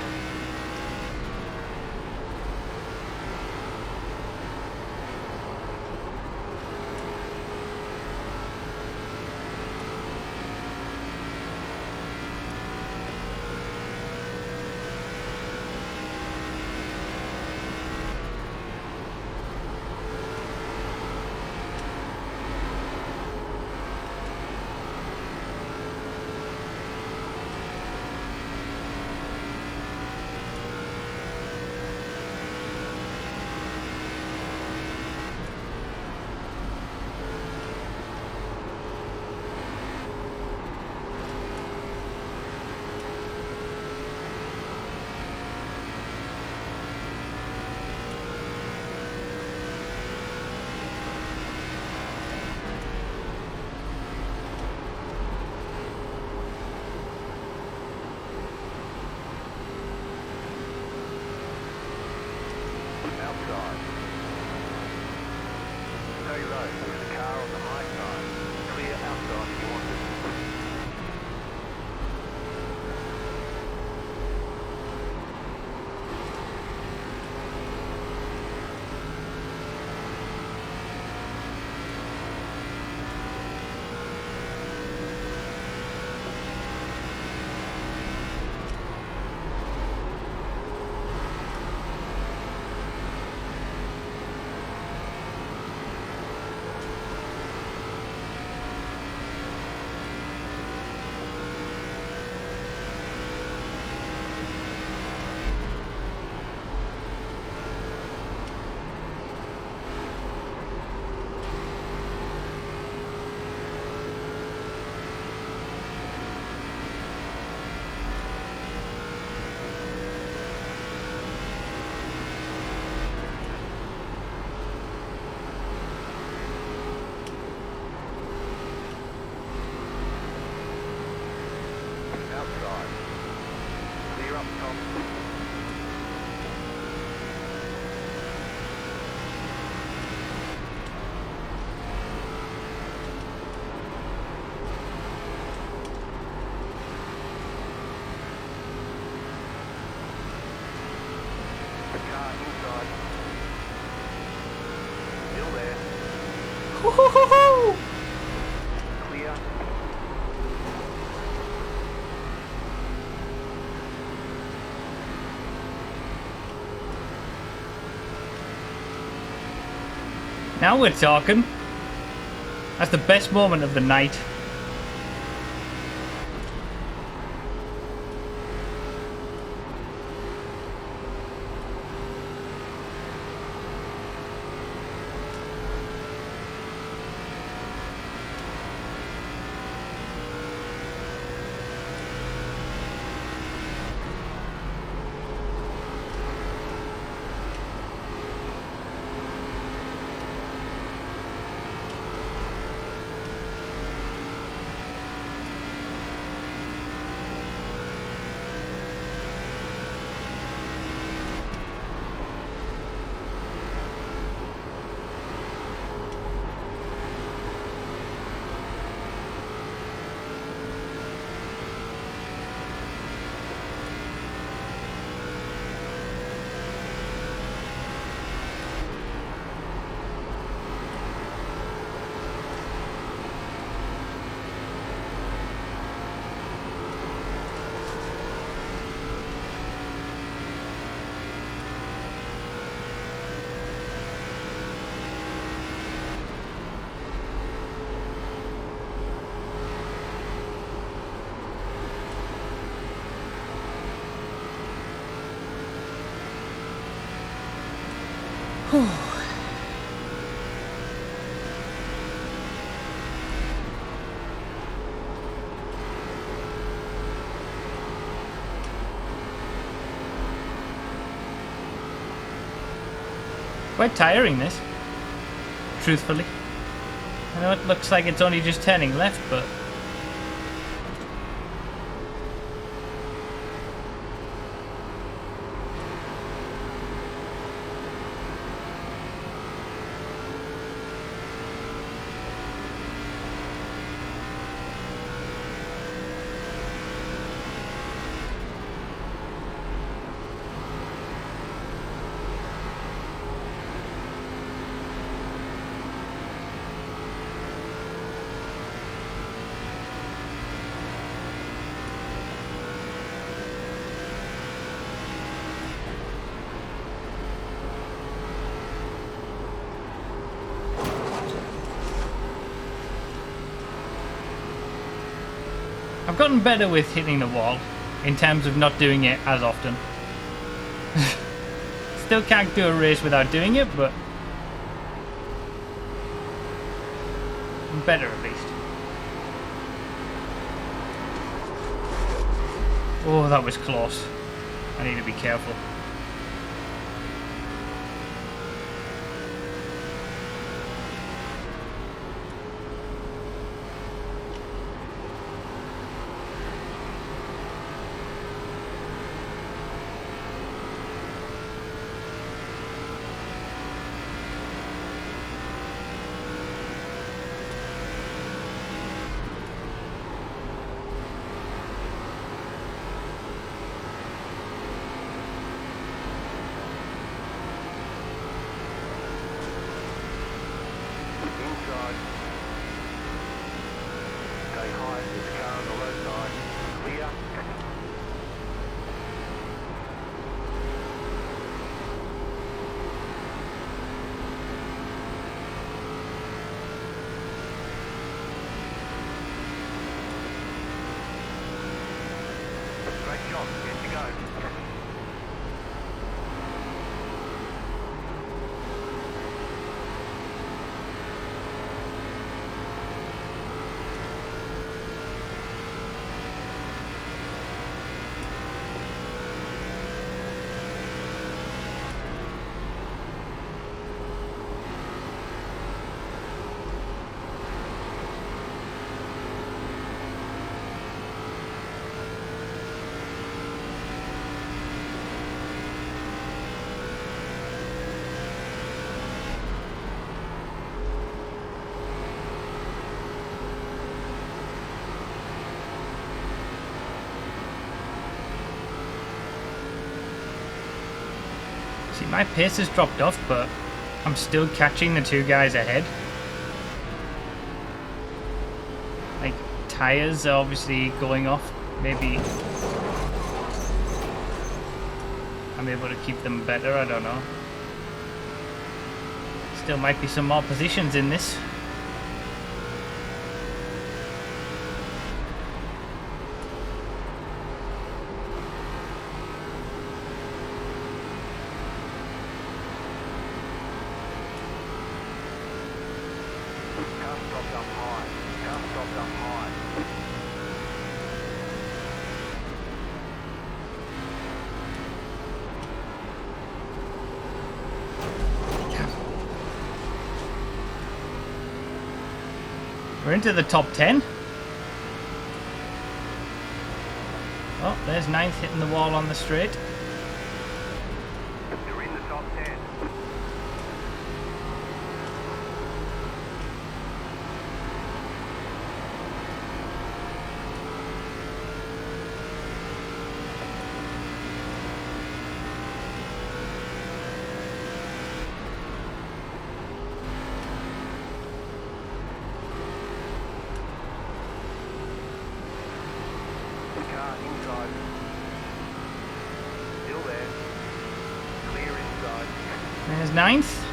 Stay low with the car on the high side. Clear Outside if you want it. Outside. Clear up top. The car inside. Still there. Clear.
Now we're talking. That's the best moment of the night. Quite tiring, this. Truthfully. I know it looks like it's only just turning left, but... I've gotten better with hitting the wall, in terms of not doing it as often. Still can't do a race without doing it, but... I'm better at least. Oh, that was close. I need to be careful.
inside. Stay high, get the car on the low side. Clear. Great shot, good to go.
See, my pace has dropped off, but I'm still catching the two guys ahead. Like, tires are obviously going off. Maybe I'm able to keep them better, I don't know. Still might be some more positions in this.
Car stopped up high. Car stopped up high.
We're into the top 10. Oh, there's 9th hitting the wall on the straight.
You're in the top 10. Car inside. Still there. Clear inside.
There's 9th.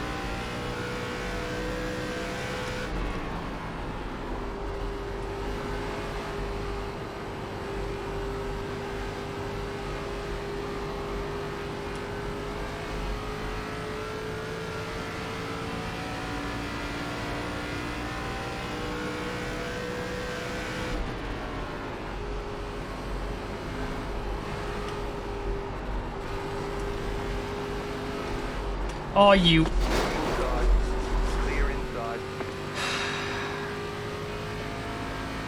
Oh, you.
Inside. Clear inside.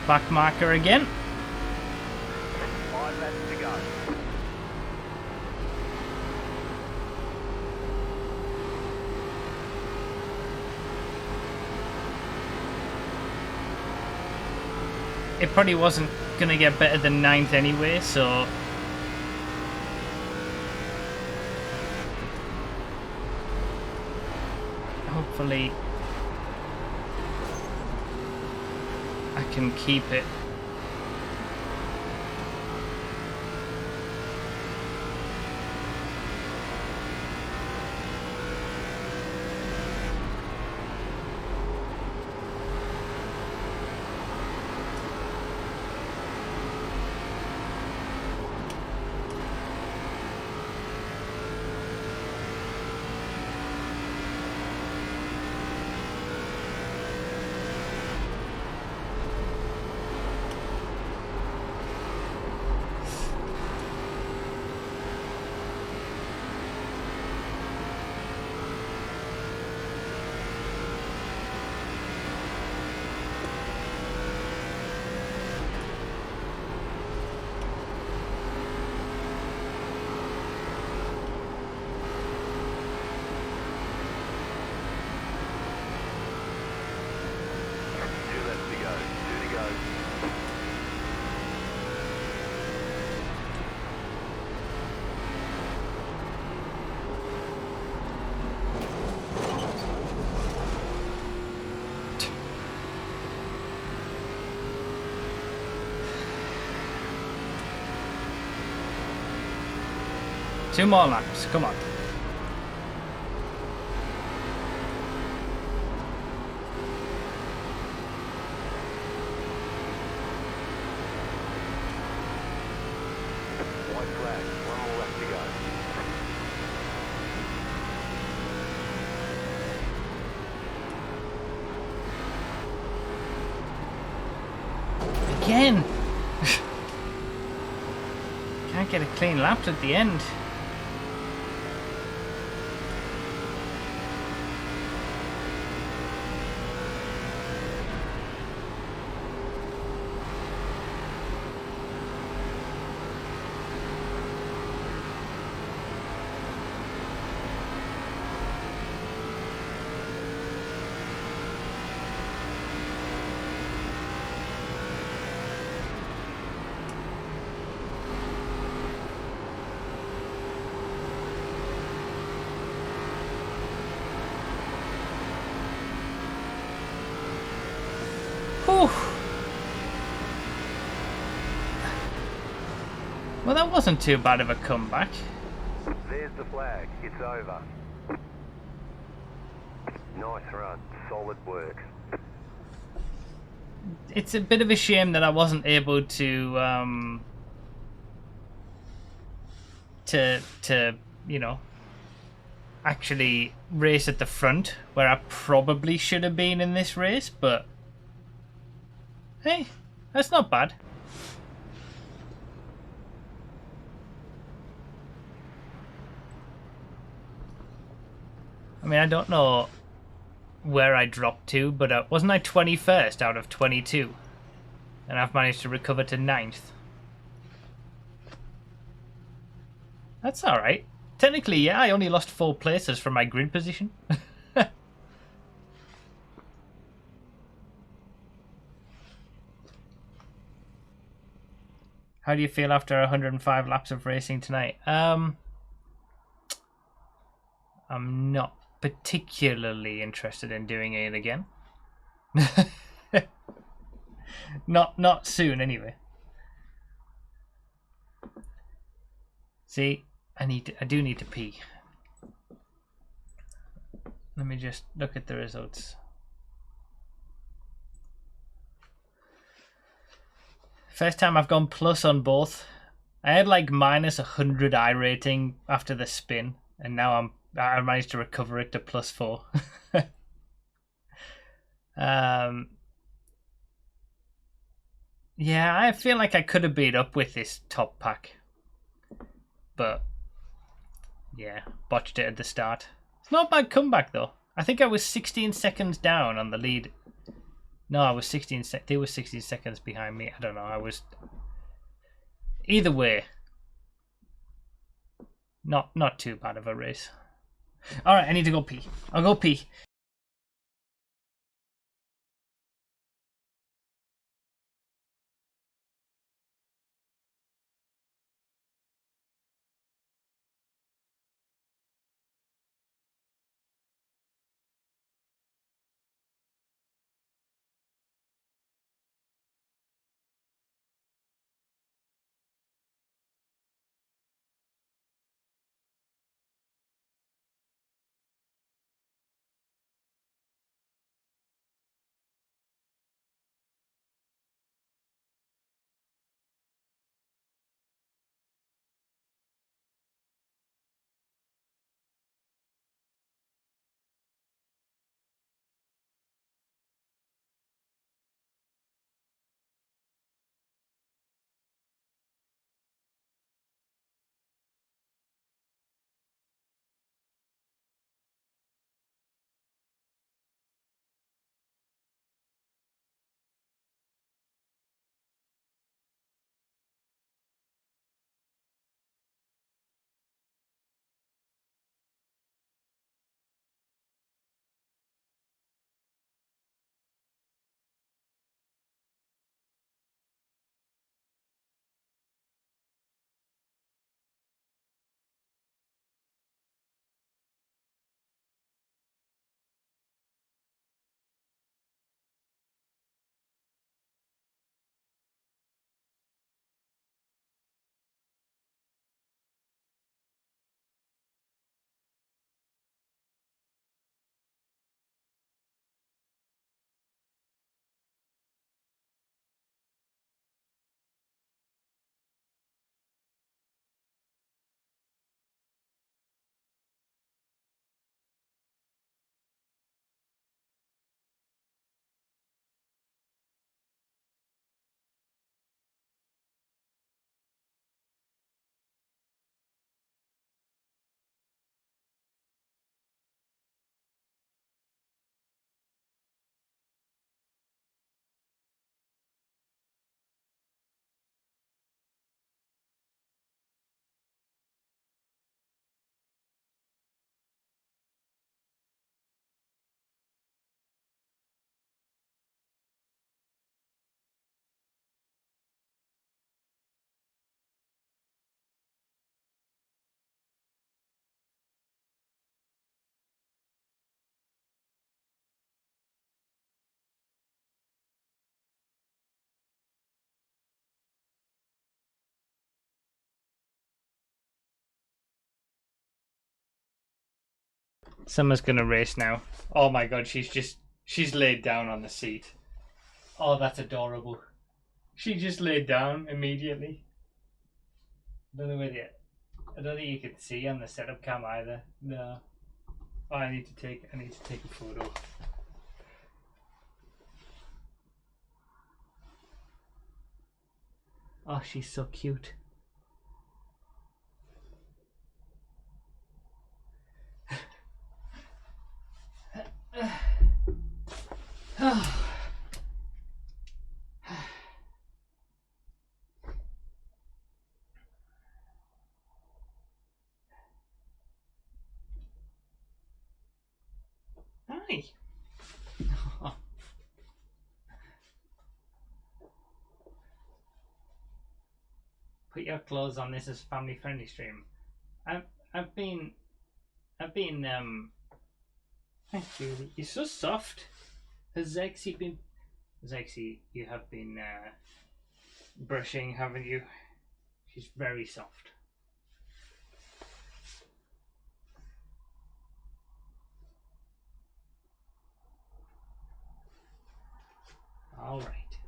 Back marker again.
5 laps to go.
It probably wasn't going to get better than 9th anyway, so... Hopefully... I can keep it. 2 more laps. Come on.
White flag. One more left to go.
Again. Can't get a clean lap at the end. Whew. Well, that wasn't too bad of a comeback.
There's the flag. It's over. Nice run. Solid work.
It's a bit of a shame that I wasn't able to you know, actually race at the front where I probably should have been in this race, but hey, that's not bad. I mean, I don't know where I dropped to, but wasn't I 21st out of 22? And I've managed to recover to 9th. That's alright. Technically, yeah, I only lost 4 places from my grid position. How do you feel after 105 laps of racing tonight? I'm not particularly interested in doing it again. Not soon, anyway. See, I do need to pee. Let me just look at the results. First time I've gone plus on both. I had like minus 100 iRating after the spin, and now I managed to recover it to plus 4. Yeah, I feel like I could have beat up with this top pack, but yeah, botched it at the start. It's not a bad comeback though. I think I was 16 seconds down on the lead. No, I was 16. They were 16 seconds behind me. I don't know. I was. Either way, not too bad of a race. All right, I need to go pee. I'll go pee. Summer's gonna race now. Oh my god, she's laid down on the seat. Oh, that's adorable. She just laid down immediately. I don't think you can see on the setup cam either. No. Oh, I need to take a photo. Oh, she's so cute. Hi. Put your clothes on. This is family friendly stream. I've been thank you. You're so soft. Has Zexy, you have been brushing, haven't you? She's very soft. All right.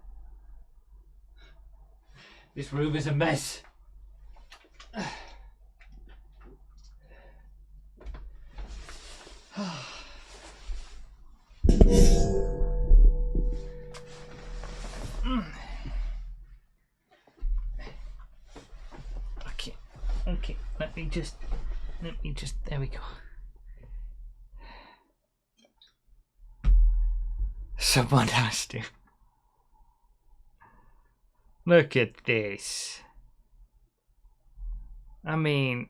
This room is a mess. Okay. Let me just. There we go. Someone has to. Look at this. I mean,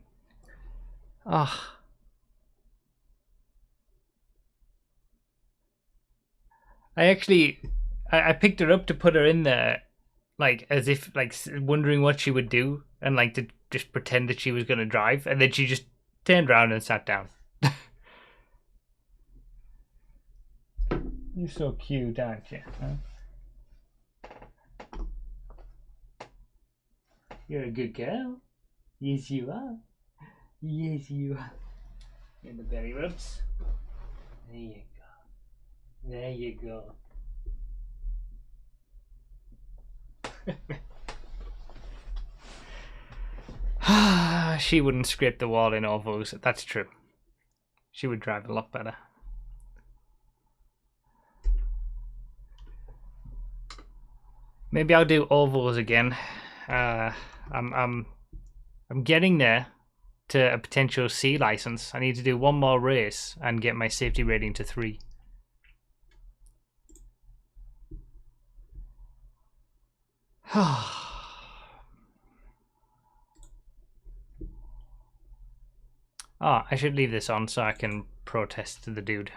oh. I picked her up to put her in there, like as if like wondering what she would do, and like to just pretend that she was gonna drive, and then she just turned around and sat down. You're so cute, aren't you? Huh? You're a good girl. Yes, you are. Yes, you are. In the belly rubs. There you go. There you go. She wouldn't scrape the wall in ovals. That's true. She would drive a lot better. Maybe I'll do ovals again. I'm getting there to a potential C license. I need to do one more race and get my safety rating to 3. Oh, I should leave this on so I can protest to the dude.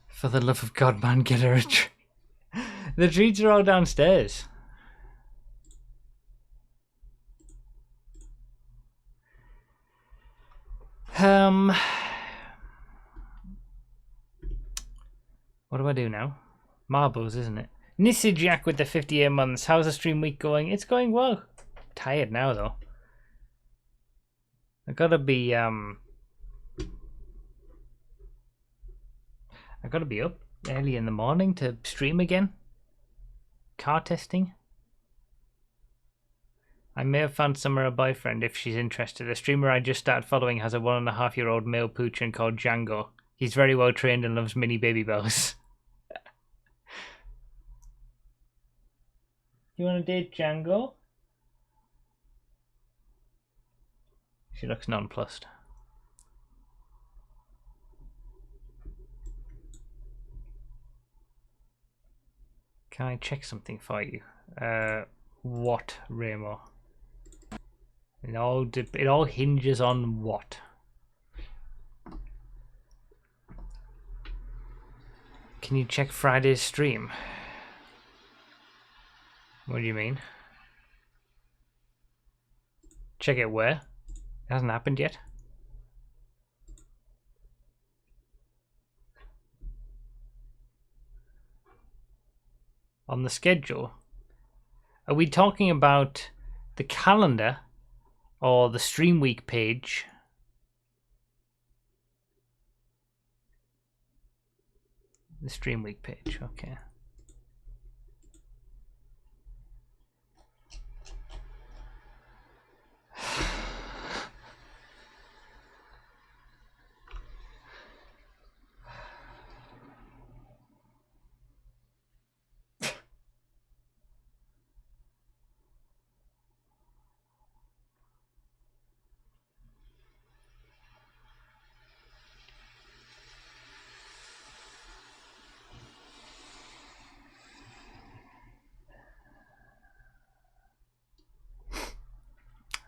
For the love of God, man, get her a treat. The treats are all downstairs. What do I do now? Marbles, isn't it? Nissy Jack with the 58 months. How's the stream week going? It's going well. Tired now though. I gotta be up early in the morning to stream again. Car testing. I may have found Summer a boyfriend if she's interested. A streamer I just started following has a 1.5-year-old male poochin called Django. He's very well trained and loves mini baby bells. You want to date Django? She looks nonplussed. Can I check something for you? What, Ramo? It all hinges on what. Can you check Friday's stream? What do you mean? Check it where? It hasn't happened yet. On the schedule? Are we talking about the calendar
or the Stream Week page. The Stream Week page, okay.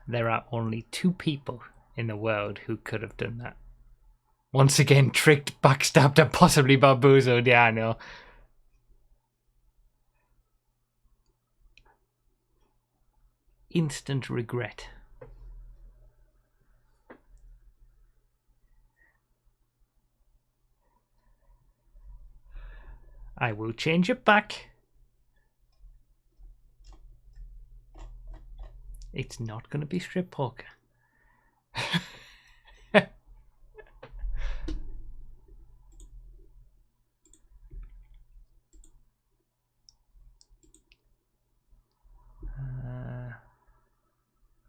There are only 2 people in the world who could have done that. Once again, tricked, backstabbed, and possibly bamboozled. Yeah, I know. Instant regret. I will change it back. It's not going to be strip poker.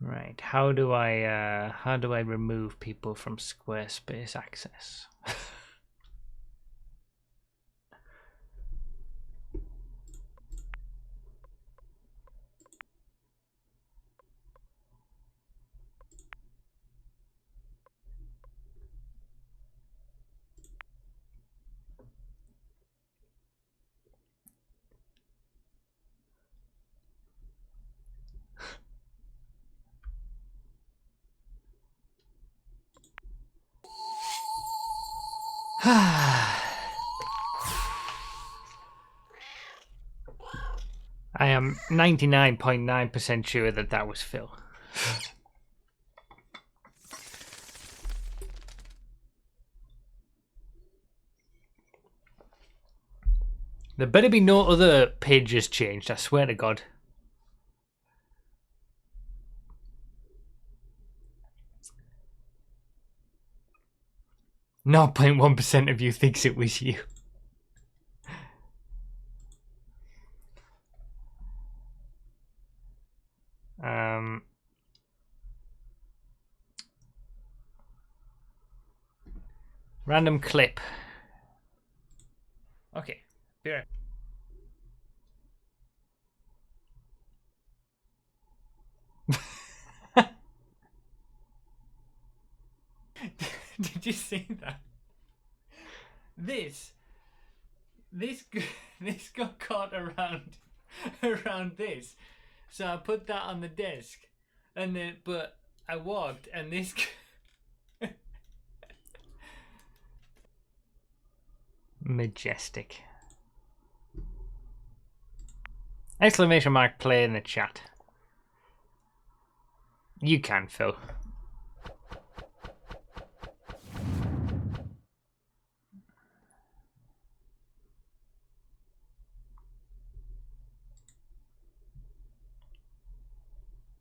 Right, how do I remove people from Squarespace access? I am 99.9% sure that that was Phil. There better be no other pages changed, I swear to God. No 0.1% of you thinks it was you. Random clip. Okay, be right. Did you see that? This got caught around this, so I put that on the desk, and then but I walked, and this. Majestic. Exclamation mark play in the chat. You can, Phil.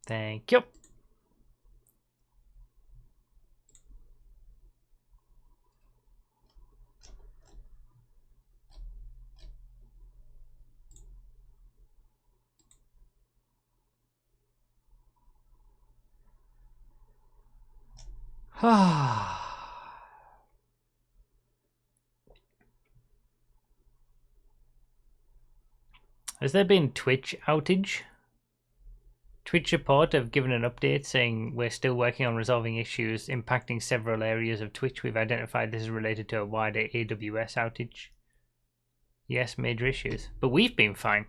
Thank you. Has there been Twitch outage? Twitch support have given an update saying we're still working on resolving issues impacting several areas of Twitch. We've identified this is related to a wider AWS outage. Yes, major issues. But we've been fine.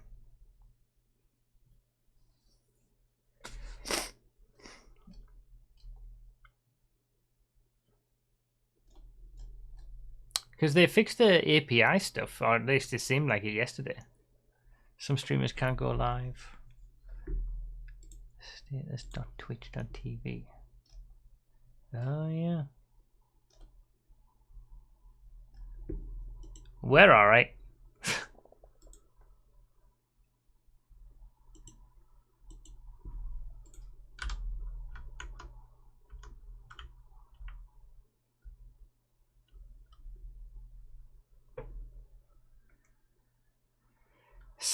Because they fixed the API stuff, or at least it seemed like it yesterday. Some streamers can't go live. Status.twitch.tv. Oh, yeah. We're alright.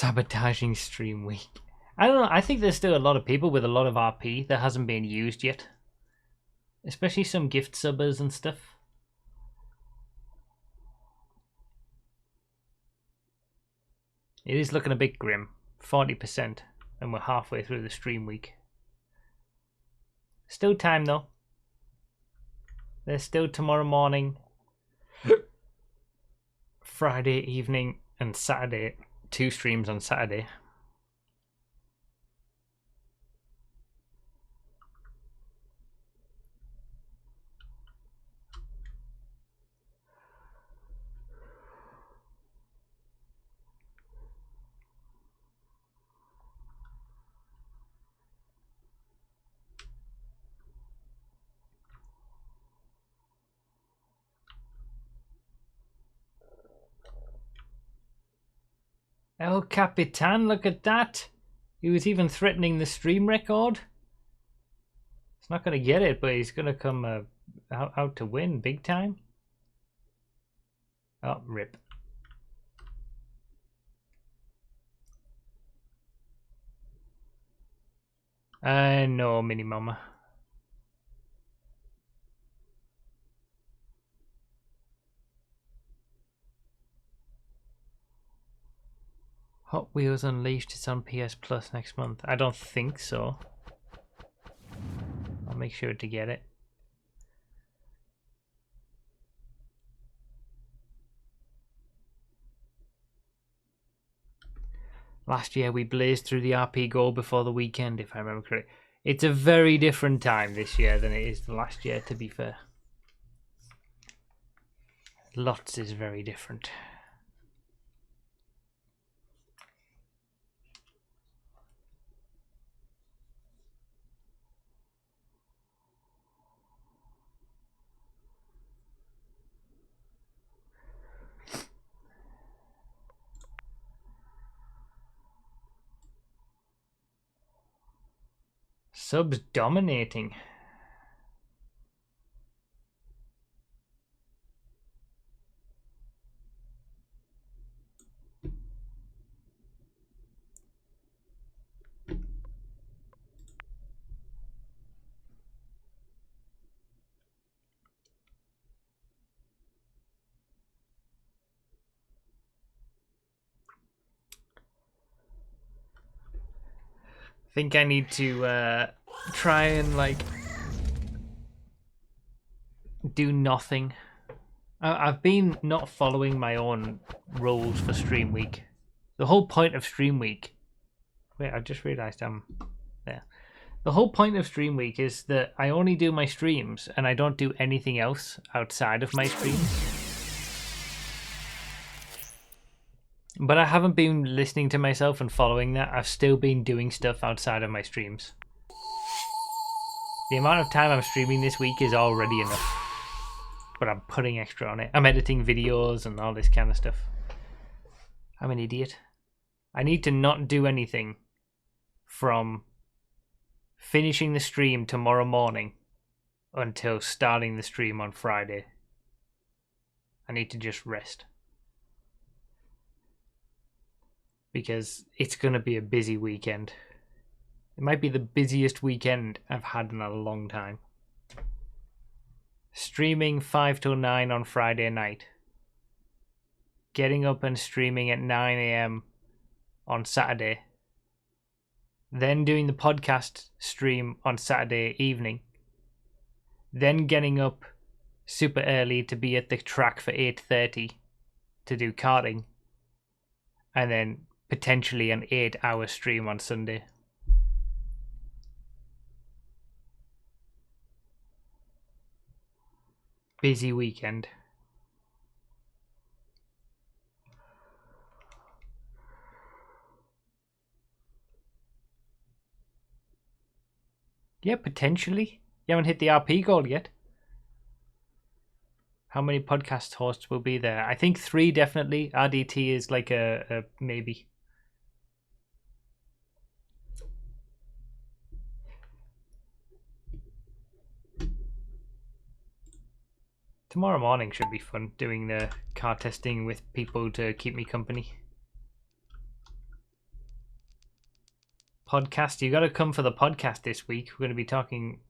Sabotaging stream week. I don't know. I think there's still a lot of people with a lot of RP that hasn't been used yet. Especially some gift subbers and stuff. It is looking a bit grim. 40%. And we're halfway through the stream week. Still time though. There's still tomorrow morning, Friday evening, and Saturday. 2 streams on Saturday. El Capitan, look at that. He was even threatening the stream record. He's not going to get it, but he's going to come out to win big time. Oh, rip. No, Mini Mama. Hot Wheels Unleashed is on PS Plus next month. I don't think so. I'll make sure to get it. Last year we blazed through the RP goal before the weekend, if I remember correctly. It's a very different time this year than it is the last year, to be fair. Lots is very different. Subs dominating. I think I need to try and like do nothing. I've been not following my own rules for Stream Week. The whole point of Stream Week... Wait, I just realised I'm there. The whole point of Stream Week is that I only do my streams and I don't do anything else outside of my streams. But I haven't been listening to myself and following that. I've still been doing stuff outside of my streams. The amount of time I'm streaming this week is already enough. But I'm putting extra on it. I'm editing videos and all this kind of stuff. I'm an idiot. I need to not do anything from finishing the stream tomorrow morning until starting the stream on Friday. I need to just rest. Because it's going to be a busy weekend. It might be the busiest weekend I've had in a long time. Streaming 5 till 9 on Friday night. Getting up and streaming at 9 AM on Saturday. Then doing the podcast stream on Saturday evening. Then getting up super early to be at the track for 8:30 to do karting. And then potentially an 8-hour stream on Sunday. Busy weekend. Yeah, potentially. You haven't hit the RP goal yet. How many podcast hosts will be there? I think 3 definitely. RDT is like a maybe. Tomorrow morning should be fun, doing the car testing with people to keep me company. podcast. You got to come for the podcast this week. We're going to be talking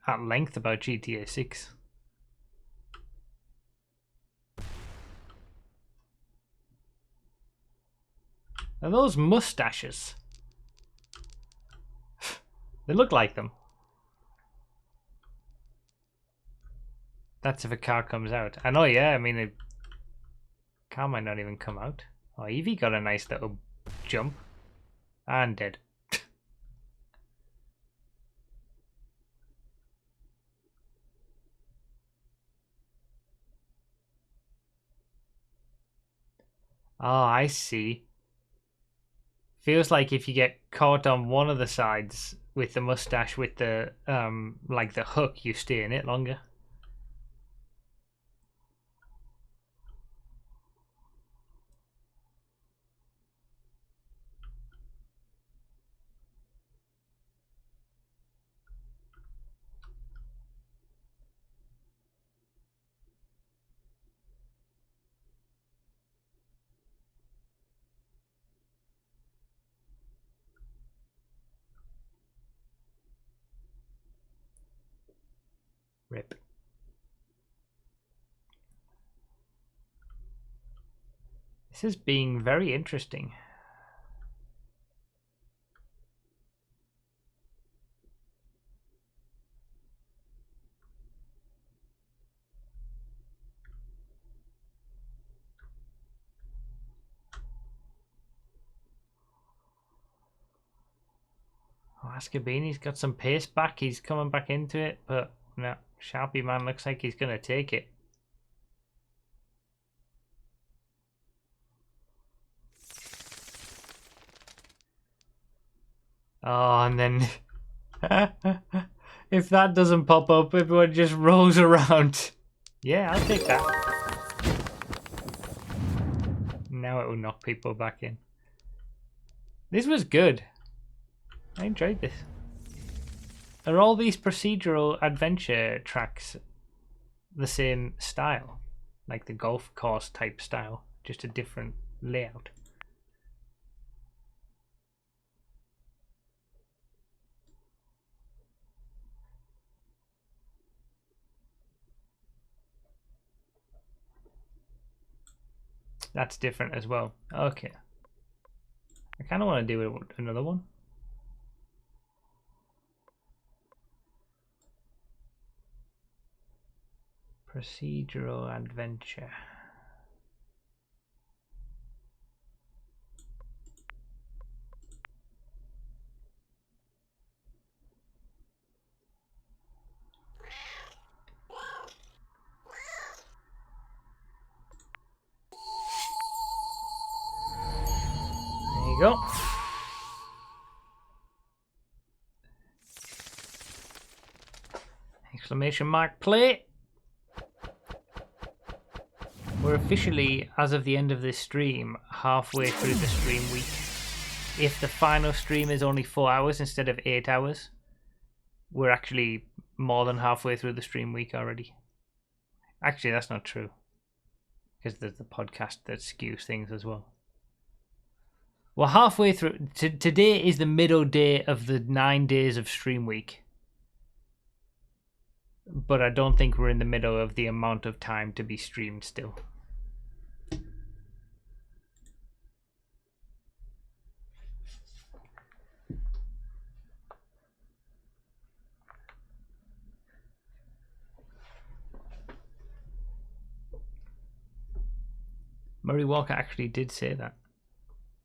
at length about GTA 6. Are those mustaches? They look like them. That's if a car comes out. I know, yeah. I mean, a car might not even come out. Oh, Evie got a nice little jump. And dead. Oh, I see. Feels like if you get caught on one of the sides with the mustache with the like the hook, you stay in it longer. Rip. This is being very interesting. Oh, Ascabini's got some pace back. He's coming back into it, but no, Sharpie man looks like he's gonna take it. Oh, and then if that doesn't pop up, everyone just rolls around. Yeah, I'll take that. Now it will knock people back in. This was good. I enjoyed this. Are all these procedural adventure tracks the same style? Like the golf course type style, just a different layout? That's different as well. Okay. I kind of want to do another one. Procedural adventure. There you go. Exclamation mark play. We're officially, as of the end of this stream, halfway through the stream week. If the final stream is only 4 hours instead of 8 hours, we're actually more than halfway through the stream week already. Actually, that's not true, because there's the podcast that skews things as well. We're halfway through. Today is the middle day of the 9 days of stream week. But I don't think we're in the middle of the amount of time to be streamed still. Murray Walker actually did say that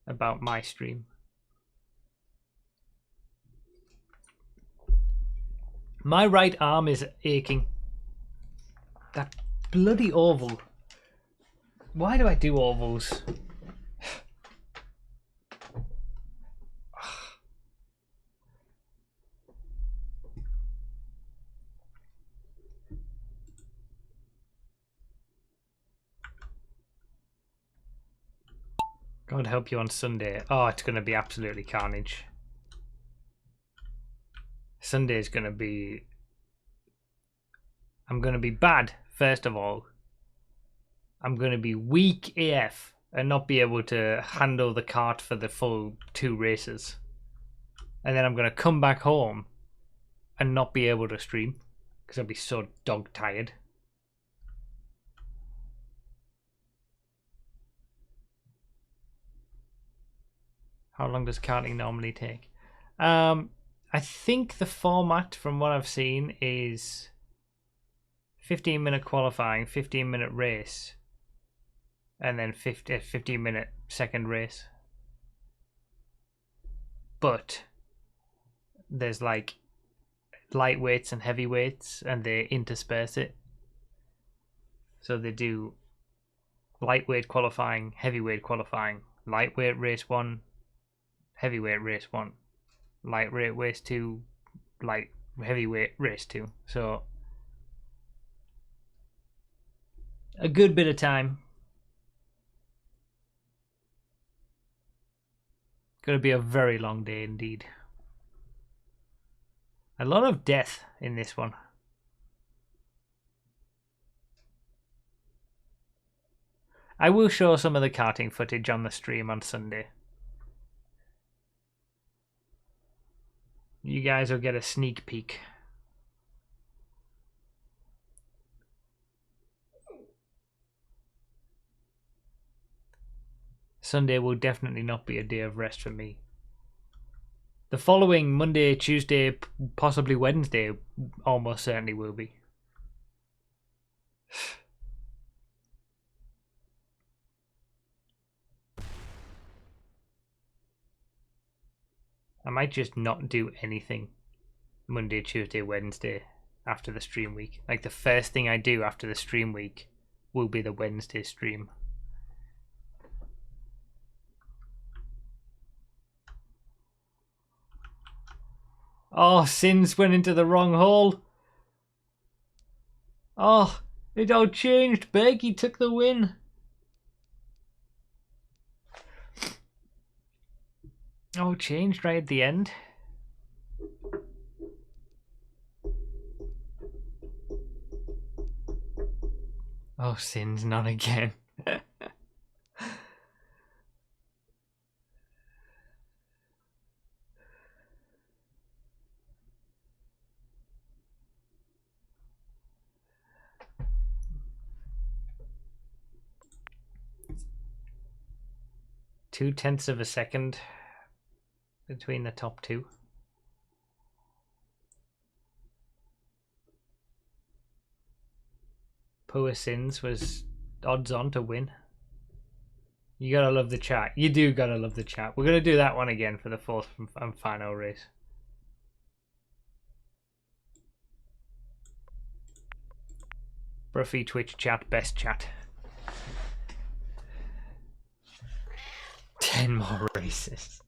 about my stream. My right arm is aching. That bloody oval. Why do I do ovals? God help you on Sunday. Oh, it's going to be absolutely carnage. Sunday's going to be... I'm going to be bad, first of all. I'm going to be weak AF and not be able to handle the cart for the full 2 races. and then I'm going to come back home and not be able to stream because I'll be so dog tired. How long does karting normally take? I think the format from what I've seen is 15-minute qualifying, 15-minute race, and then 15-minute second race. But there's like lightweights and heavyweights, and they intersperse it. So they do lightweight qualifying, heavyweight qualifying, lightweight race 1, heavyweight race 1, lightweight race 2, light heavyweight race 2. So a good bit of time. Going to be a very long day indeed. A lot of death in this one. I will show some of the karting footage on the stream on Sunday. You guys will get a sneak peek. Sunday will definitely not be a day of rest for me. The following Monday, Tuesday, possibly Wednesday, almost certainly will be. I might just not do anything Monday, Tuesday, Wednesday after the stream week. Like the first thing I do after the stream week will be the Wednesday stream. Oh, Sins went into the wrong hole. Oh, it all changed. Berkey took the win. Oh, changed right at the end. Oh, Sins, not again. Two-tenths of a second between the top two. Poor Sins was odds on to win. You gotta love the chat. You do gotta love the chat. We're gonna do that one again for the fourth and final race. Broughy Twitch chat, best chat. 10 more races.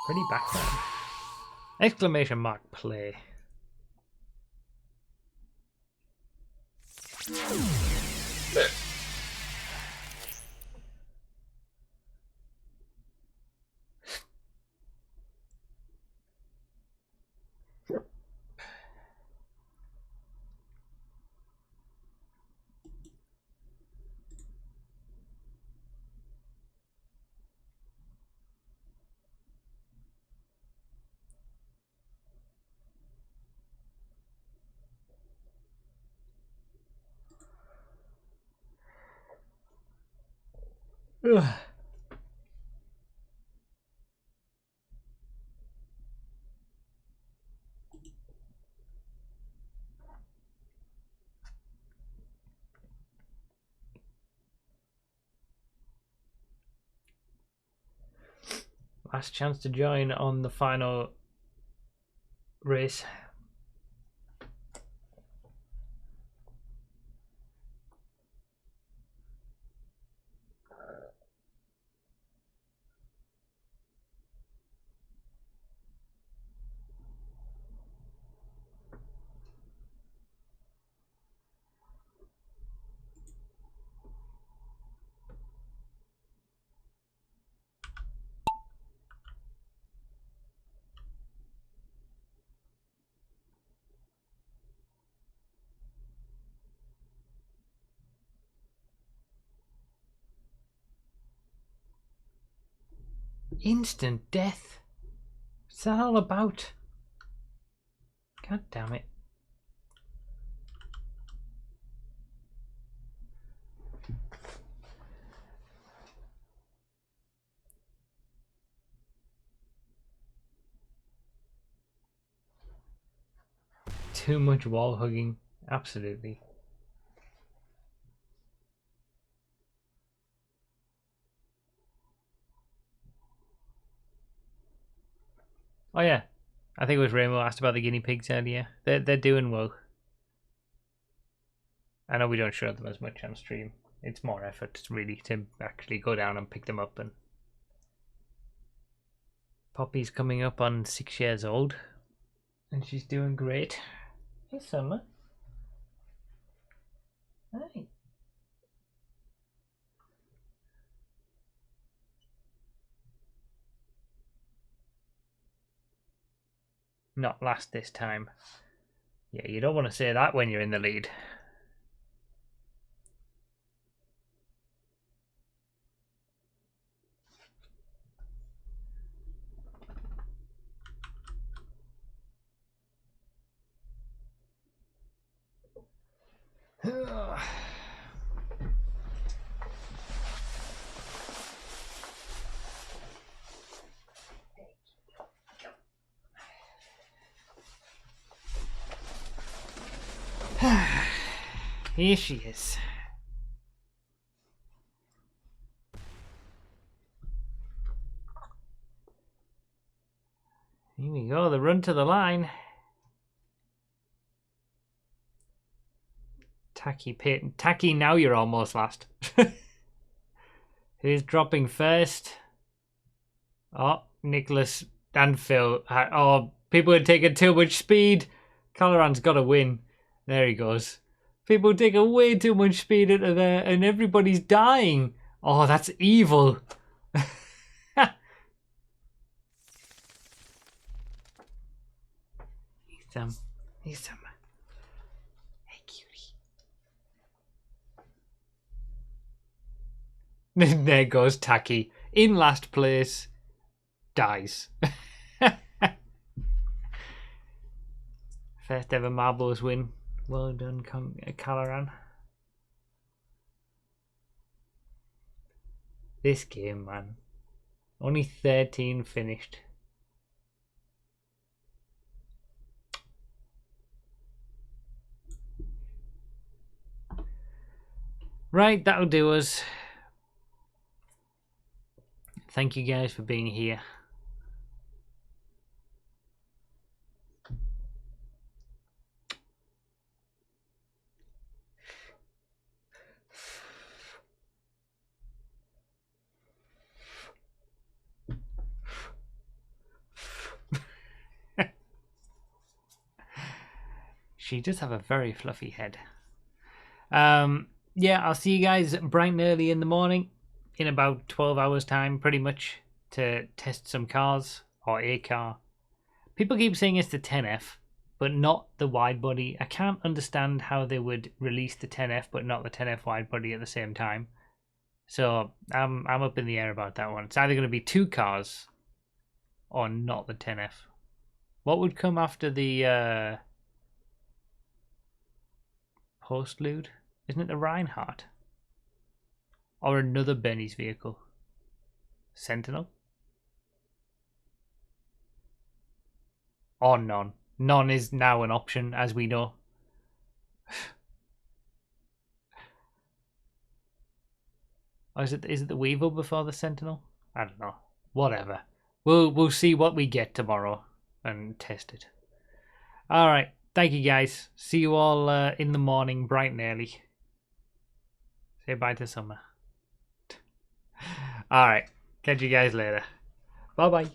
Pretty background. Exclamation mark play. Ugh. Last chance to join on the final race. Instant death. What's that all about? God damn it. Too much wall hugging. Absolutely. Oh yeah. I think it was Rainbow asked about the guinea pigs earlier. They're doing well. I know we don't show them as much on stream. It's more effort really to actually go down and pick them up. And Poppy's coming up on 6 years old, and she's doing great. Hey, Summer. Hi. Not last this time. Yeah, you don't want to say that when you're in the lead. Here she is. Here we go, the run to the line. Tacky Peyton. Tacky, now you're almost last. Who's dropping first? Oh, Nicholas and Phil. Oh, people are taking too much speed. Caloran's got to win. There he goes. People taking way too much speed into there, and everybody's dying. Oh, that's evil. Hey, Sam. Hey, Sam. Hey, cutie. There goes Tacky. In last place. Dies. First ever marbles win. Well done, Caloran. This game, man. Only 13 finished. Right, that'll do us. Thank you guys for being here. She does have a very fluffy head. Yeah, I'll see you guys bright and early in the morning, in about 12 hours time, pretty much, to test some cars, or a car. People keep saying it's the 10F, but not the wide body. I can't understand how they would release the 10F, but not the 10F wide body at the same time. So I'm up in the air about that one. It's either going to be two cars, or not the 10F. What would come after the postlude? Isn't it the Reinhardt? Or another Benny's vehicle? Sentinel? Or none. None is now an option, as we know. Or is it the Weevil before the Sentinel? I don't know. Whatever. We'll see what we get tomorrow and test it. Alright. Thank you guys. See you all in the morning, bright and early. Say bye to Summer. Alright. Catch you guys later. Bye bye.